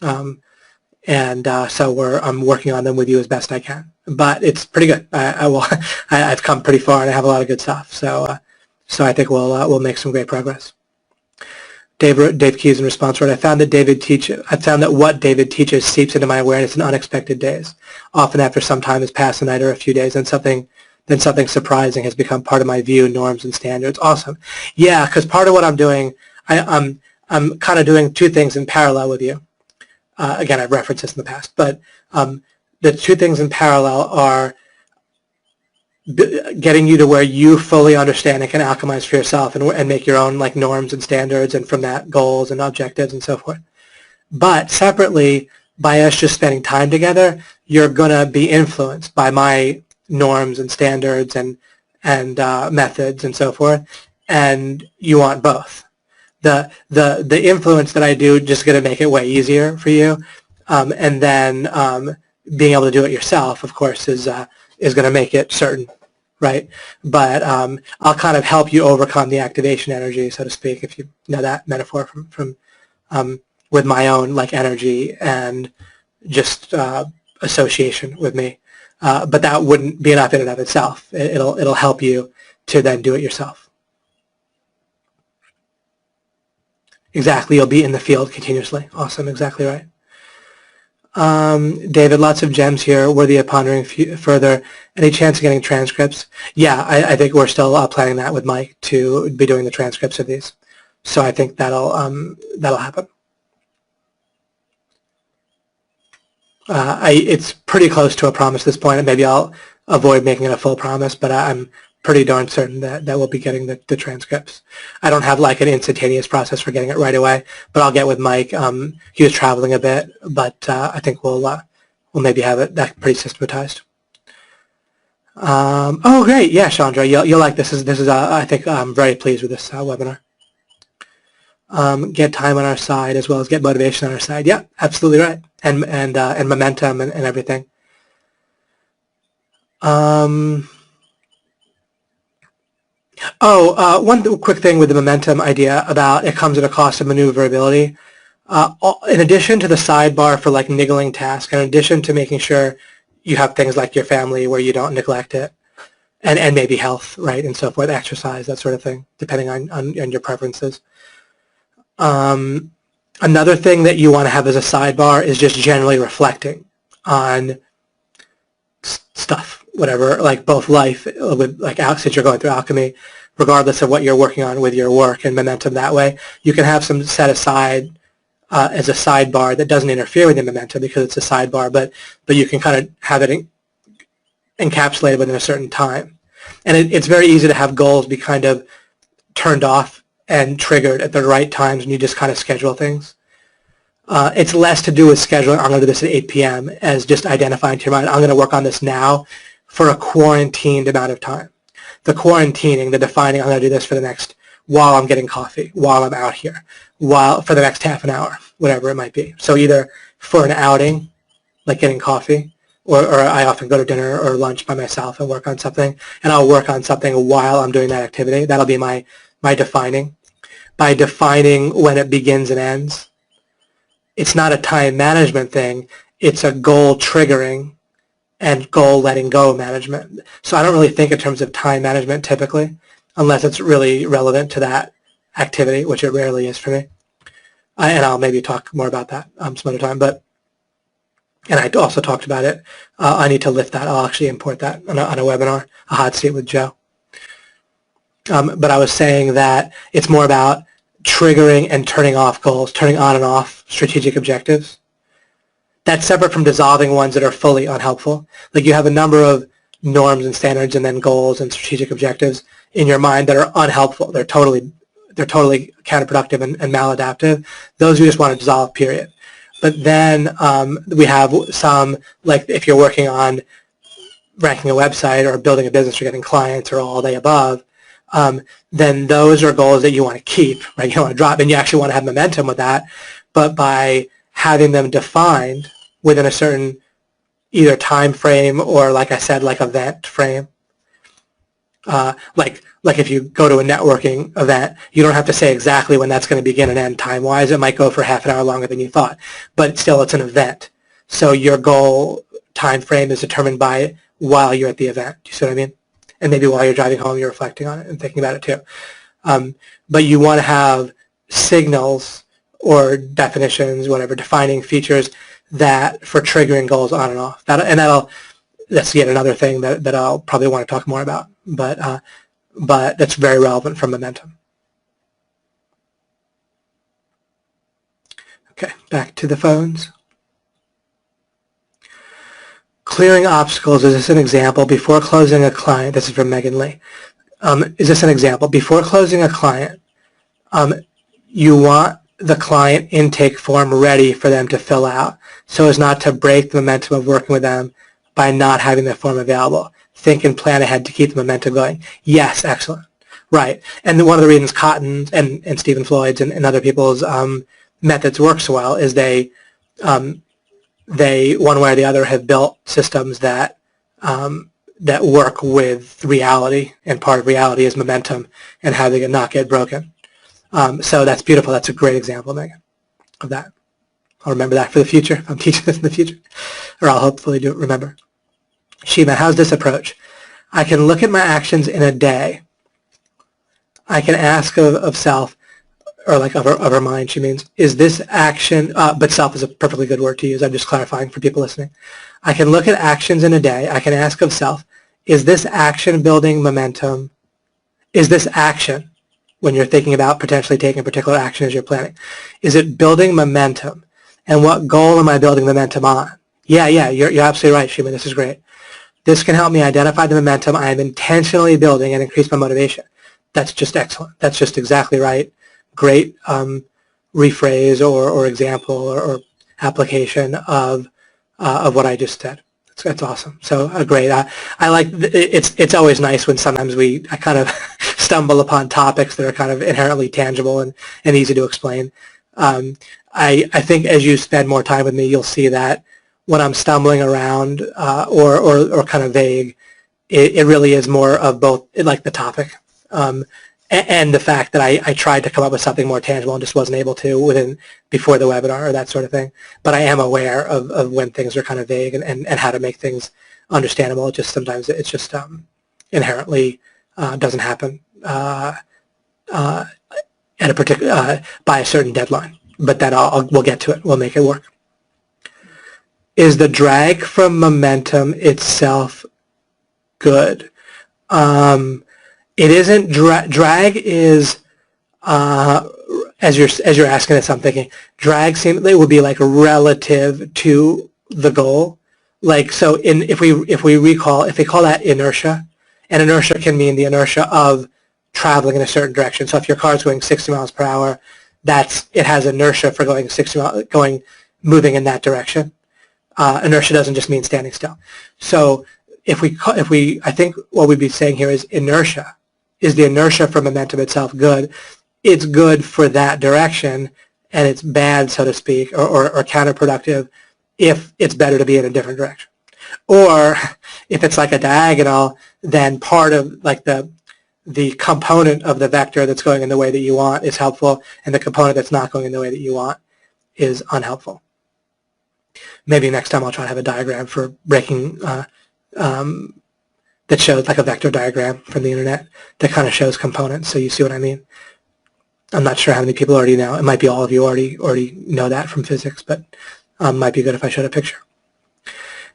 So I'm working on them with you as best I can. But it's pretty good. I've come pretty far, and I have a lot of good stuff. So I think we'll make some great progress. Dave Keys in response wrote, I found that what David teaches seeps into my awareness in unexpected days. Often after some time has passed, a night or a few days, then something surprising has become part of my view, norms, and standards. Awesome. Yeah, because part of what I'm doing, I'm kind of doing two things in parallel with you. Again, I've referenced this in the past, but the two things in parallel are getting you to where you fully understand and can alchemize for yourself and make your own like norms and standards, and from that goals and objectives and so forth. But separately, by us just spending time together, you're going to be influenced by my norms and standards and methods and so forth, and you want both. The influence that I do just going to make it way easier for you, and then being able to do it yourself, of course, is going to make it certain, right? But I'll kind of help you overcome the activation energy, so to speak, if you know that metaphor from with my own like energy and just association with me. But that wouldn't be enough in and of itself. It'll help you to then do it yourself. Exactly, you'll be in the field continuously. Awesome, exactly right. David, lots of gems here, worthy of pondering further. Any chance of getting transcripts? Yeah, I think we're still planning that with Mike to be doing the transcripts of these. So I think that'll happen. It's pretty close to a promise at this point, and maybe I'll avoid making it a full promise, but I'm pretty darn certain that we'll be getting the transcripts. I don't have like an instantaneous process for getting it right away, but I'll get with Mike. He was traveling a bit, but I think we'll maybe have it that pretty systematized. Oh, great. Yeah, Chandra, you'll like this. This is I think I'm very pleased with this webinar. Get time on our side as well as get motivation on our side. Yeah, absolutely right. And momentum and everything. One quick thing with the momentum idea about it comes at a cost of maneuverability. In addition to the sidebar for like niggling tasks, in addition to making sure you have things like your family where you don't neglect it, and maybe health, right, and so forth, exercise, that sort of thing, depending on your preferences. Another thing that you want to have as a sidebar is just generally reflecting on stuff, whatever, like both life, with like since you're going through alchemy, regardless of what you're working on with your work and momentum that way, you can have some set aside as a sidebar that doesn't interfere with your momentum because it's a sidebar, but you can kind of have it encapsulated within a certain time. And it's very easy to have goals be kind of turned off and triggered at the right times, and you just kind of schedule things. It's less to do with scheduling, I'm going to do this at 8 p.m., as just identifying to your mind, I'm going to work on this now for a quarantined amount of time. The quarantining, the defining, I'm going to do this for the next, while I'm getting coffee, while I'm out here, for the next half an hour, whatever it might be. So either for an outing, like getting coffee, or I often go to dinner or lunch by myself and work on something, and I'll work on something while I'm doing that activity. That'll be my defining. By defining when it begins and ends, it's not a time management thing, it's a goal triggering and goal letting go management. So I don't really think in terms of time management typically, unless it's really relevant to that activity, which it rarely is for me. And I'll maybe talk more about that some other time. And I also talked about it. I need to lift that. I'll actually import that on a webinar, a hot seat with Joe. But I was saying that it's more about triggering and turning off goals, turning on and off strategic objectives. That's separate from dissolving ones that are fully unhelpful. Like you have a number of norms and standards and then goals and strategic objectives in your mind that are unhelpful. They're totally counterproductive and maladaptive. Those you just want to dissolve, period. But then we have some, like if you're working on ranking a website or building a business or getting clients or all the above, then those are goals that you want to keep, right? You don't want to drop, and you actually want to have momentum with that. But by having them defined within a certain either time frame or, like I said, like event frame, like if you go to a networking event, you don't have to say exactly when that's going to begin and end time-wise. It might go for half an hour longer than you thought, but still it's an event. So your goal time frame is determined by while you're at the event. Do you see what I mean? And maybe while you're driving home, you're reflecting on it and thinking about it too. But you want to have signals or definitions, whatever, defining features that for triggering goals on and off. That's yet another thing that I'll probably want to talk more about. But that's very relevant for momentum. Okay, back to the phones. Clearing obstacles, is this an example? Before closing a client, this is from Megan Lee. Is this an example? Before closing a client, you want the client intake form ready for them to fill out so as not to break the momentum of working with them by not having the form available. Think and plan ahead to keep the momentum going. Yes, excellent. Right. And one of the reasons Cotton and Stephen Floyd's and other people's methods work so well is they, one way or the other, have built systems that that work with reality, and part of reality is momentum and having it not get broken. So that's beautiful. That's a great example, Megan, of that. I'll remember that for the future. I'm teaching this in the future, or I'll hopefully remember. Shima, how's this approach? I can look at my actions in a day. I can ask of self, or like of her mind, she means, is this action, but self is a perfectly good word to use. I'm just clarifying for people listening. I can look at actions in a day. I can ask of self, is this action building momentum? Is this action, when you're thinking about potentially taking a particular action as you're planning, is it building momentum? And what goal am I building momentum on? Yeah, you're absolutely right, Shima. This is great. This can help me identify the momentum I am intentionally building and increase my motivation. That's just excellent. That's just exactly right. Great rephrase or example or application of what I just said. That's awesome. So great. I like it's always nice when sometimes I kind of stumble upon topics that are kind of inherently tangible and easy to explain. I think as you spend more time with me, you'll see that when I'm stumbling around or kind of vague, it really is more of both like the topic and the fact that I tried to come up with something more tangible and just wasn't able to before the webinar or that sort of thing. But I am aware of when things are kind of vague and how to make things understandable. It just sometimes it's just inherently doesn't happen at a particular by a certain deadline. But that we'll get to it. We'll make it work. Is the drag from momentum itself good? It isn't. Drag is, as you're asking this, I'm thinking drag seemingly would be like relative to the goal. Like so, if we call that inertia, and inertia can mean the inertia of traveling in a certain direction. So if your car is going 60 miles per hour, it has inertia for going 60 miles, moving in that direction. Inertia doesn't just mean standing still. So I think what we'd be saying here is inertia. Is the inertia for momentum itself good? It's good for that direction, and it's bad, so to speak, or counterproductive if it's better to be in a different direction. Or if it's like a diagonal, then part of like the component of the vector that's going in the way that you want is helpful, and the component that's not going in the way that you want is unhelpful. Maybe next time I'll try to have a diagram for breaking that shows like a vector diagram from the internet that kind of shows components, so you see what I mean. I'm not sure how many people already know. It might be all of you already know that from physics, but might be good if I showed a picture.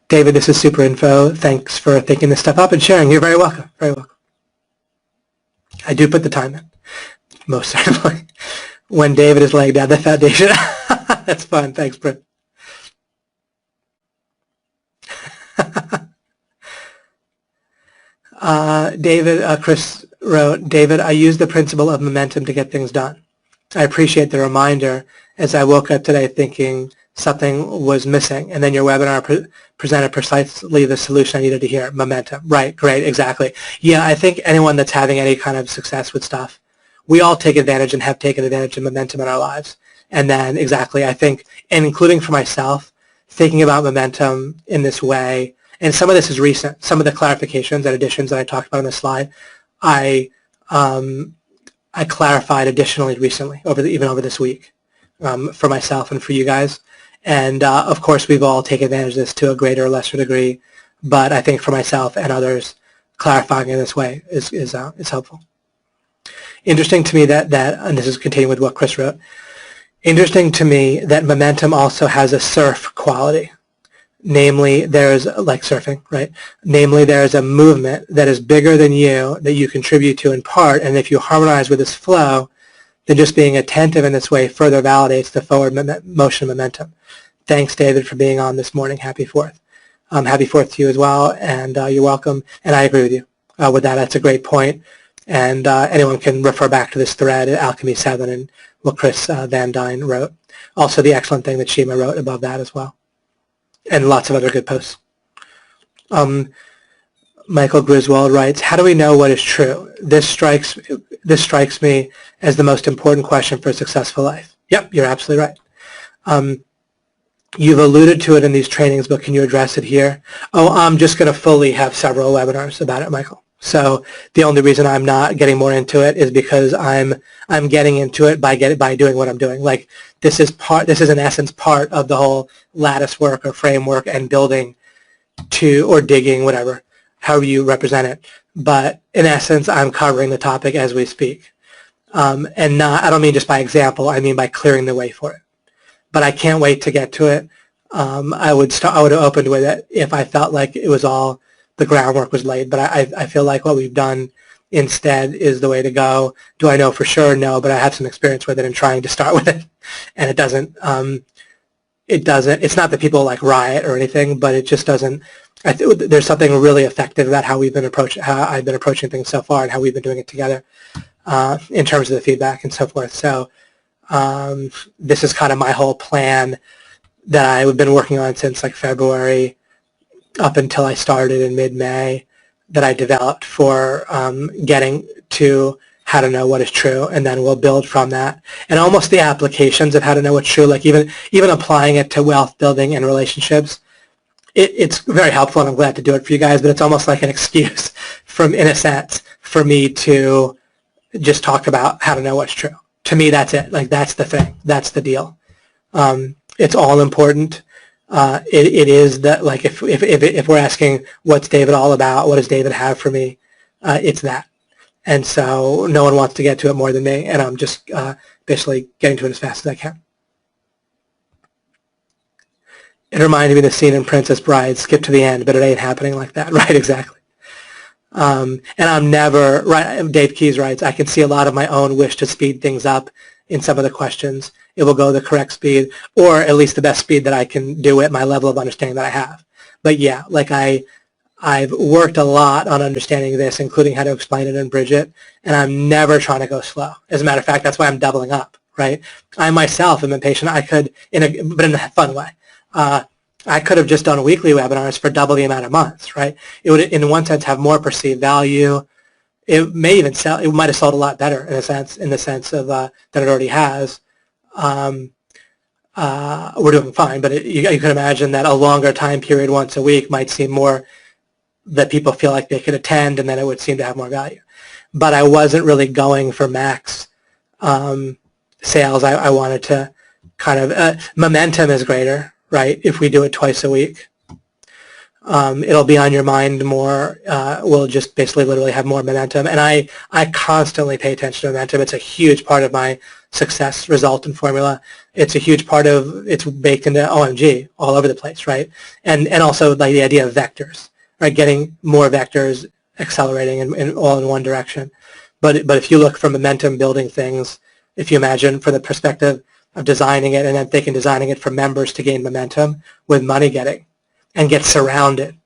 David, this is super info. Thanks for thinking this stuff up and sharing. You're very welcome. Very welcome. I do put the time in, most certainly. When David is laying down the foundation. That's fun. Thanks, Brent. Chris wrote, David, I use the principle of momentum to get things done. I appreciate the reminder as I woke up today thinking something was missing, and then your webinar presented precisely the solution I needed to hear, momentum. Right, great, exactly. Yeah, I think anyone that's having any kind of success with stuff, we all take advantage and have taken advantage of momentum in our lives. And then exactly, I think, and including for myself, thinking about momentum in this way, and some of this is recent. Some of the clarifications and additions that I talked about on the slide, I clarified additionally recently, even over this week, for myself and for you guys. And of course, we've all taken advantage of this to a greater or lesser degree. But I think for myself and others, clarifying in this way is helpful. Interesting to me that and this is continuing with what Chris wrote. Interesting to me that momentum also has a surf quality. Namely, there's like surfing, right? Namely, there's a movement that is bigger than you that you contribute to in part, and if you harmonize with this flow, then just being attentive in this way further validates the forward motion momentum. Thanks, David, for being on this morning. Happy 4th. Happy 4th to you as well, and you're welcome. And I agree with you with that. That's a great point. And anyone can refer back to this thread at Alchemy 7 and what Chris Van Dyne wrote. Also, the excellent thing that Shima wrote above that as well. And lots of other good posts. Michael Griswold writes, how do we know what is true? This strikes me as the most important question for a successful life. Yep, you're absolutely right. You've alluded to it in these trainings, but can you address it here? Oh, I'm just going to fully have several webinars about it, Michael. So the only reason I'm not getting more into it is because I'm getting into it by doing what I'm doing. Like this is in essence part of the whole lattice work or framework and building or digging, whatever, however you represent it. But in essence, I'm covering the topic as we speak. And I don't mean just by example, I mean by clearing the way for it. But I can't wait to get to it. I would have opened with it if I felt like it was all the groundwork was laid, but I feel like what we've done instead is the way to go. Do I know for sure? No, but I have some experience with it and trying to start with it, and it doesn't. It's not that people like riot or anything, but it just doesn't. There's something really effective about how I've been approaching things so far and how we've been doing it together in terms of the feedback and so forth. So this is kind of my whole plan that I've been working on since like February. up until I started in mid-May that I developed for getting to how to know what is true, and then we'll build from that. And almost the applications of how to know what's true, like even applying it to wealth building and relationships, it's very helpful, and I'm glad to do it for you guys, but it's almost like an excuse in a sense, for me to just talk about how to know what's true. To me, that's it. Like, that's the thing. That's the deal. It's all important. It is that, like, if we're asking what's David all about, what does David have for me, it's that. And so no one wants to get to it more than me, and I'm just basically getting to it as fast as I can. It reminded me of the scene in Princess Bride, skip to the end, but it ain't happening like that. Right, exactly. And I'm never, right, Dave Keyes writes, I can see a lot of my own wish to speed things up in some of the questions. It will go the correct speed, or at least the best speed that I can do at my level of understanding that I have. But yeah, like I've worked a lot on understanding this, including how to explain it and bridge it, and I'm never trying to go slow. As a matter of fact, that's why I'm doubling up, right? I myself am impatient. I could, but in a fun way. I could have just done weekly webinars for double the amount of months, right? It would, in one sense, have more perceived value. It may even sell. It might have sold a lot better in the sense of that it already has. We're doing fine, but you can imagine that a longer time period once a week might seem more that people feel like they could attend, and then it would seem to have more value. But I wasn't really going for max sales. I wanted to kind of momentum is greater. Right, if we do it twice a week, it'll be on your mind more. We'll just basically literally have more momentum. And I constantly pay attention to momentum. It's a huge part of my success result and formula. It's a huge part of, it's baked into OMG all over the place, right? And also like the idea of vectors, right? Getting more vectors, accelerating in all in one direction. But if you look for momentum building things, if you imagine from the perspective of designing it and then thinking designing it for members to gain momentum with money getting and get surrounded,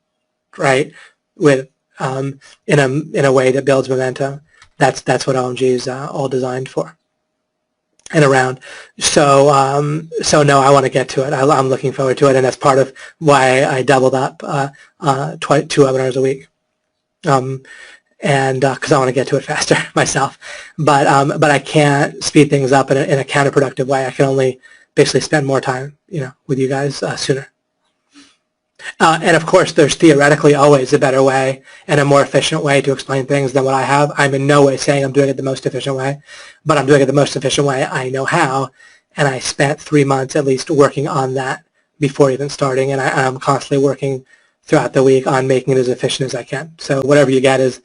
right, with in a way that builds momentum. That's what OMG is all designed for and around. So no, I want to get to it. I'm looking forward to it, and that's part of why I doubled up 2 webinars a week. And because I want to get to it faster myself, but I can't speed things up in a counterproductive way. I can only basically spend more time, with you guys sooner. And of course, there's theoretically always a better way and a more efficient way to explain things than what I have. I'm in no way saying I'm doing it the most efficient way, but I'm doing it the most efficient way I know how, and I spent 3 months at least working on that before even starting, and I'm constantly working throughout the week on making it as efficient as I can. So whatever you get is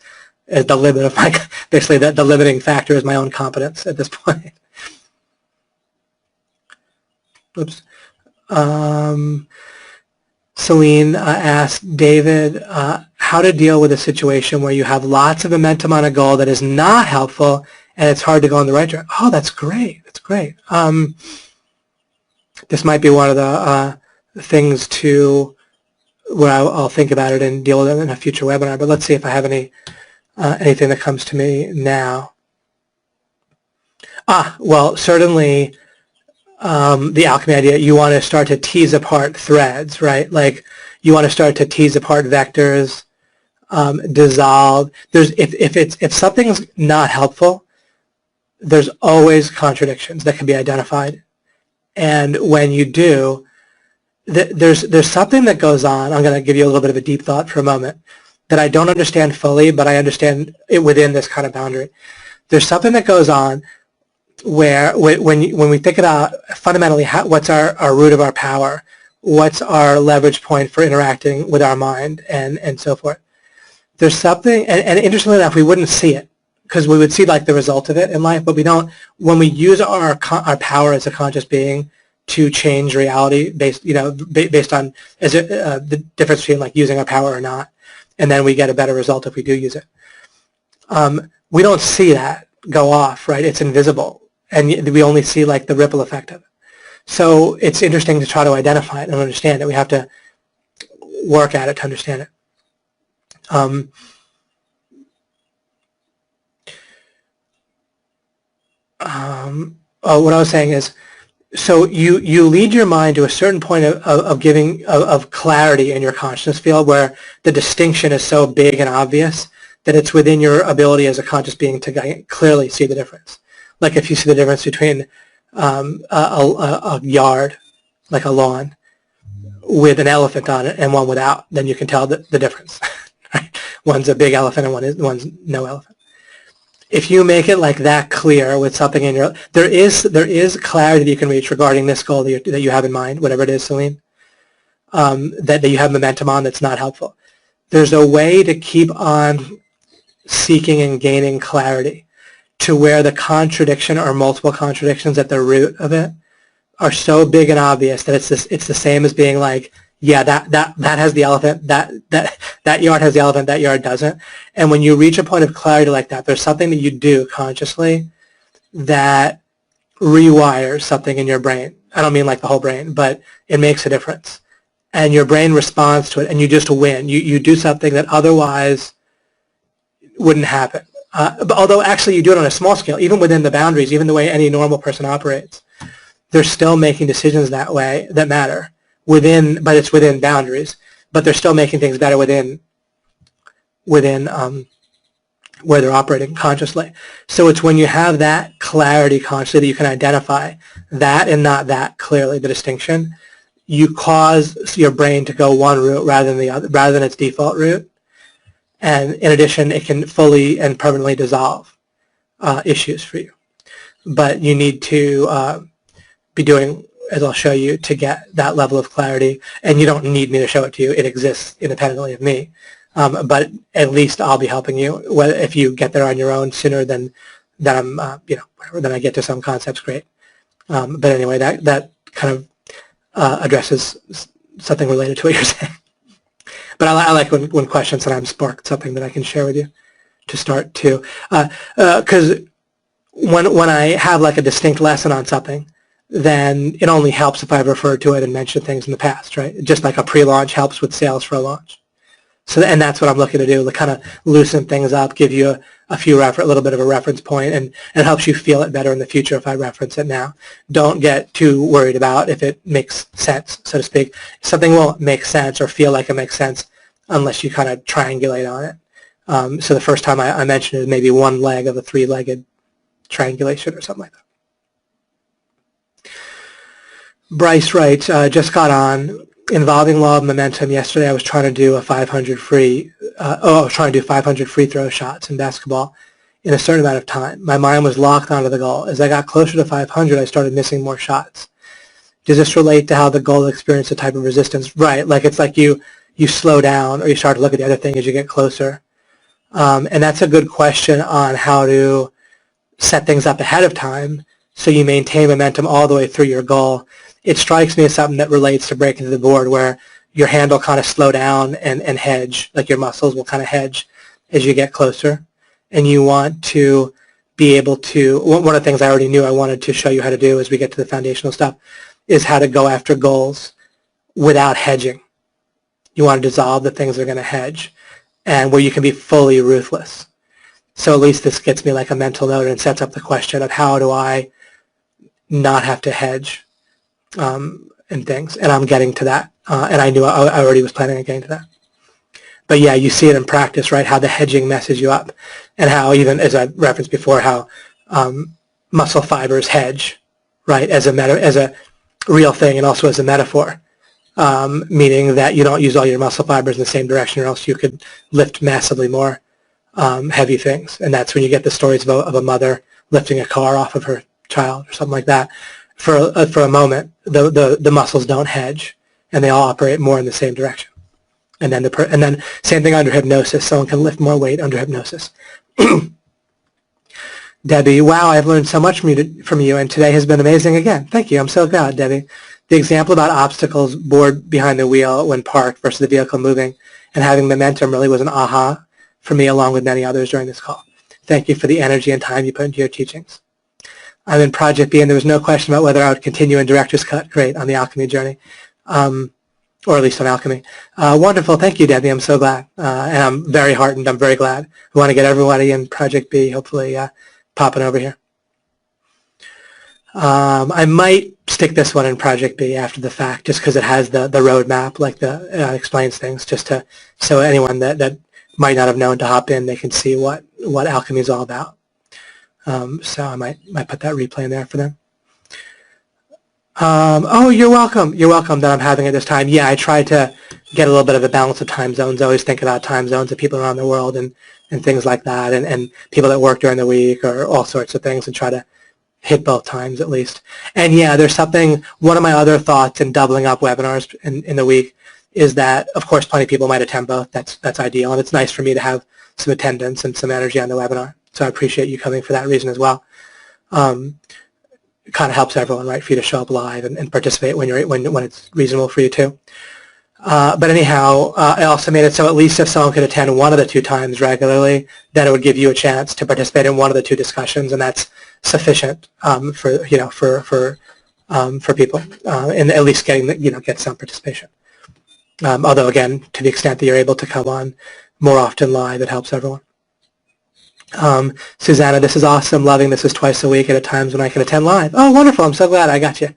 the limit of my, basically the limiting factor is my own competence at this point. Oops. Celine asked David how to deal with a situation where you have lots of momentum on a goal that is not helpful and it's hard to go in the right direction. Oh, that's great. That's great. This might be one of the things where I'll think about it and deal with it in a future webinar, but let's see if I have anything that comes to me now. Well, certainly the alchemy idea, you want to start to tease apart threads, right? Like you want to start to tease apart vectors, dissolve. If something's not helpful, there's always contradictions that can be identified. And when you do, there's something that goes on. I'm going to give you a little bit of a deep thought for a moment that I don't understand fully, but I understand it within this kind of boundary. There's something that goes on where when we think about fundamentally what's our root of our power, what's our leverage point for interacting with our mind and so forth. There's something, and interestingly enough, we wouldn't see it because we would see like the result of it in life, but we don't. When we use our power as a conscious being to change reality based on the difference between like using our power or not, and then we get a better result if we do use it. We don't see that go off, right? It's invisible, and we only see like the ripple effect of it. So it's interesting to try to identify it and understand it. We have to work at it to understand it. What I was saying is, So you lead your mind to a certain point of clarity in your consciousness field where the distinction is so big and obvious that it's within your ability as a conscious being to clearly see the difference. Like if you see the difference between a yard, like a lawn, with an elephant on it and one without, then you can tell the difference. Right? One's a big elephant and one's no elephant. If you make it like that clear with something in your, there is clarity that you can reach regarding this goal that you have in mind, whatever it is, Celine, that you have momentum on that's not helpful. There's a way to keep on seeking and gaining clarity to where the contradiction or multiple contradictions at the root of it are so big and obvious that it's the same as being like, yeah, that has the elephant, that yard has the elephant, that yard doesn't. And when you reach a point of clarity like that, there's something that you do consciously that rewires something in your brain. I don't mean like the whole brain, but it makes a difference. And your brain responds to it, and you just win. You do something that otherwise wouldn't happen. But although actually you do it on a small scale, even within the boundaries, even the way any normal person operates, they're still making decisions that way that matter but it's within boundaries. But they're still making things better within where they're operating consciously. So it's when you have that clarity consciously that you can identify that and not that clearly, the distinction, you cause your brain to go one route rather than the other, rather than its default route. And in addition, it can fully and permanently dissolve issues for you. But you need to be doing, as I'll show you, to get that level of clarity. And you don't need me to show it to you. It exists independently of me. But at least I'll be helping you. Whether if you get there on your own sooner than I'm, than I get to some concepts, great. But anyway, that kind of addresses something related to what you're saying. But I like when questions sometimes spark something that I can share with you to start too. Because when I have like a distinct lesson on something, then it only helps if I've referred to it and mentioned things in the past, right? Just like a pre-launch helps with sales for a launch. So, and that's what I'm looking to do, to kind of loosen things up, give you a little bit of a reference point, and it helps you feel it better in the future if I reference it now. Don't get too worried about if it makes sense, so to speak. Something won't make sense or feel like it makes sense unless you kind of triangulate on it. So the first time I mentioned it, maybe one leg of a three-legged triangulation or something like that. Bryce writes, just got on. Involving law of momentum, yesterday I was trying to do 500 free throw shots in basketball in a certain amount of time. My mind was locked onto the goal. As I got closer to 500, I started missing more shots. Does this relate to how the goal experienced a type of resistance? Right, like it's like you slow down or you start to look at the other thing as you get closer. And that's a good question on how to set things up ahead of time so you maintain momentum all the way through your goal. It strikes me as something that relates to breaking through the board where your hand will kind of slow down and hedge, like your muscles will kind of hedge as you get closer. And you want to be able to, one of the things I already knew I wanted to show you how to do as we get to the foundational stuff is how to go after goals without hedging. You want to dissolve the things that are going to hedge and where you can be fully ruthless. So at least this gets me like a mental note and sets up the question of how do I not have to hedge and things, and I'm getting to that, and I knew I already was planning on getting to that. But yeah, you see it in practice, right, how the hedging messes you up, and how even, as I referenced before, how muscle fibers hedge, right, as a real thing and also as a metaphor, meaning that you don't use all your muscle fibers in the same direction or else you could lift massively more heavy things, and that's when you get the stories of a mother lifting a car off of her child or something like that. For a moment, the muscles don't hedge, and they all operate more in the same direction. And then same thing under hypnosis. Someone can lift more weight under hypnosis. Debbie, wow, I've learned so much from you, and today has been amazing again. Thank you. I'm so glad, Debbie. The example about obstacles bored behind the wheel when parked versus the vehicle moving and having momentum really was an aha for me, along with many others during this call. Thank you for the energy and time you put into your teachings. I'm in Project B, and there was no question about whether I would continue in Director's Cut. Great, on the Alchemy journey, or at least on Alchemy. Wonderful. Thank you, Debbie. I'm so glad. And I'm very heartened. I'm very glad. We want to get everybody in Project B, hopefully popping over here. I might stick this one in Project B after the fact, just because it has the roadmap, like explains things, just to so anyone that might not have known to hop in, they can see what Alchemy is all about. So I might put that replay in there for them. Oh, you're welcome. You're welcome that I'm having it this time. Yeah, I try to get a little bit of a balance of time zones. I always think about time zones of people around the world and things like that, and people that work during the week or all sorts of things, and try to hit both times at least. And yeah, there's something, one of my other thoughts in doubling up webinars in the week is that, of course, plenty of people might attend both. That's ideal, and it's nice for me to have some attendance and some energy on the webinar. So I appreciate you coming for that reason as well. It kind of helps everyone, right, for you to show up live and participate when it's reasonable for you to. But anyhow, I also made it so at least if someone could attend one of the 2 times regularly, then it would give you a chance to participate in one of the 2 discussions, and that's sufficient for people, and at least get some participation. Although again, to the extent that you're able to come on more often live, it helps everyone. Susanna, this is awesome. Loving this is twice a week at times when I can attend live. Oh, wonderful. I'm so glad I got you,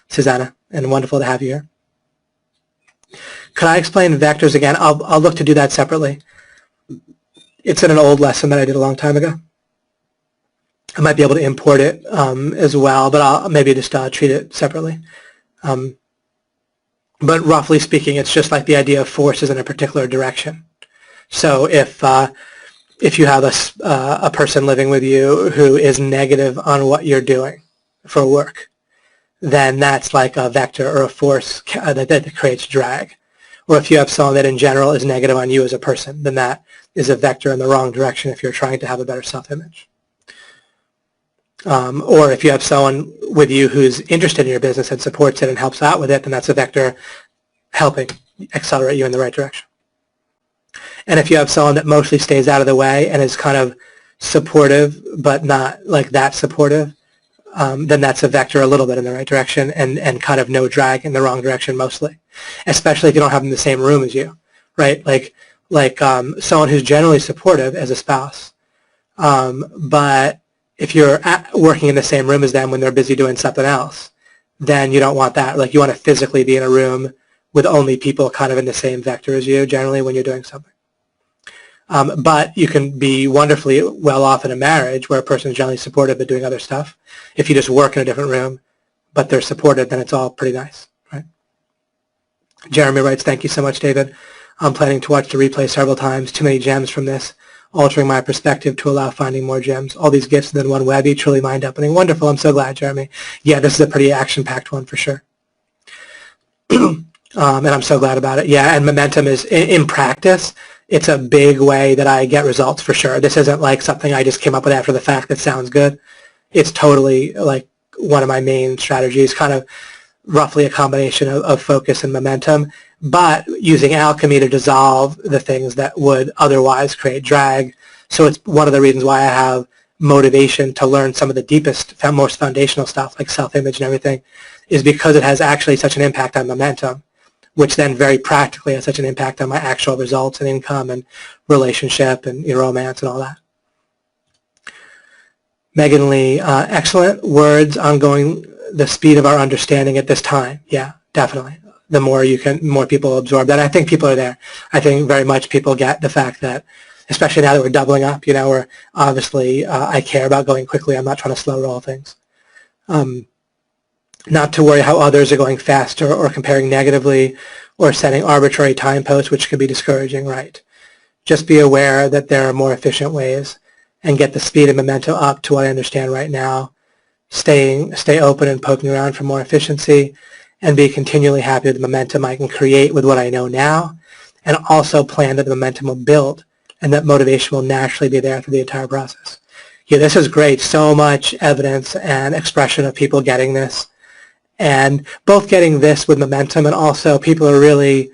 Susanna, and wonderful to have you here. Could I explain vectors again? I'll look to do that separately. It's in an old lesson that I did a long time ago. I might be able to import it as well, but I'll maybe just treat it separately. But roughly speaking, it's just like the idea of forces in a particular direction. So if you have a person living with you who is negative on what you're doing for work, then that's like a vector or a force that creates drag. Or if you have someone that in general is negative on you as a person, then that is a vector in the wrong direction if you're trying to have a better self-image. Or if you have someone with you who's interested in your business and supports it and helps out with it, then that's a vector helping accelerate you in the right direction. And if you have someone that mostly stays out of the way and is kind of supportive but not like that supportive, then that's a vector a little bit in the right direction and kind of no drag in the wrong direction mostly, especially if you don't have them in the same room as you, right? Like someone who's generally supportive as a spouse, but if you're working in the same room as them when they're busy doing something else, then you don't want that. Like you want to physically be in a room with only people kind of in the same vector as you generally when you're doing something. But you can be wonderfully well off in a marriage where a person is generally supportive but doing other stuff. If you just work in a different room but they're supported, then it's all pretty nice, right? Jeremy writes, thank you so much, David. I'm planning to watch the replay several times. Too many gems from this, altering my perspective to allow finding more gems. All these gifts within one webby, truly mind-opening. Wonderful. I'm so glad, Jeremy. Yeah, this is a pretty action-packed one for sure. And I'm so glad about it. Yeah, and momentum is, in practice, it's a big way that I get results for sure. This isn't like something I just came up with after the fact that sounds good. It's totally like one of my main strategies, kind of roughly a combination of focus and momentum, but using alchemy to dissolve the things that would otherwise create drag. So it's one of the reasons why I have motivation to learn some of the deepest, most foundational stuff like self-image and everything, is because it has actually such an impact on momentum, which then very practically has such an impact on my actual results and income and relationship and romance and all that. Megan Lee, excellent words ongoing the speed of our understanding at this time. Yeah, definitely. The more people absorb that. I think people are there. I think very much people get the fact that, especially now that we're doubling up, where obviously I care about going quickly. I'm not trying to slow roll things. Not to worry how others are going faster or comparing negatively or setting arbitrary time posts, which can be discouraging, right? Just be aware that there are more efficient ways and get the speed and momentum up to what I understand right now. Stay open and poking around for more efficiency, and be continually happy with the momentum I can create with what I know now, and also plan that the momentum will build and that motivation will naturally be there through the entire process. Yeah, this is great. So much evidence and expression of people getting this, and both getting this with momentum, and also people are really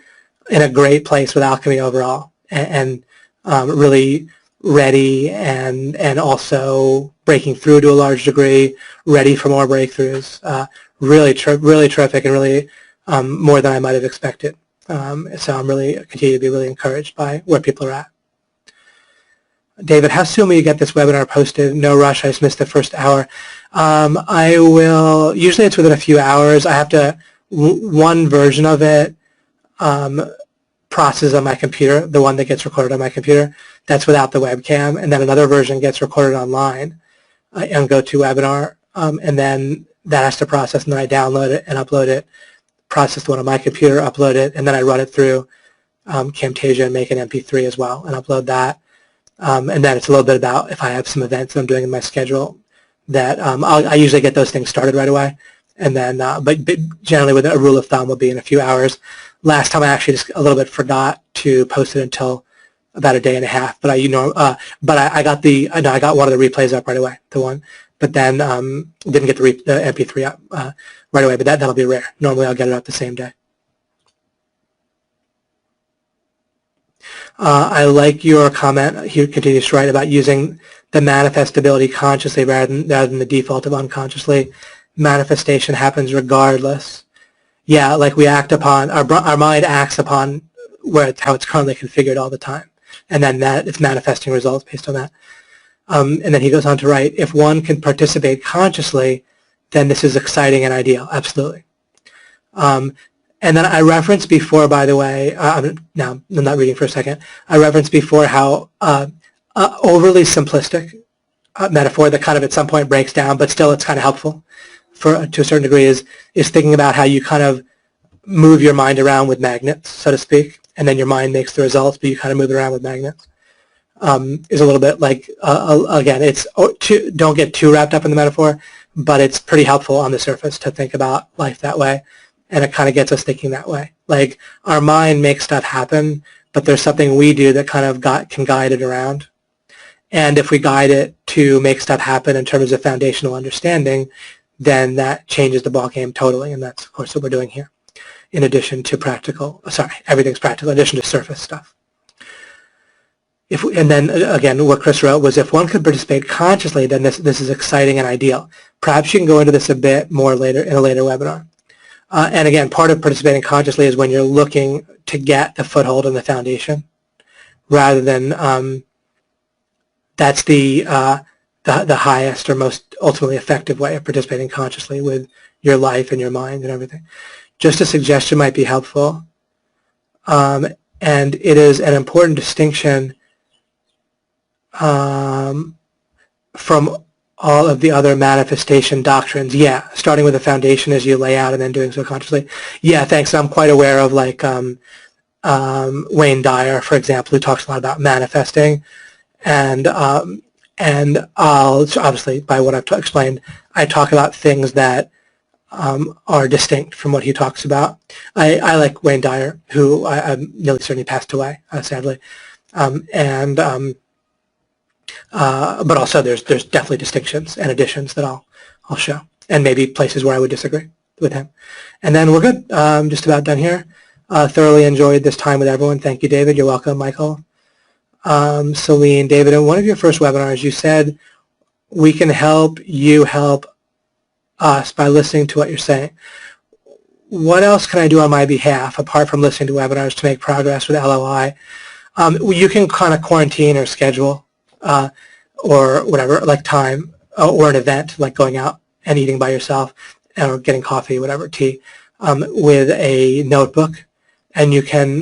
in a great place with alchemy overall, and really ready and also breaking through to a large degree, ready for more breakthroughs. Really terrific and really more than I might have expected. So I'm really continue to be really encouraged by where people are at. David, how soon will you get this webinar posted? No rush, I just missed the first hour. I will, usually it's within a few hours. I have to, one version of it processes on my computer, the one that gets recorded on my computer. That's without the webcam. And then another version gets recorded online on GoToWebinar. And then that has to process, and then I download it and upload it, process the one on my computer, upload it, and then I run it through Camtasia and make an MP3 as well and upload that. And then it's a little bit about if I have some events that I'm doing in my schedule that I usually get those things started right away. And then, but generally with a rule of thumb will be in a few hours. Last time I actually just a little bit forgot to post it until about a day and a half. But I got one of the replays up right away, the one. But then didn't get the MP3 up right away. But that'll be rare. Normally I'll get it up the same day. I like your comment. He continues to write about using the manifestability consciously rather than the default of unconsciously. Manifestation happens regardless. Yeah, like we act upon, our mind acts upon how it's currently configured all the time. And then that it's manifesting results based on that. And then he goes on to write, if one can participate consciously, then this is exciting and ideal. Absolutely. And then I referenced before, by the way, now I'm not reading for a second, I referenced before how overly simplistic metaphor that kind of at some point breaks down, but still it's kind of helpful to a certain degree is thinking about how you kind of move your mind around with magnets, so to speak, and then your mind makes the results, but you kind of move it around with magnets. Is a little bit like, again, don't get too wrapped up in the metaphor, but it's pretty helpful on the surface to think about life that way. And it kind of gets us thinking that way. Like our mind makes stuff happen, but there's something we do that kind of can guide it around. And if we guide it to make stuff happen in terms of foundational understanding, then that changes the ballgame totally. And that's, of course, what we're doing here. In addition to everything's practical, in addition to surface stuff. And then, again, what Chris wrote was, if one could participate consciously, then this is exciting and ideal. Perhaps you can go into this a bit more later in a later webinar. And again, part of participating consciously is when you're looking to get the foothold in the foundation, rather than that's the highest or most ultimately effective way of participating consciously with your life and your mind and everything. Just a suggestion might be helpful, and it is an important distinction from all of the other manifestation doctrines. Yeah, starting with the foundation as you lay out and then doing so consciously. Yeah, thanks. I'm quite aware of like Wayne Dyer, for example, who talks a lot about manifesting. And I'll obviously, by what I've explained, I talk about things that are distinct from what he talks about. I like Wayne Dyer, who I nearly certainly passed away, sadly. But also there's definitely distinctions and additions that I'll show, and maybe places where I would disagree with him. And then we're good. Just about done here. Thoroughly enjoyed this time with everyone. Thank you, David. You're welcome, Michael. Celine, David, in one of your first webinars, you said we can help you help us by listening to what you're saying. What else can I do on my behalf apart from listening to webinars to make progress with LOI? You can kind of quarantine or schedule or whatever, like time, or an event, like going out and eating by yourself or getting coffee, whatever, tea, with a notebook, and you can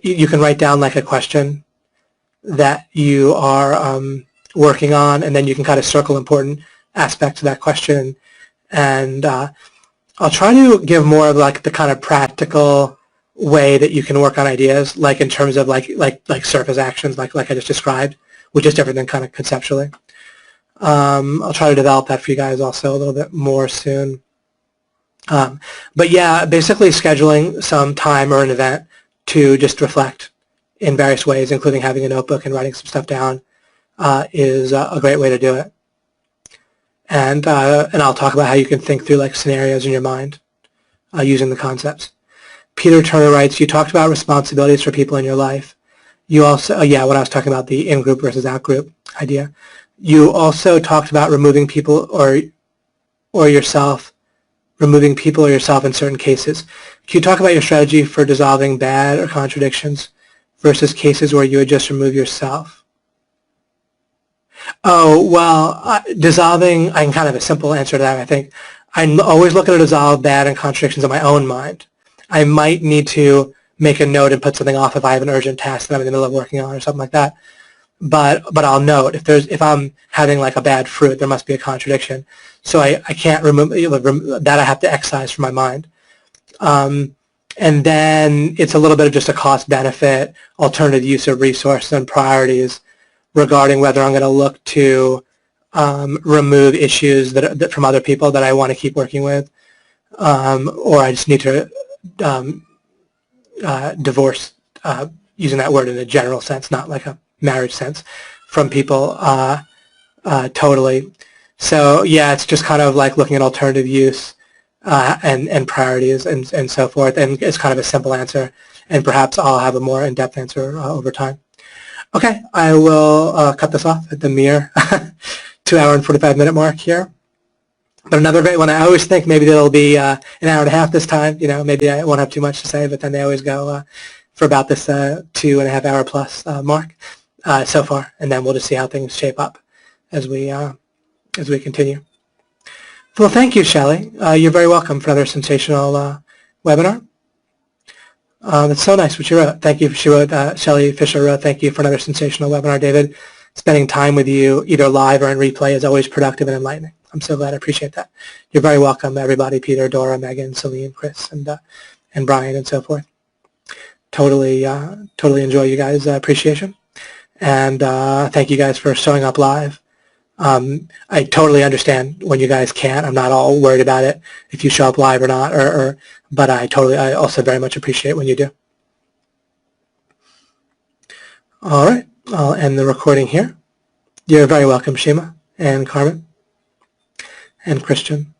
you can write down like a question that you are working on, and then you can kind of circle important aspects of that question. And I'll try to give more of like the kind of practical way that you can work on ideas, like in terms of like surface actions, like I just described, which is different than kind of conceptually. I'll try to develop that for you guys also a little bit more soon. But yeah, basically scheduling some time or an event to just reflect in various ways, including having a notebook and writing some stuff down, is a great way to do it. And I'll talk about how you can think through like scenarios in your mind using the concepts. Peter Turner writes, you talked about responsibilities for people in your life. You also, yeah, when I was talking about the in-group versus out-group idea, you also talked about removing people or yourself in certain cases. Can you talk about your strategy for dissolving bad or contradictions versus cases where you would just remove yourself? Oh, well, dissolving, I can kind of have a simple answer to that, I think. I always look at a dissolve bad and contradictions in my own mind. I might need to make a note and put something off if I have an urgent task that I'm in the middle of working on or something like that. But I'll note if I'm having like a bad fruit, there must be a contradiction. So I can't remove that. I have to excise from my mind. And then it's a little bit of just a cost benefit, alternative use of resources and priorities regarding whether I'm going to look to remove issues that from other people that I want to keep working with, or I just need to divorce, using that word in a general sense, not like a marriage sense, from people totally. So yeah, it's just kind of like looking at alternative use and priorities and so forth, and it's kind of a simple answer, and perhaps I'll have a more in-depth answer over time. Okay, I will cut this off at the mere 2 hour and 45-minute mark here. But another great one, I always think maybe there'll be an hour and a half this time. You know, maybe I won't have too much to say, but then they always go for about this 2.5 hour plus mark so far, and then we'll just see how things shape up as we continue. Well, thank you, Shelley. You're very welcome for another sensational webinar. That's so nice what you wrote. Thank you. She wrote, Shelley Fisher wrote, thank you for another sensational webinar, David. Spending time with you, either live or in replay, is always productive and enlightening. I'm so glad. I appreciate that. You're very welcome, everybody. Peter, Dora, Megan, Celine, Chris, and Brian, and so forth. Totally enjoy you guys' appreciation. And thank you guys for showing up live. I totally understand when you guys can't. I'm not all worried about it if you show up live or not, but I also very much appreciate when you do. All right, I'll end the recording here. You're very welcome, Shima and Carmen and Christian.